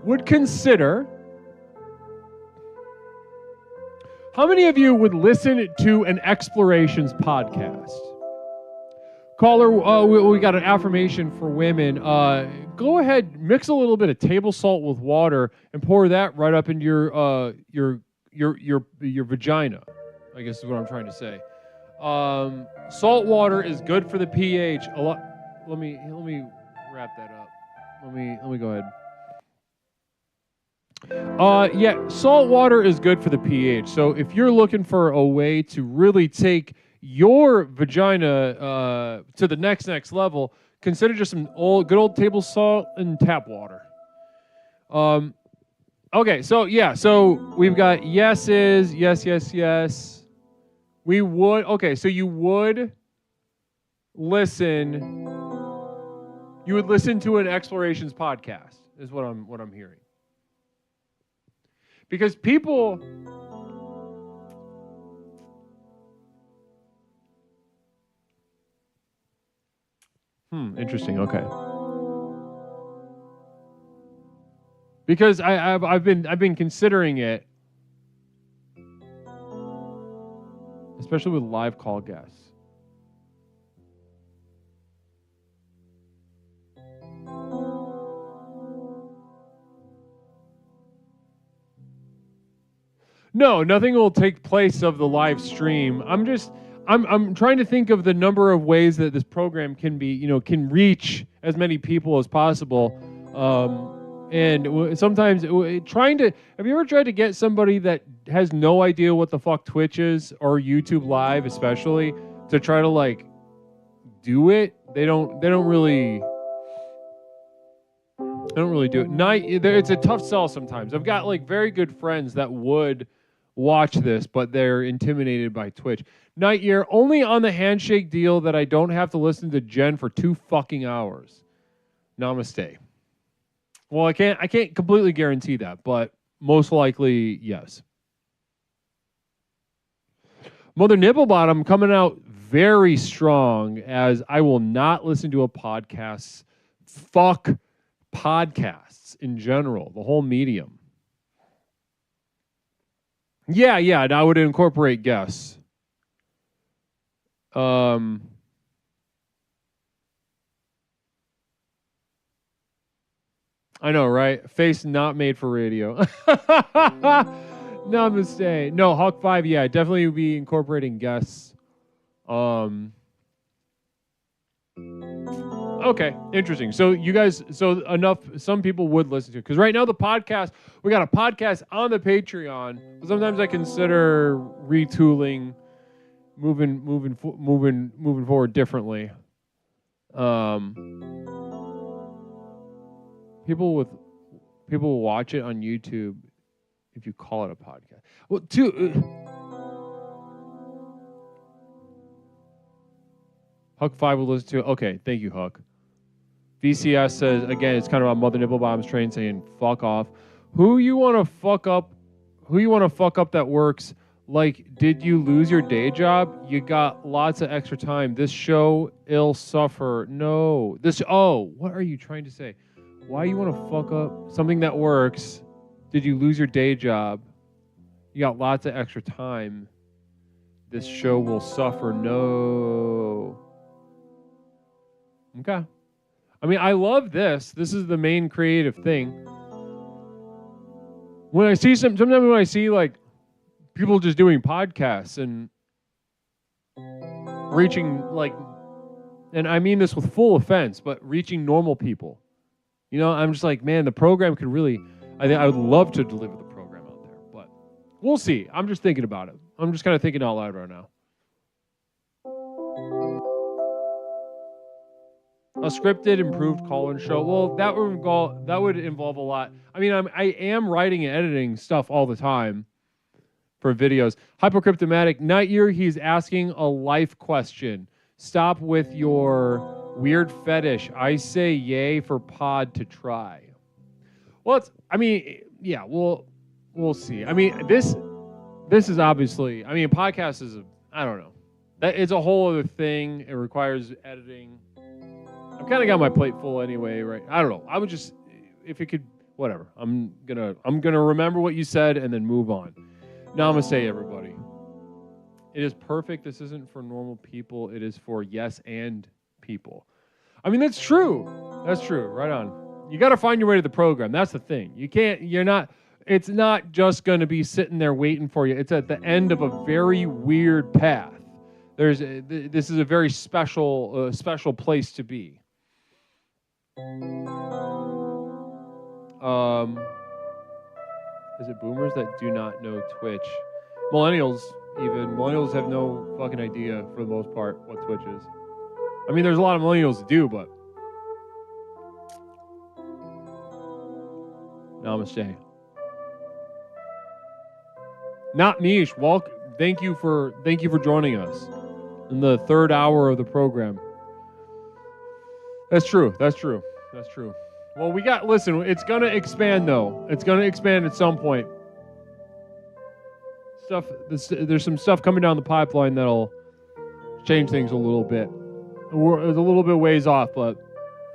would consider? How many of you would listen to an Explorations podcast? Caller, we got an affirmation for women. Go ahead, mix a little bit of table salt with water and pour that right up into your vagina. I guess is what I'm trying to say. Salt water is good for the pH. A lot. Let me wrap that up. Let me go ahead. Yeah, salt water is good for the pH. So if you're looking for a way to really take your vagina to the next level, consider just some good old table salt and tap water. Okay, so yeah, so we've got yeses, yes. We would, okay, so you would listen to an explorations podcast, is what I'm hearing. Because people interesting, okay. Because I've been considering it, especially with live call guests. No, nothing will take place of the live stream. I'm trying to think of the number of ways that this program can reach as many people as possible. And sometimes have you ever tried to get somebody that has no idea what the fuck Twitch is or YouTube Live especially to try to do it? They don't really do it. It's a tough sell sometimes. I've got very good friends that would watch this, but they're intimidated by Twitch. Night Year, only on the handshake deal that I don't have to listen to Jen for 2 fucking hours. Namaste. Well, I can't completely guarantee that, but most likely, yes. Mother Nibblebottom coming out very strong, as I will not listen to a podcast. Fuck podcasts in general, the whole medium. Yeah, and I would incorporate guests. I know, right? Face not made for radio. Namaste. No, Hawk 5, yeah, definitely would be incorporating guests. Okay, interesting. So you guys, some people would listen to it. Because right now the podcast, we got a podcast on the Patreon. Sometimes I consider retooling, moving forward differently. People will watch it on YouTube if you call it a podcast. Well, Huck 5 will listen to it. Okay, thank you, Huck. VCS says, again, it's kind of on Mother Nibblebottom's train saying, fuck off. Who you want to fuck up that works? Did you lose your day job? You got lots of extra time. This show, it'll suffer. No. What are you trying to say? Why you want to fuck up something that works? Did you lose your day job? You got lots of extra time. This show will suffer. No. Okay. I mean, I love this. This is the main creative thing. When I see sometimes when I see people just doing podcasts and reaching and I mean this with full offense, but reaching normal people. I'm just man, the program could really, I would love to deliver the program out there, but we'll see. I'm just thinking about it. I'm just kind of thinking out loud right now. A scripted, improved call-in show. Well, that would involve a lot. I mean, I am writing and editing stuff all the time for videos. Hypocryptomatic Night Year, he's asking a life question. Stop with your weird fetish. I say yay for pod to try. Well, we'll see. I mean, this is obviously, podcast is I don't know. It's a whole other thing. It requires editing. I've kind of got my plate full anyway, right? I don't know. I would just, if it could, whatever. I'm gonna remember what you said and then move on. Namaste, everybody. It is perfect. This isn't for normal people. It is for yes and people. I mean, that's true. That's true. Right on. You got to find your way to the program. That's the thing. It's not just going to be sitting there waiting for you. It's at the end of a very weird path. This is a very special place to be. Is it boomers that do not know Twitch? Millennials, even. Millennials have no fucking idea, for the most part, what Twitch is. I mean, there's a lot of millennials that do, but... Namaste. Not Mish. Welcome. Thank you for joining us in the third hour of the program. That's true. Well, listen, it's going to expand, though. It's going to expand at some point. There's some stuff coming down the pipeline that'll change things a little bit. It's a little bit ways off, but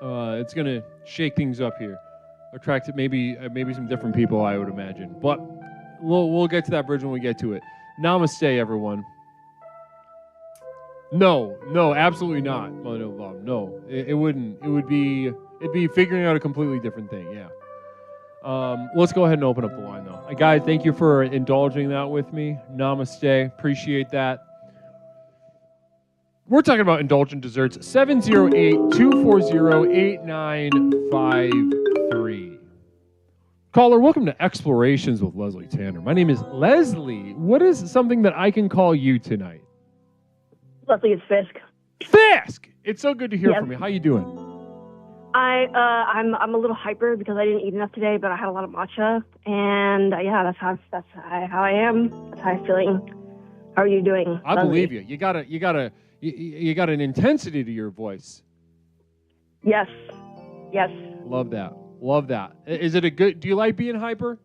it's going to shake things up here. Attract maybe some different people, I would imagine. But we'll get to that bridge when we get to it. Namaste, everyone. No, absolutely not. No, it wouldn't. It'd be figuring out a completely different thing. Yeah. Let's go ahead and open up the line, though. Guys, thank you for indulging that with me. Namaste. Appreciate that. We're talking about Indulgent Desserts. 708-240-8953. Caller, welcome to Explorations with Leslie Tanner. My name is Leslie. What is something that I can call you tonight? Leslie, it's Fisk. Fisk! It's so good to hear from you. How you doing? I'm a little hyper because I didn't eat enough today, but I had a lot of matcha, and that's how I am. That's how I'm feeling. How are you doing? I believe you. You got an intensity to your voice. Yes. Love that. Is it a good? Do you like being hyper?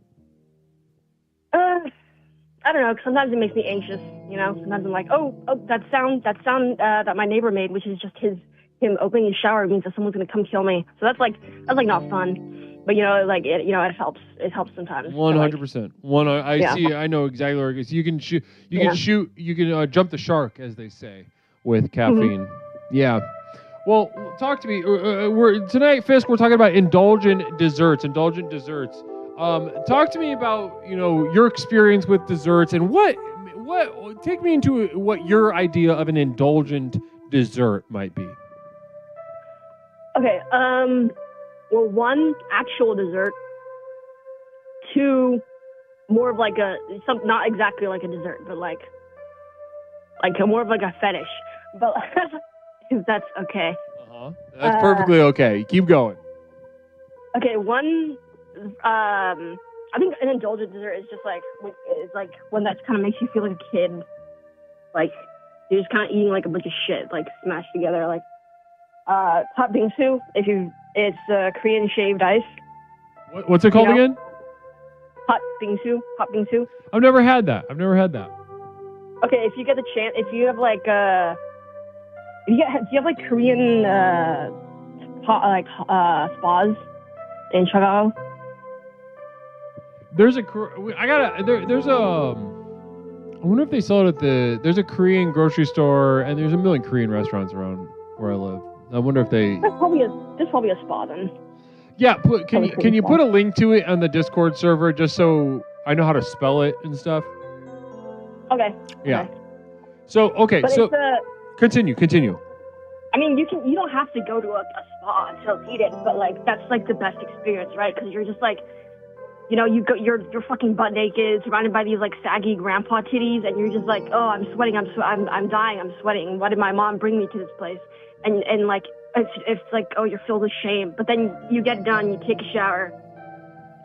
I don't know. 'Cause sometimes it makes me anxious. Sometimes I'm like, oh, that sound that my neighbor made, which is just him opening his shower, means that someone's gonna come kill me. So that's not fun. But it helps. It helps sometimes. 100%. See. I know exactly where it is. You can shoot. You can jump the shark, as they say, with caffeine. Mm-hmm. Yeah. Well, talk to me. Tonight, Fisk, we're talking about indulgent desserts. Talk to me about your experience with desserts and what take me into what your idea of an indulgent dessert might be. Okay. Well, one, actual dessert. Two, more of like not exactly like a dessert, but like more of like a fetish. But if that's okay. That's perfectly okay. Keep going. Okay, one. I think an indulgent dessert is just like one that kind of makes you feel like a kid. Like you're just kind of eating like a bunch of shit, like smashed together. Like hot bingsu. It's Korean shaved ice. What's it called again? Hot bingsu. I've never had that. Okay, if you get the chance, if you have like do you have like Korean spas in Chicago? I wonder if they sell it at there's a Korean grocery store and there's a million Korean restaurants around where I live. I wonder if they... There's probably a spa then. Yeah, can you put a link to it on the Discord server just so I know how to spell it and stuff? Okay. Yeah. So continue. I mean, you don't have to go to a spa to eat it, but like that's like the best experience, right? Because you're just like, you're fucking butt naked, surrounded by these like saggy grandpa titties, and you're just like, oh, I'm sweating, I'm dying, I'm sweating. Why did my mom bring me to this place? And like it's like, oh, you're filled with shame. But then you get done, you take a shower,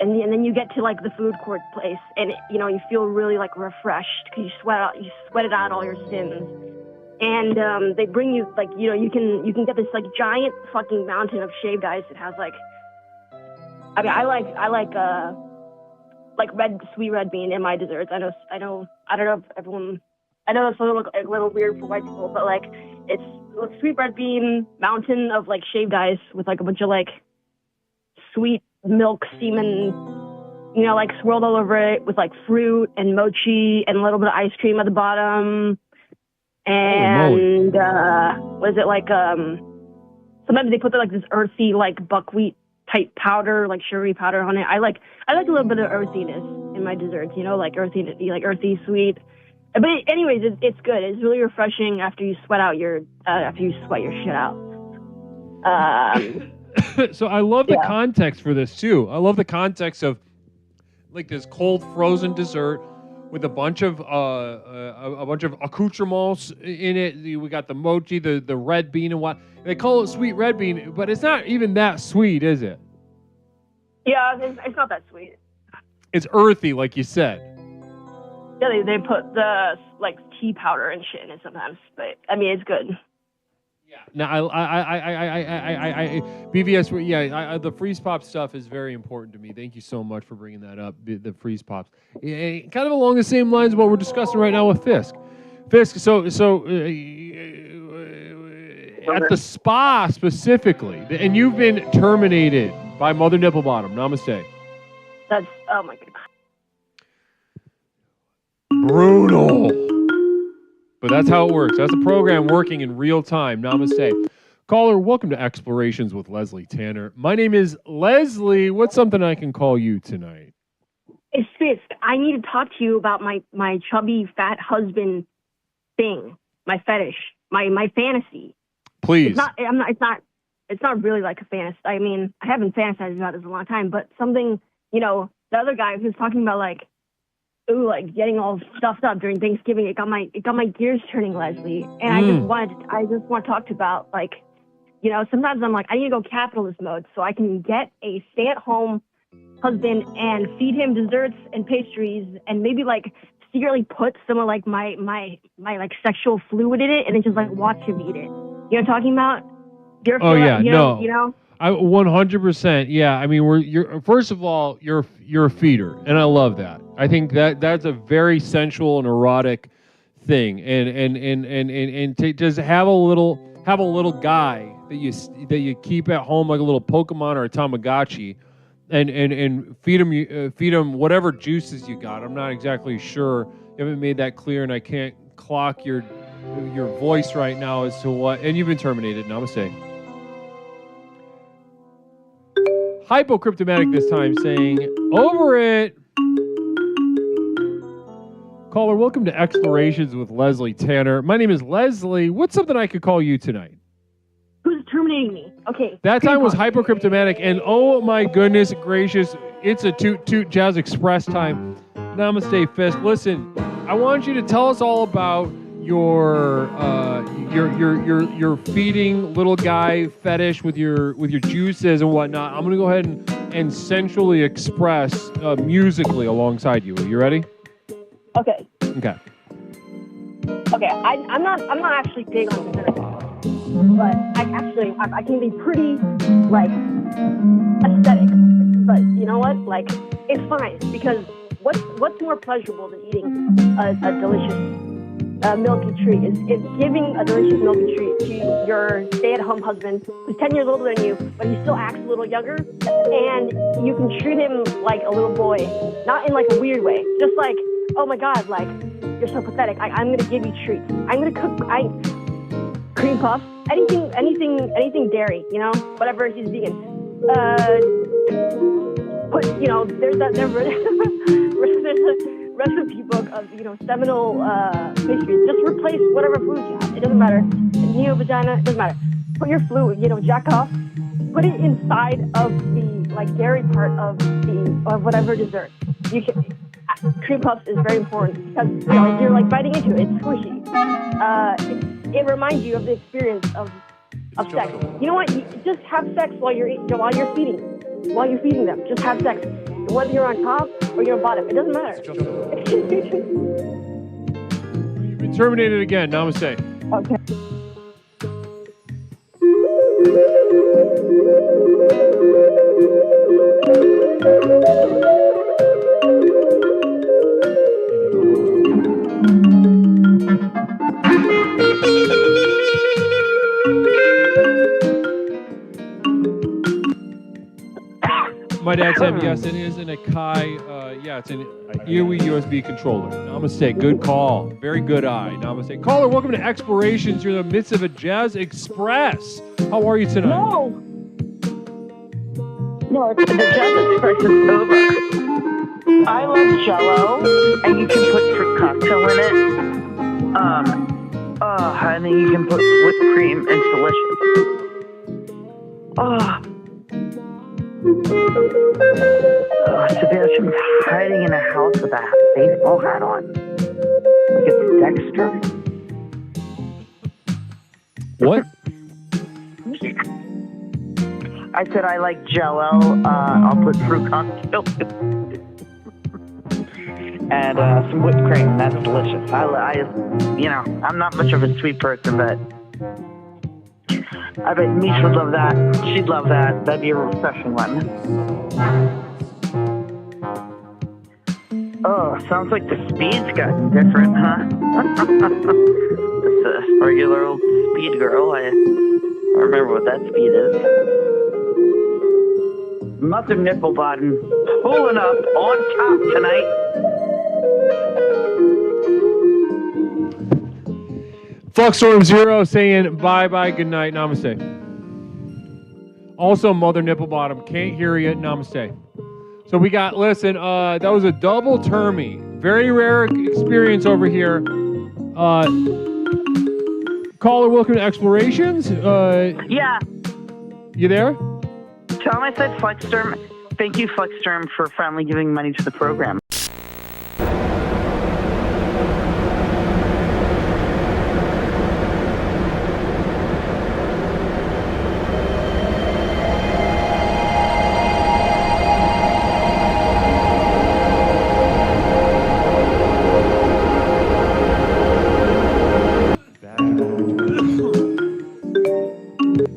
and then you get to like the food court place, and you feel really like refreshed because you sweated out all your sins. And they bring you like you can get this like giant fucking mountain of shaved ice. It has like, I mean, I like sweet red bean in my desserts. I don't know if everyone, I know it's a little weird for white people, but like it's a sweet red bean mountain of like shaved ice with like a bunch of like sweet milk semen, like swirled all over it with like fruit and mochi and a little bit of ice cream at the bottom. And was it like sometimes they put like this earthy like buckwheat type powder, like sugary powder on it. I like a little bit of earthiness in my desserts, like earthy sweet. But anyways, it's good. It's really refreshing after you sweat your shit out. So I love the context for this too. I love the context of like this cold frozen dessert with a bunch of accoutrements in it. We got the mochi, the red bean, and what they call it sweet red bean, but it's not even that sweet, is it? Yeah, it's not that sweet. It's earthy, like you said. Yeah, they put the like tea powder and shit in it sometimes, but I mean it's good. Now, I BVS, the freeze pop stuff is very important to me. Thank you so much for bringing that up, the freeze pops. Kind of along the same lines of what we're discussing right now with Fisk. Fisk, so at the spa specifically, and you've been terminated by Mother Nipplebottom. Namaste. That's, oh my god. Brutal. But that's how it works. That's a program working in real time. Namaste. Caller, welcome to Explorations with Leslie Tanner. My name is Leslie. What's something I can call you tonight? It's Fisk. I need to talk to you about my chubby fat husband thing, my fetish, my fantasy. Please. It's not really like a fantasy. I mean, I haven't fantasized about this a long time, but something, you know, the other guy who's talking about like, ooh, like getting all stuffed up during Thanksgiving. It got my gears turning, Leslie. And I just want to talk about like, you know, sometimes I'm like, I need to go capitalist mode so I can get a stay-at-home husband and feed him desserts and pastries and maybe like secretly put some of like my like sexual fluid in it and then just like watch him eat it. You know what I'm talking about? Oh yeah, you no. know? I 100%. Yeah, I mean, you're first of all, you're a feeder, and I love that. I think that's a very sensual and erotic thing, and to just have a little guy that you keep at home like a little Pokemon or a Tamagotchi, and feed him whatever juices you got. I'm not exactly sure. You haven't made that clear, and I can't clock your voice right now as to what. And you've been terminated. Namaste. Hypocryptomatic this time saying, over it. Caller, welcome to Explorations with Leslie Tanner. My name is Leslie. What's something I could call you tonight? Who's terminating me? Okay. That time was Hypocryptomatic, and oh my goodness gracious, it's a toot toot Jazz Express time. Namaste, Fisk. Listen, I want you to tell us all about your feeding little guy fetish with your juices and whatnot. I'm gonna go ahead and sensually express musically alongside you. Are you ready? Okay. Okay. Okay. I'm not actually big on desserts, but I can be pretty like aesthetic. But you know what? Like it's fine because what's more pleasurable than eating a delicious milky treat is giving a delicious milky treat to your stay-at-home husband who's 10 years older than you, but he still acts a little younger, and you can treat him like a little boy, not in like a weird way, just like, oh my god, like you're so pathetic. I'm gonna give you treats. I'm gonna cook cream puffs, anything dairy, you know, whatever he's vegan. There's a recipe book of, you know, seminal pastries. Just replace whatever food you have. It doesn't matter. Neo vagina, it doesn't matter. Put your fluid, you know, jack off. Put it inside of the like dairy part of whatever dessert. You can. Cream puffs is very important because you know you're like biting into it. It's squishy. It reminds you of the experience of sex. You know what? You just have sex while you're feeding them. Just have sex. Whether you're on top or you're on bottom, it doesn't matter. You've been terminated again. Namaste. Okay. My dad said yes, it is an Akai. It's an Earwee USB controller. Namaste. Good call. Very good eye. Namaste. Caller, welcome to Explorations. You're in the midst of a Jazz Express. How are you tonight? No, the Jazz Express is over. I love Jell-O, and you can put fruit cocktail in it. And then you can put whipped cream. It's delicious. Sebastian's hiding in a house with a baseball hat on. Like it's Dexter. What? I said I like Jell-O. I'll put fruit cocktail and some whipped cream. That's delicious. I'm not much of a sweet person, but I bet Mish would love that. She'd love that. That'd be a refreshing one. Oh, sounds like the speed's gotten different, huh? It's a regular old speed girl. I don't remember what that speed is. Mother Nipple Bottom pulling up on top tonight. Fluxstorm Zero saying bye-bye, good night, namaste. Also, Mother Nipple Bottom, can't hear you, namaste. So we got, listen, that was a double termy. Very rare experience over here. Caller, welcome to Explorations. Yeah. You there? Tell him I said Fluxstorm. Thank you, Fluxstorm, for finally giving money to the program.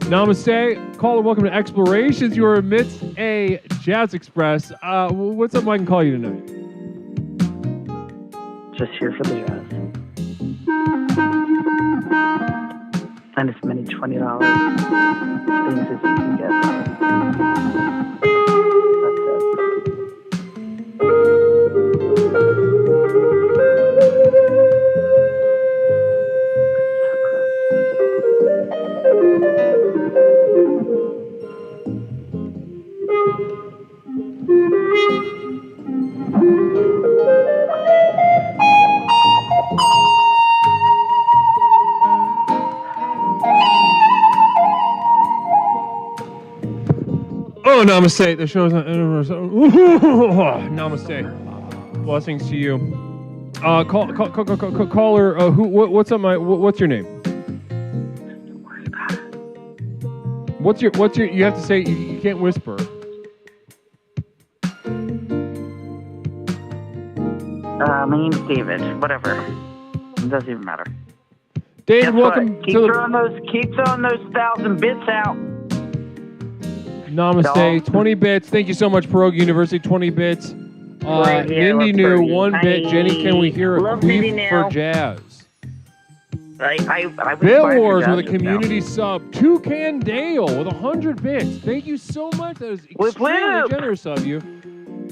Namaste. Caller, welcome to Explorations. You are amidst a Jazz Express. What's up I can call you tonight? Just here for the jazz. And as many $20 things as you can get. Oh, namaste. The show's not. Namaste. Blessings to you. Caller. What's up, what's your name? What's your? You have to say. You can't whisper. My name's David. Whatever. It doesn't even matter. David, welcome to the... Keep throwing those 1,000 bits out. Namaste. 20 bits. Thank you so much, Pierogi University. 20 bits. Mindy New, 1 bit. Jenny, can we hear a queef for jazz? Bill Wars with a community sub. Toucan Dale with 100 bits. Thank you so much. That was extremely generous of you.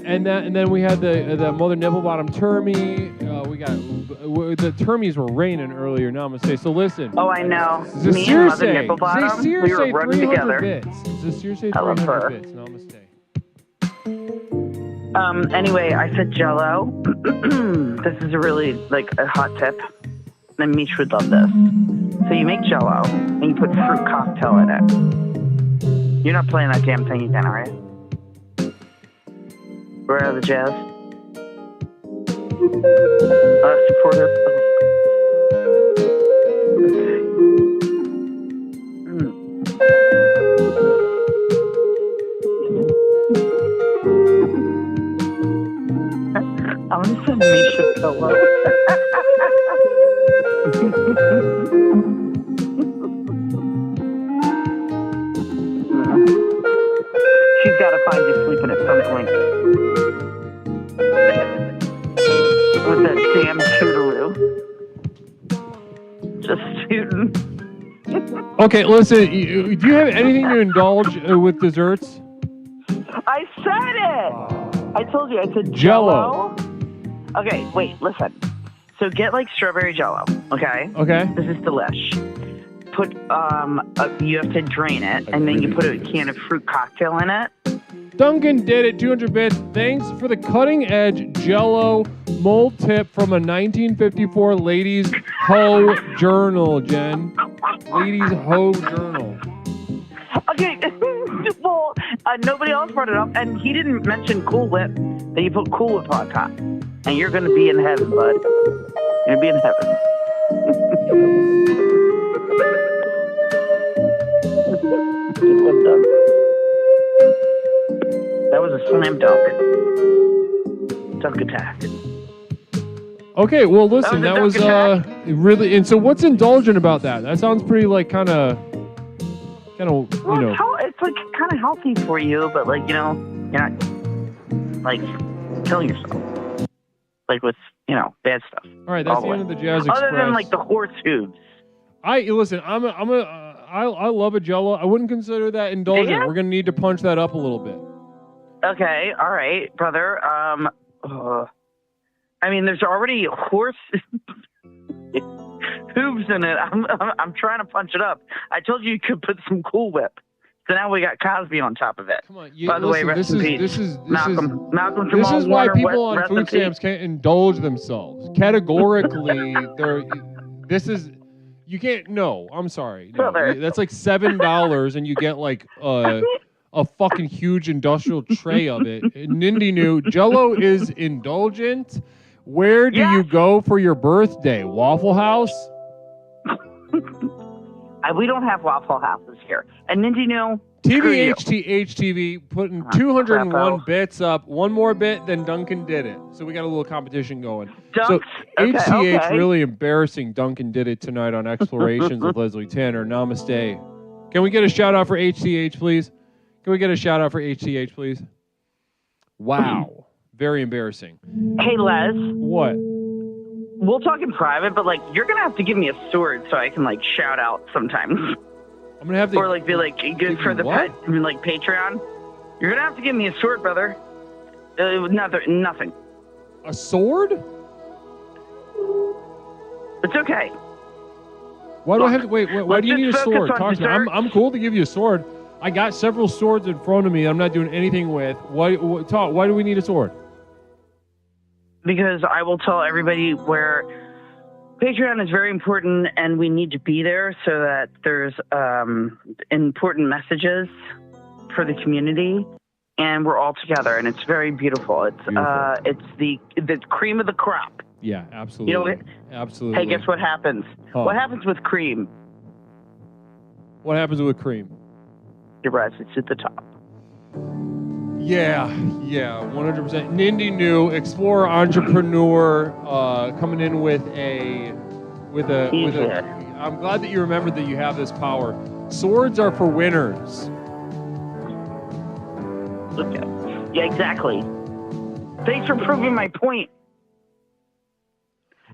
And then we had the Mother Nipple Bottom Termy. We got the Termies were raining earlier. Namaste. So listen. Oh, I know. Me and Mother Nipple Bottom, we were running together. Bits. I love her. Bits. Namaste. Anyway, I said Jell-O. This is a really a hot tip. And Mish would love this. So you make Jell-O and you put fruit cocktail in it. You're not playing that damn thing again, are you? Where are the jazz? Supportive. I'm gonna send Misha a pillow. She's got to find you sleeping at some point. With that damn toodaloo. Just tootin'. Okay, listen. Do you have anything to indulge with desserts? I said it. I told you. I said Jell-O. Okay, wait. Listen. So get strawberry Jell-O. Okay. Okay. This is delish. Put you have to drain it, and then you put a can of fruit cocktail in it. Duncan did it, 200 bits. Thanks for the cutting edge Jell-O mold tip from a 1954 Ladies Ho Journal, Jen. Ladies Ho Journal. Okay, well, Nobody else brought it up, and he didn't mention Cool Whip, that you put Cool Whip on top. And you're going to be in heaven, bud. You're going to be in heaven. That was a slam dunk. Dunk attack. Okay, well, listen, that was attack. really. And so, what's indulgent about that? That sounds pretty like kind of, Well, it's like kind of healthy for you, but like, you're not like killing yourself. Like with, bad stuff. All right, that's the end of the Jazz Express. Other than like the horse hooves. I love a Jello. I wouldn't consider that indulgent. Yeah? We're gonna need to punch that up a little bit. Okay, all right, brother. I mean, there's already horse hooves in it. I'm trying to punch it up. I told you could put some Cool Whip. So now we got Cosby on top of it. Come on, You, by the way, rest in peace. This is Malcolm this Jamal is why Warner, people on rest in food peace. stamps can't indulge themselves. Categorically, you can't. No, I'm sorry. No, Brother. that's like $7, and you get like a fucking huge industrial tray of it. Nindy knew Jello is indulgent. Where do you go for your birthday? Waffle House? We don't have Waffle Houses here. And Nindy knew. screw you. HTV putting 201 bits up. One more bit, then Duncan did it. So we got a little competition going. So HTH really embarrassing. Duncan did it tonight on Explorations with Leslie Tanner. Namaste. Can we get a shout out for HTH, please? Can we get a shout out for HTH, please? Wow. Very embarrassing. Hey, Les. What? We'll talk in private, but like you're gonna have to give me a sword so I can like shout out sometimes. I'm gonna have to, or like be like good for the pet, like Patreon. You're gonna have to give me a sword, brother. Nothing. A sword? It's okay. Why do I have to wait? Why do you need a sword? on Talk to me. I'm cool to give you a sword. I got several swords in front of me that I'm not doing anything with. Why do we need a sword? Because I will tell everybody where Patreon is very important and we need to be there so that there's important messages for the community and we're all together and it's very beautiful. It's the cream of the crop. Yeah, absolutely. You know, absolutely. Hey, guess what happens? Huh. What happens with cream? What happens with cream? It rises at the top. Yeah, 100%. Nindy New, explorer, entrepreneur, coming in with a. I'm glad that you remembered that you have this power. Swords are for winners. Okay. Yeah, exactly. Thanks for proving my point.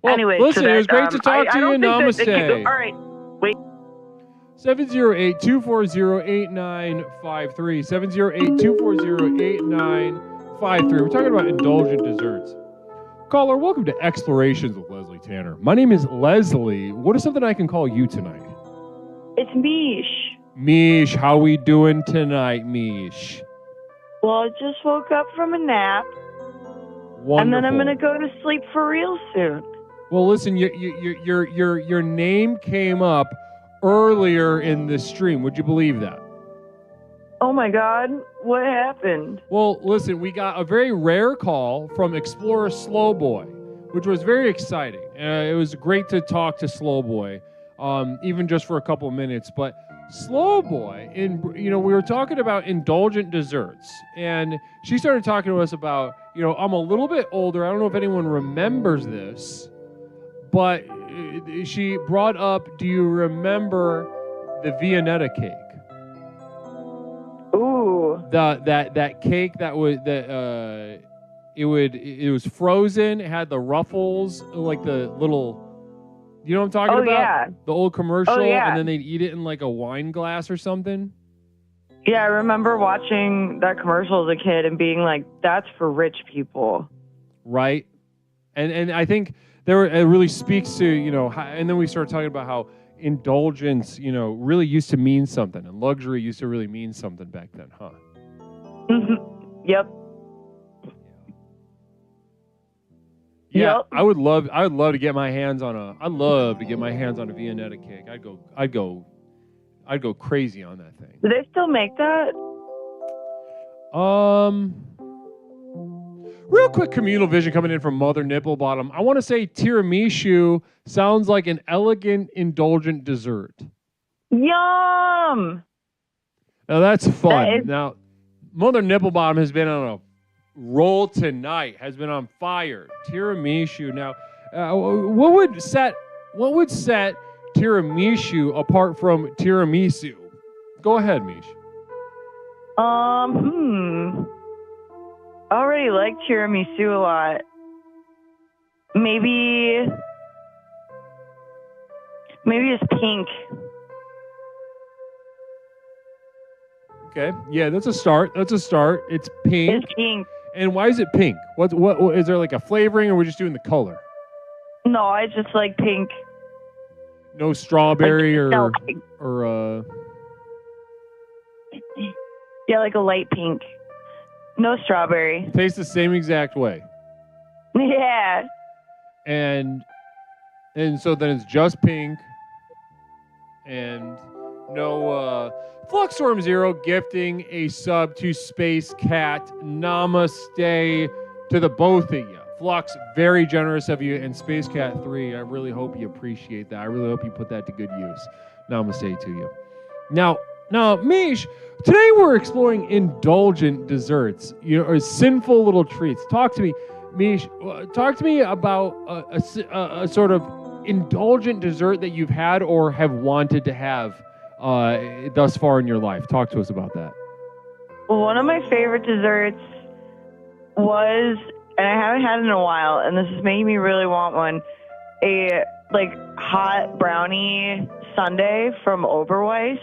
Well, anyway, listen, it was great to talk to you. Namaste. All right, wait. 708-240-8953. 708-240-8953. We're talking about indulgent desserts. Caller, welcome to Explorations with Leslie Tanner. My name is Leslie. What is something I can call you tonight? It's Mish. Mish, how we doing tonight, Mish? Well, I just woke up from a nap. Wonderful. And then I'm going to go to sleep for real soon. Well, listen, your name came up earlier in the stream. Would you believe that? Oh my God, what happened? Well, listen, we got a very rare call from Explorer Slowboy, which was very exciting. It was great to talk to Slowboy, even just for a couple of minutes. But Slowboy, we were talking about indulgent desserts, and she started talking to us about, I'm a little bit older. I don't know if anyone remembers this, but she brought up, do you remember the Viennetta cake? Ooh. That cake that was it was frozen, it had the ruffles, like the little, you know what I'm talking about? Yeah. The old commercial, yeah. And then they'd eat it in like a wine glass or something. Yeah, I remember watching that commercial as a kid and being like, that's for rich people. Right. And I think it really speaks to, how, and then we started talking about how indulgence, really used to mean something, and luxury used to really mean something back then, huh? Yep. Yeah, yep. I would love to get my hands on a Viennetta cake. I'd go crazy on that thing. Do they still make that? Real quick communal vision coming in from Mother Nipplebottom. I want to say tiramisu sounds like an elegant, indulgent dessert. Yum! Now that's fun. That is- Now, Mother Nipplebottom has been on a roll tonight, has been on fire. Tiramisu. Now, what would set tiramisu apart from tiramisu? Go ahead, Mish. I already like tiramisu a lot. Maybe it's pink. Okay. Yeah, that's a start. It's pink. It's pink. And why is it pink? What is there like a flavoring, or we're just doing the color? No, I just like pink. No strawberry Like, or Yeah, like a light pink. No strawberry. tastes the same exact way. Yeah. And so then it's just pink and no Fluxstorm Zero gifting a sub to Space Cat. Namaste to the both of you. Flux, very generous of you, and Space Cat 3, I really hope you appreciate that. I really hope you put that to good use. Namaste to you. Now, Mish, today we're exploring indulgent desserts, or sinful little treats. Talk to me, Mish. Talk to me about a sort of indulgent dessert that you've had or have wanted to have thus far in your life. Talk to us about that. One of my favorite desserts was, and I haven't had it in a while, and this is making me really want one, a like hot brownie sundae from Oberweis.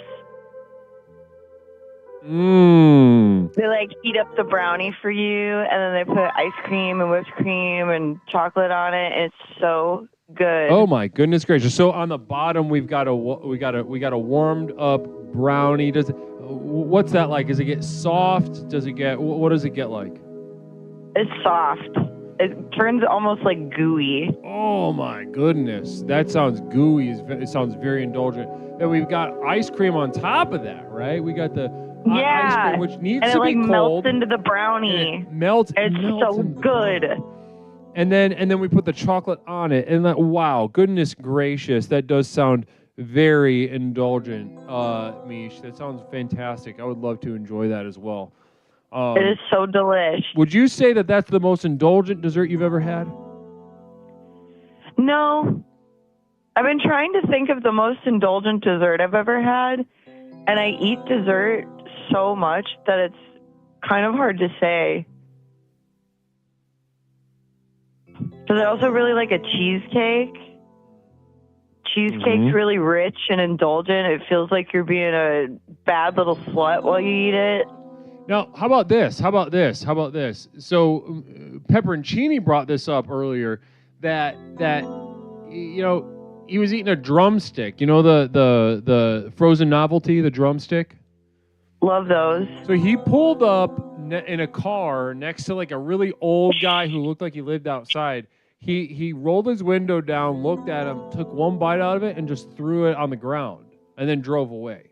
They like heat up the brownie for you, and then they put ice cream and whipped cream and chocolate on it, and it's so good. Oh my goodness gracious! So on the bottom we've got a warmed up brownie. What's that like? Does it get soft? What does it get like? It's soft. It turns almost like gooey. Oh my goodness, that sounds gooey. It sounds very indulgent. And we've got ice cream on top of that, right? We got the ice cream, which needs and to it be like cold. melts into the brownie. It melts. It's so good. And then we put the chocolate on it, and wow, goodness gracious, that does sound very indulgent, Mish. That sounds fantastic. I would love to enjoy that as well. It is so delish. Would you say that that's the most indulgent dessert you've ever had? No. I've been trying to think of the most indulgent dessert I've ever had, and I eat dessert so much that it's kind of hard to say. Because I also really like a cheesecake. Cheesecake's really rich and indulgent. It feels like you're being a bad little slut while you eat it. Now, how about this? So, Pepperoncini brought this up earlier that he was eating a drumstick. You know the frozen novelty, the drumstick? Love those. So he pulled up in a car next to like a really old guy who looked like he lived outside. He rolled his window down, looked at him, took one bite out of it, and just threw it on the ground, and then drove away.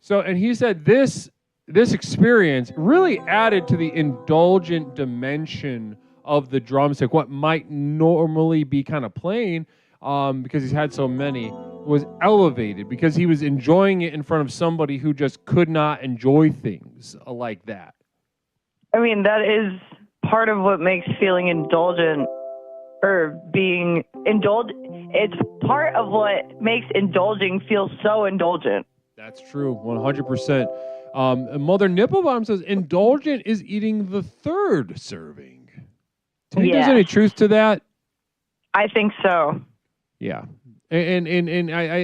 So, and he said this experience really added to the indulgent dimension of the drumstick. What might normally be kind of plain, because he's had so many, was elevated because he was enjoying it in front of somebody who just could not enjoy things like that. I mean, that is part of what makes feeling indulgent or being indulged. It's part of what makes indulging feel so indulgent. That's true, 100%. Mother Nipplebottom says indulgent is eating the third serving. Do you think there's any truth to that? I think so. Yeah, and I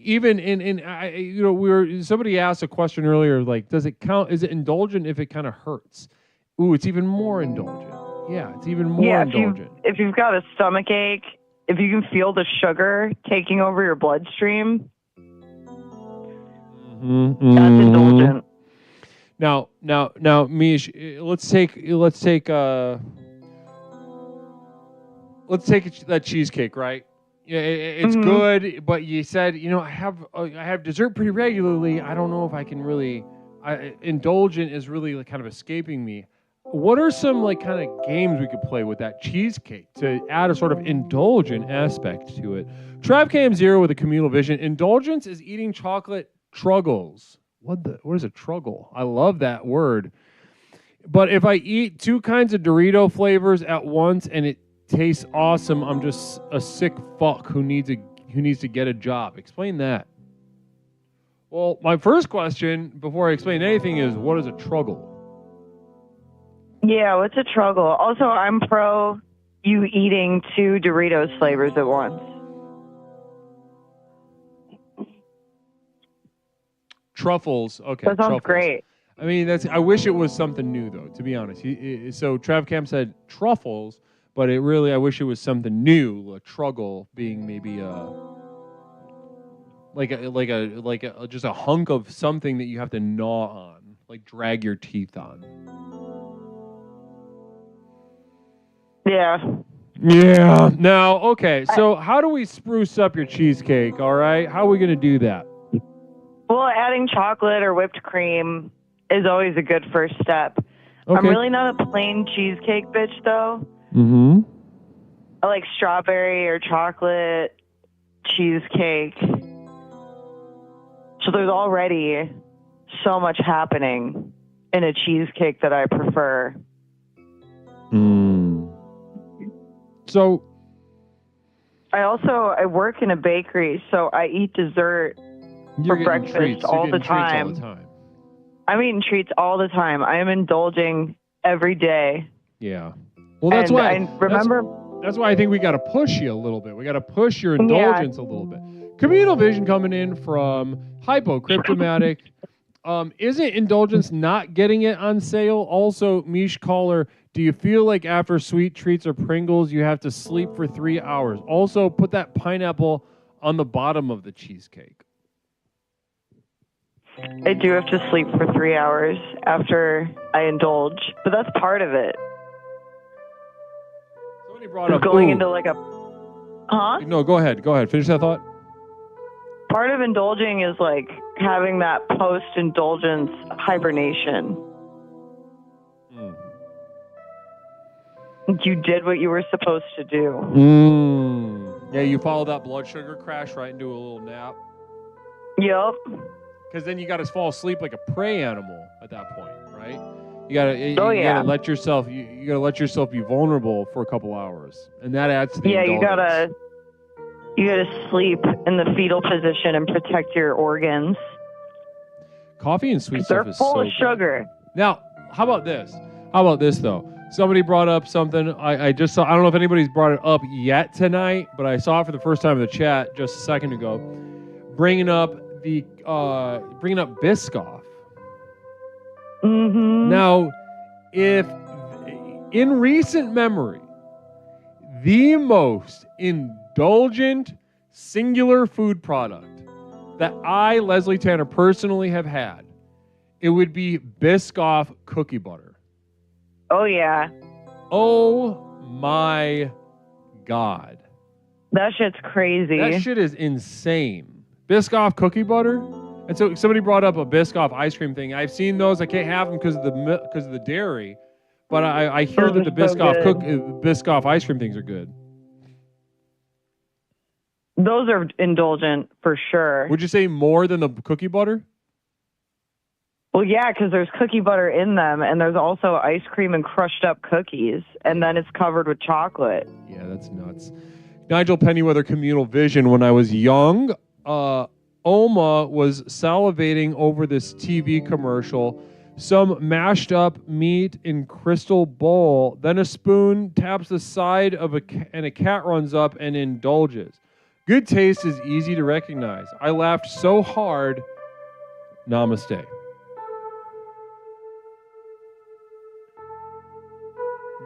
even in somebody asked a question earlier, like, does it count? Is it indulgent if it kind of hurts? Ooh, it's even more indulgent. Yeah, it's even more indulgent. If you've got a stomach ache, if you can feel the sugar taking over your bloodstream, that's indulgent. Now, Mish, let's take that cheesecake, right? Yeah, it's good, but you said, I have dessert pretty regularly. I don't know if I can really Indulgent is really like kind of escaping me. What are some like kind of games we could play with that cheesecake to add a sort of indulgent aspect to it? Travcam Zero with a communal vision. Indulgence is eating chocolate truggles. What is a truggle? I love that word. But if I eat 2 kinds of Dorito flavors at once and it tastes awesome, I'm just a sick fuck who needs to get a job. Explain that. Well, my first question before I explain anything is, what is a truggle? Yeah, what's a truggle? Also, I'm pro you eating 2 Doritos flavors at once. Truffles. Okay. That sounds truffles. great. I mean, I wish it was something new, though, to be honest. So Travcam said truffles, but I wish it was something new. A truggle being maybe just a hunk of something that you have to gnaw on, like drag your teeth on. Yeah. Yeah. Now, okay. So how do we spruce up your cheesecake? All right. How are we gonna do that? Well, adding chocolate or whipped cream is always a good first step. Okay. I'm really not a plain cheesecake bitch, though. Mm-hmm. I like strawberry or chocolate cheesecake. So there's already so much happening in a cheesecake that I prefer. So I work in a bakery, so I eat dessert for breakfast all the time. I'm eating treats all the time. I am indulging every day. Yeah. Well, that's why. I remember. That's why I think we got to push you a little bit. We got to push your indulgence a little bit. Communal vision coming in from Hypocryptomatic. Isn't indulgence not getting it on sale? Also, Mish Caller, do you feel like after sweet treats or Pringles, you have to sleep for 3 hours? Also, put that pineapple on the bottom of the cheesecake. I do have to sleep for 3 hours after I indulge, but that's part of it. Somebody brought up going into like a... Huh? No, go ahead. Go ahead. Finish that thought. Part of indulging is like having that post-indulgence hibernation. You did what you were supposed to do. Yeah, you follow that blood sugar crash right into a little nap. Yep. Because then you got to fall asleep like a prey animal at that point, right? You gotta let yourself you gotta let yourself be vulnerable for a couple hours, and that adds to the indulgence. you gotta sleep in the fetal position and protect your organs. Coffee and sweet stuff They're is full so of good. sugar. Now, how about this? Though? Somebody brought up something I just saw. I don't know if anybody's brought it up yet tonight, but I saw it for the first time in the chat just a second ago. Bringing up Biscoff. Mm-hmm. Now, if in recent memory, the most indulgent singular food product that I, Leslie Tanner, personally have had, it would be Biscoff cookie butter. Oh, yeah. Oh, my God. That shit's crazy. That shit is insane. Biscoff cookie butter? And so somebody brought up a Biscoff ice cream thing. I've seen those. I can't have them because of the dairy. But I hear that the Biscoff ice cream things are good. Those are indulgent for sure. Would you say more than the cookie butter? Well, yeah, because there's cookie butter in them, and there's also ice cream and crushed up cookies, and then it's covered with chocolate. Yeah, that's nuts. Nigel Pennyweather, communal vision. When I was young, Oma was salivating over this TV commercial. Some mashed up meat in crystal bowl. Then a spoon taps the side of and a cat runs up and indulges. Good taste is easy to recognize. I laughed so hard. Namaste.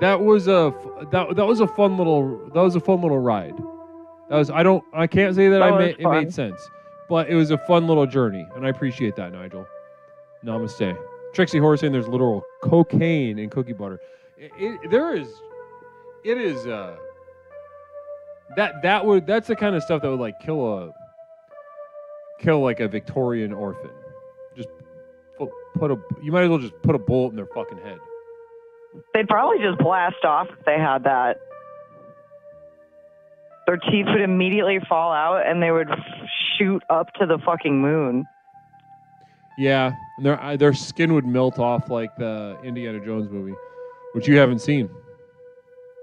That was a fun little ride. I can't say that it made sense, but it was a fun little journey, and I appreciate that, Nigel. Namaste. Trixie Horse saying there's literal cocaine in cookie butter. That's the kind of stuff that would like kill like a Victorian orphan. Just you might as well just put a bullet in their fucking head. They'd probably just blast off if they had that. Their teeth would immediately fall out and they would shoot up to the fucking moon. Yeah, and their skin would melt off like the Indiana Jones movie, which you haven't seen.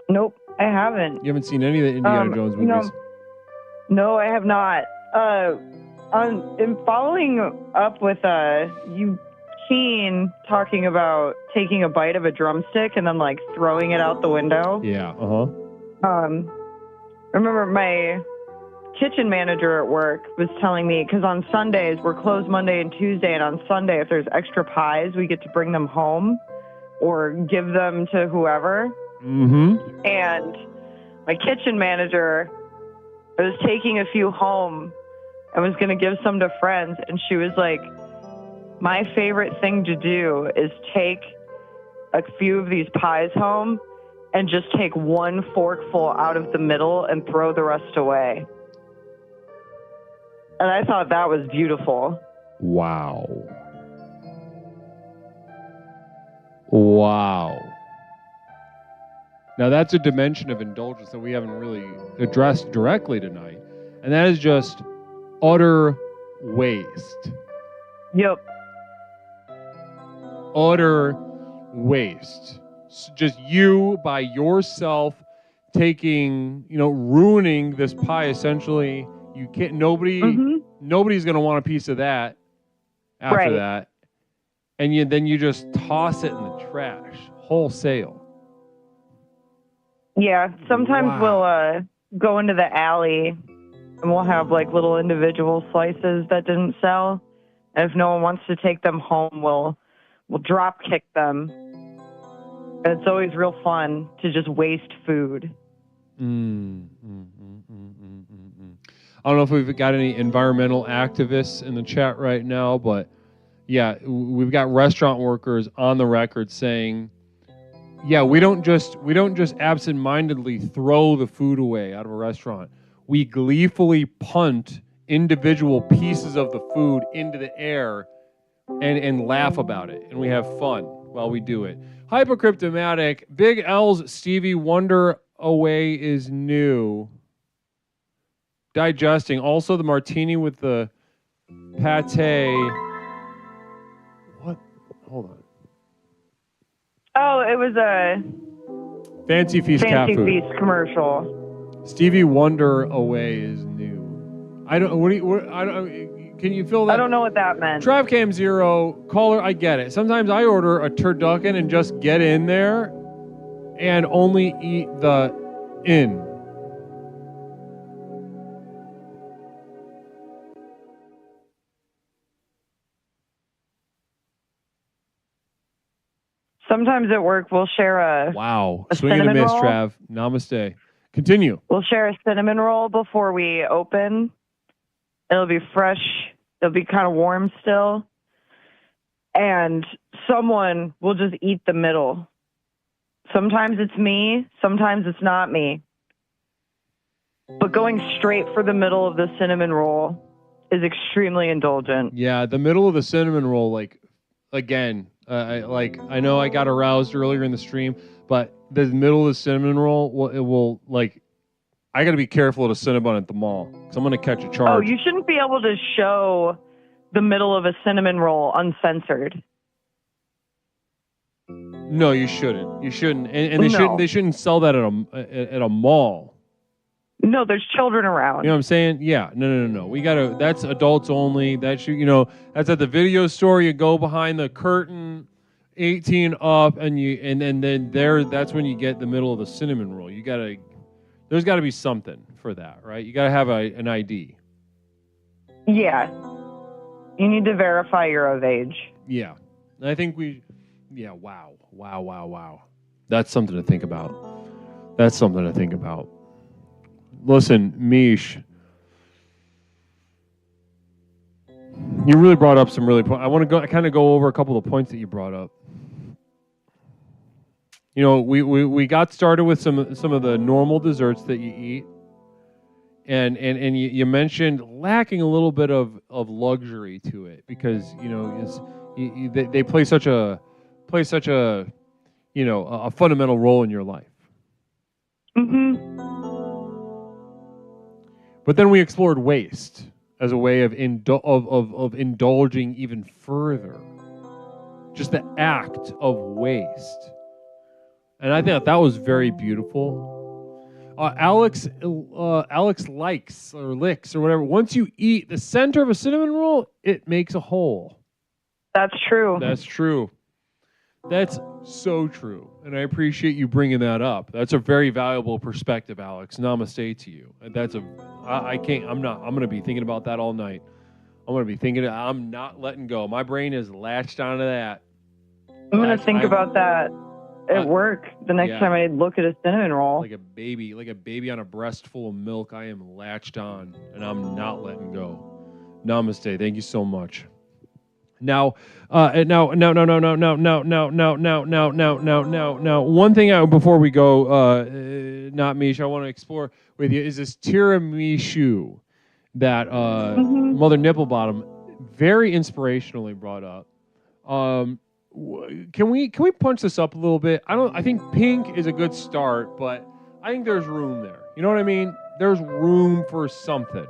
Nope, I haven't. You haven't seen any of the Indiana Jones movies? No, I have not. In following up with Eugene talking about taking a bite of a drumstick and then like throwing it out the window. Yeah, Remember my kitchen manager at work was telling me, because on Sundays, we're closed Monday and Tuesday, and on Sunday, if there's extra pies, we get to bring them home or give them to whoever. Mm-hmm. And my kitchen manager was taking a few home and was going to give some to friends, and she was like, my favorite thing to do is take a few of these pies home and just take one forkful out of the middle and throw the rest away. And I thought that was beautiful. Wow. Wow. Now that's a dimension of indulgence that we haven't really addressed directly tonight. And that is just utter waste. Yep. Utter waste. Just you by yourself taking, ruining this pie essentially. You can't, nobody's going to want a piece of that after that. And then you just toss it in the trash wholesale. Yeah, sometimes we'll go into the alley and we'll have like little individual slices that didn't sell. And if no one wants to take them home, we'll drop kick them. And it's always real fun to just waste food. I don't know if we've got any environmental activists in the chat right now, but yeah, we've got restaurant workers on the record saying, yeah, we don't just absentmindedly throw the food away out of a restaurant. We gleefully punt individual pieces of the food into the air and laugh about it, and we have fun while we do it. Hypercryptomatic, Big L's Stevie Wonder Away is new. Digesting. Also the martini with the pate. What? Hold on. Oh, it was a Fancy Feast cat food. Fancy Feast commercial. Stevie Wonder Away is new. I don't. Can you feel that? I don't know what that meant. TravCam Zero caller. I get it. Sometimes I order a turducken and just get in there, and only eat the in. Sometimes at work we'll share a Swing and a miss, roll. Trav. Namaste. Continue. We'll share a cinnamon roll before we open. It'll be fresh. It'll be kind of warm still. And someone will just eat the middle. Sometimes it's me. Sometimes it's not me. But going straight for the middle of the cinnamon roll is extremely indulgent. Yeah, the middle of the cinnamon roll, again, I know I got aroused earlier in the stream, but the middle of the cinnamon roll, I got to be careful of the Cinnabon at the mall because I'm going to catch a charge. Oh, you shouldn't be able to show the middle of a cinnamon roll uncensored. No, you shouldn't. You shouldn't, and they shouldn't sell that at a mall. No, there's children around. You know what I'm saying? Yeah. No. We gotta. That's adults only. That should. That's at the video store. You go behind the curtain, 18 up, and then there. That's when you get the middle of the cinnamon roll. You gotta. There's got to be something for that, right? You got to have an ID. Yeah. You need to verify you're of age. Yeah. And I think yeah, wow. That's something to think about. Listen, Mish, you really brought up some really I want to kind of go over a couple of points that you brought up. We got started with some of the normal desserts that you eat, and you mentioned lacking a little bit of luxury to it because you they play such a a fundamental role in your life. But then we explored waste as a way of indulging even further. Just the act of waste. And I think that was very beautiful. Alex likes or licks or whatever. Once you eat the center of a cinnamon roll, it makes a hole. That's true. That's true. That's so true. And I appreciate you bringing that up. That's a very valuable perspective, Alex. Namaste to you. And I'm going to be thinking about that all night. I'm not letting go. My brain is latched onto that. I'm going to think about that at work the next time I look at a cinnamon roll. Like a baby on a breast full of milk. I am latched on, and I'm not letting go. Namaste. Thank you so much. Now, one thing before we go, not Mish, I want to explore with you is this tiramisu that Mother Nipplebottom very inspirationally brought up. Can we punch this up a little bit? I think pink is a good start, but I think there's room there. You know what I mean? There's room for something.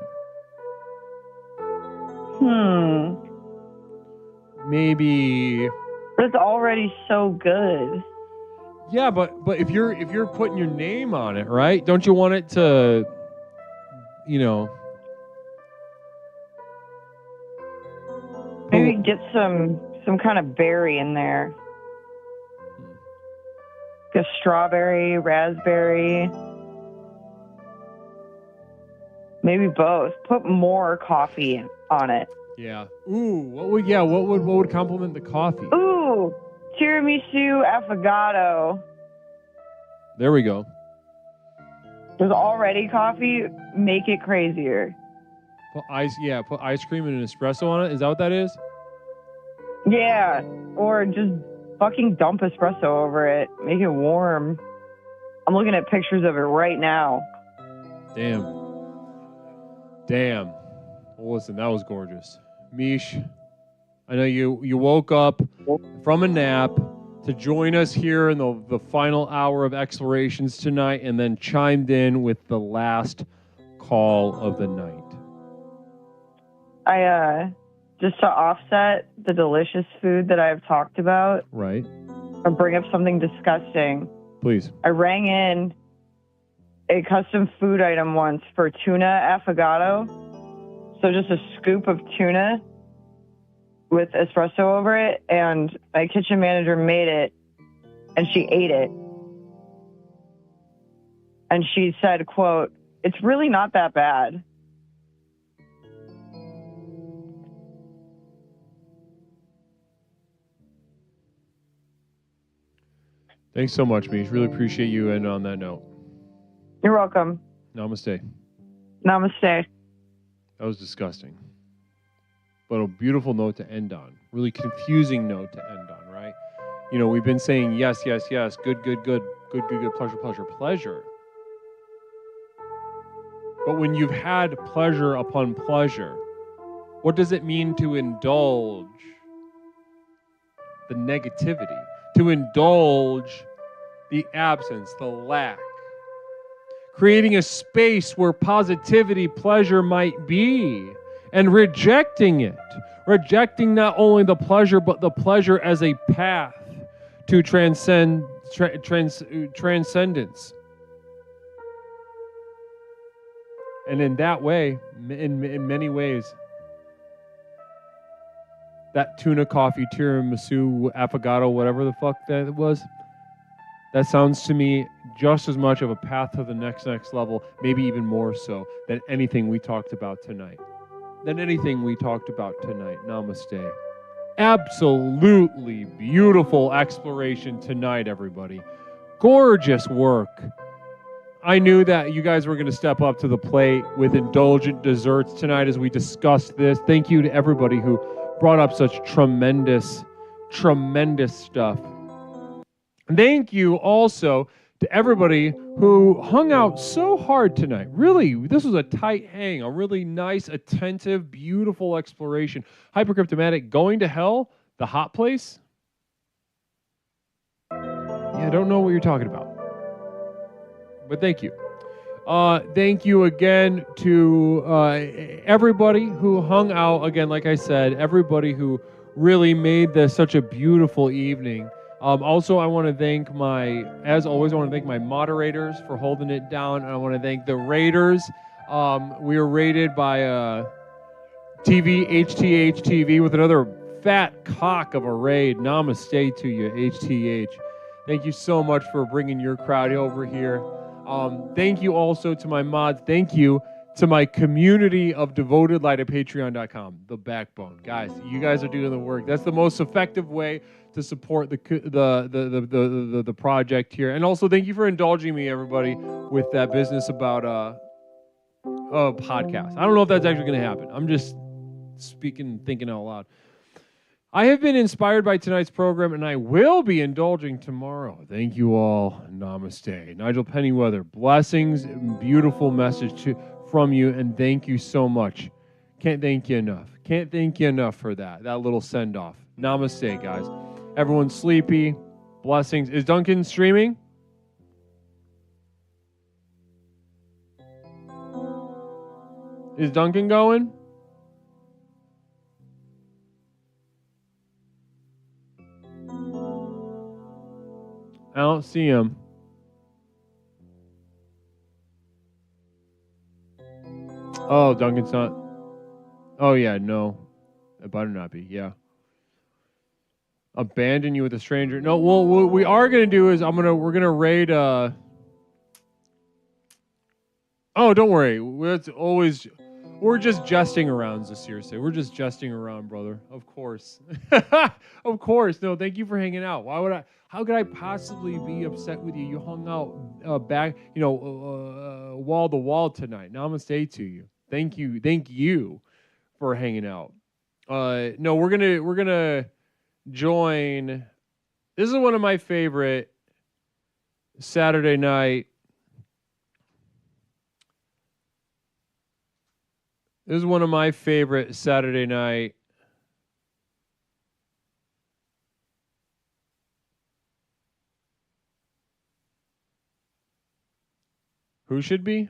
Maybe. But it's already so good. Yeah, but if you're putting your name on it, right? Don't you want it to, Maybe get some kind of berry in there. Like a strawberry, raspberry. Maybe both. Put more coffee on it. Yeah. Ooh, what would complement the coffee? Ooh, tiramisu affogato. There we go. There's already coffee. Make it crazier. Put ice cream and an espresso on it. Is that what that is? Yeah, or just fucking dump espresso over it. Make it warm. I'm looking at pictures of it right now. Damn. Well, listen, that was gorgeous. Mish, I know you woke up from a nap to join us here in the final hour of explorations tonight and then chimed in with the last call of the night. Just to offset the delicious food that I've talked about. Right. Or bring up something disgusting. Please. I rang in a custom food item once for tuna affogato. So just a scoop of tuna with espresso over it, and my kitchen manager made it, and she ate it. And she said, quote, "It's really not that bad." Thanks so much, Mish. Really appreciate you and on that note. You're welcome. Namaste. Namaste. That was disgusting. But a beautiful note to end on. Really confusing note to end on, right? We've been saying yes, yes, yes, good, good, good, good, good, good, pleasure, pleasure, pleasure. But when you've had pleasure upon pleasure, what does it mean to indulge the negativity? To indulge the absence, the lack. Creating a space where positivity, pleasure might be, and rejecting it. Rejecting not only the pleasure, but the pleasure as a path to transcendence. And in that way, in many ways, that tuna coffee, tiramisu, affogato, whatever the fuck that was, that sounds to me just as much of a path to the next level, maybe even more so than anything we talked about tonight. Namaste. Absolutely beautiful exploration tonight, everybody. Gorgeous work. I knew that you guys were going to step up to the plate with Indulgent Desserts tonight as we discussed this. Thank you to everybody who brought up such tremendous stuff. Thank you also to everybody who hung out so hard tonight. Really, this was a tight hang, a really nice, attentive, beautiful exploration. Hypercryptomatic going to hell, The hot place? Yeah, I don't know what you're talking about. But thank you. Thank you again to everybody who hung out. Again, like I said, everybody who really made this such a beautiful evening. Also, I want to thank as always, I want to thank my moderators for holding it down. And I want to thank the raiders. We were raided by HTH TV with another fat cock of a raid. Namaste to you, HTH. Thank you so much for bringing your crowd over here. Thank you also to my mods. Thank you to my community of devoted light at patreon.com, the backbone. Guys, you guys are doing the work. That's the most effective way to support the project here. And also thank you for indulging me, everybody, with that business about a podcast. I don't know if that's actually going to happen. I'm just thinking out loud. I have been inspired by tonight's program, and I will be indulging tomorrow. Thank you all. Namaste. Nigel Pennyweather, blessings, beautiful message from you, and thank you so much. Can't thank you enough. Can't thank you enough for that little send-off. Namaste, guys. Everyone's sleepy. Blessings. Is Duncan streaming? Is Duncan going? I don't see him. Oh, Duncan's not. Oh, yeah, no. It better not be, yeah. Abandon you with a stranger. No, well, what we are going to do is we're going to raid... Oh, don't worry. We're just jesting around, Zasir said. We're just jesting around, brother. Of course. Of course. No, thank you for hanging out. How could I possibly be upset with you? You hung out back, wall to wall tonight. Namaste to you. Thank you for hanging out. No, we're gonna join. This is one of my favorite Saturday night. This is one of my favorite Saturday night. Who should be?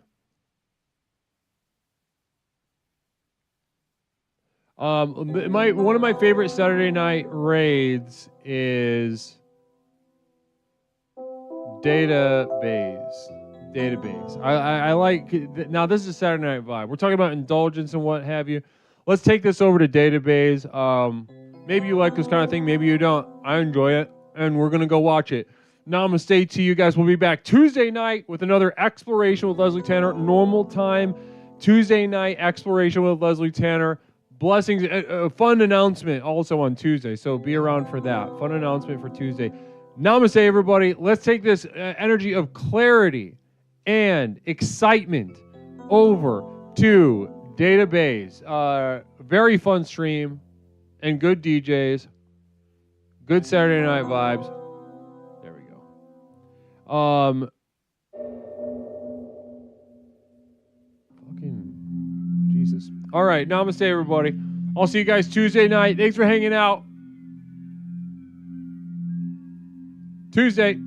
One of my favorite Saturday night raids is database. I like, now this is a Saturday night vibe. We're talking about indulgence and what have you. Let's take this over to database. Maybe you like this kind of thing, maybe you don't. I enjoy it, and we're gonna go watch it. Namaste to you guys. We'll be back Tuesday night with another Exploration with Leslie Tanner. Normal time, Tuesday night Exploration with Leslie Tanner. Blessings. A fun announcement also on Tuesday, so be around for that. Fun announcement for Tuesday. Namaste, everybody. Let's take this energy of clarity and excitement over to database. Very fun stream and good DJs. Good Saturday night vibes. Fucking Jesus. All right, namaste, everybody. I'll see you guys Tuesday night. Thanks for hanging out. Tuesday.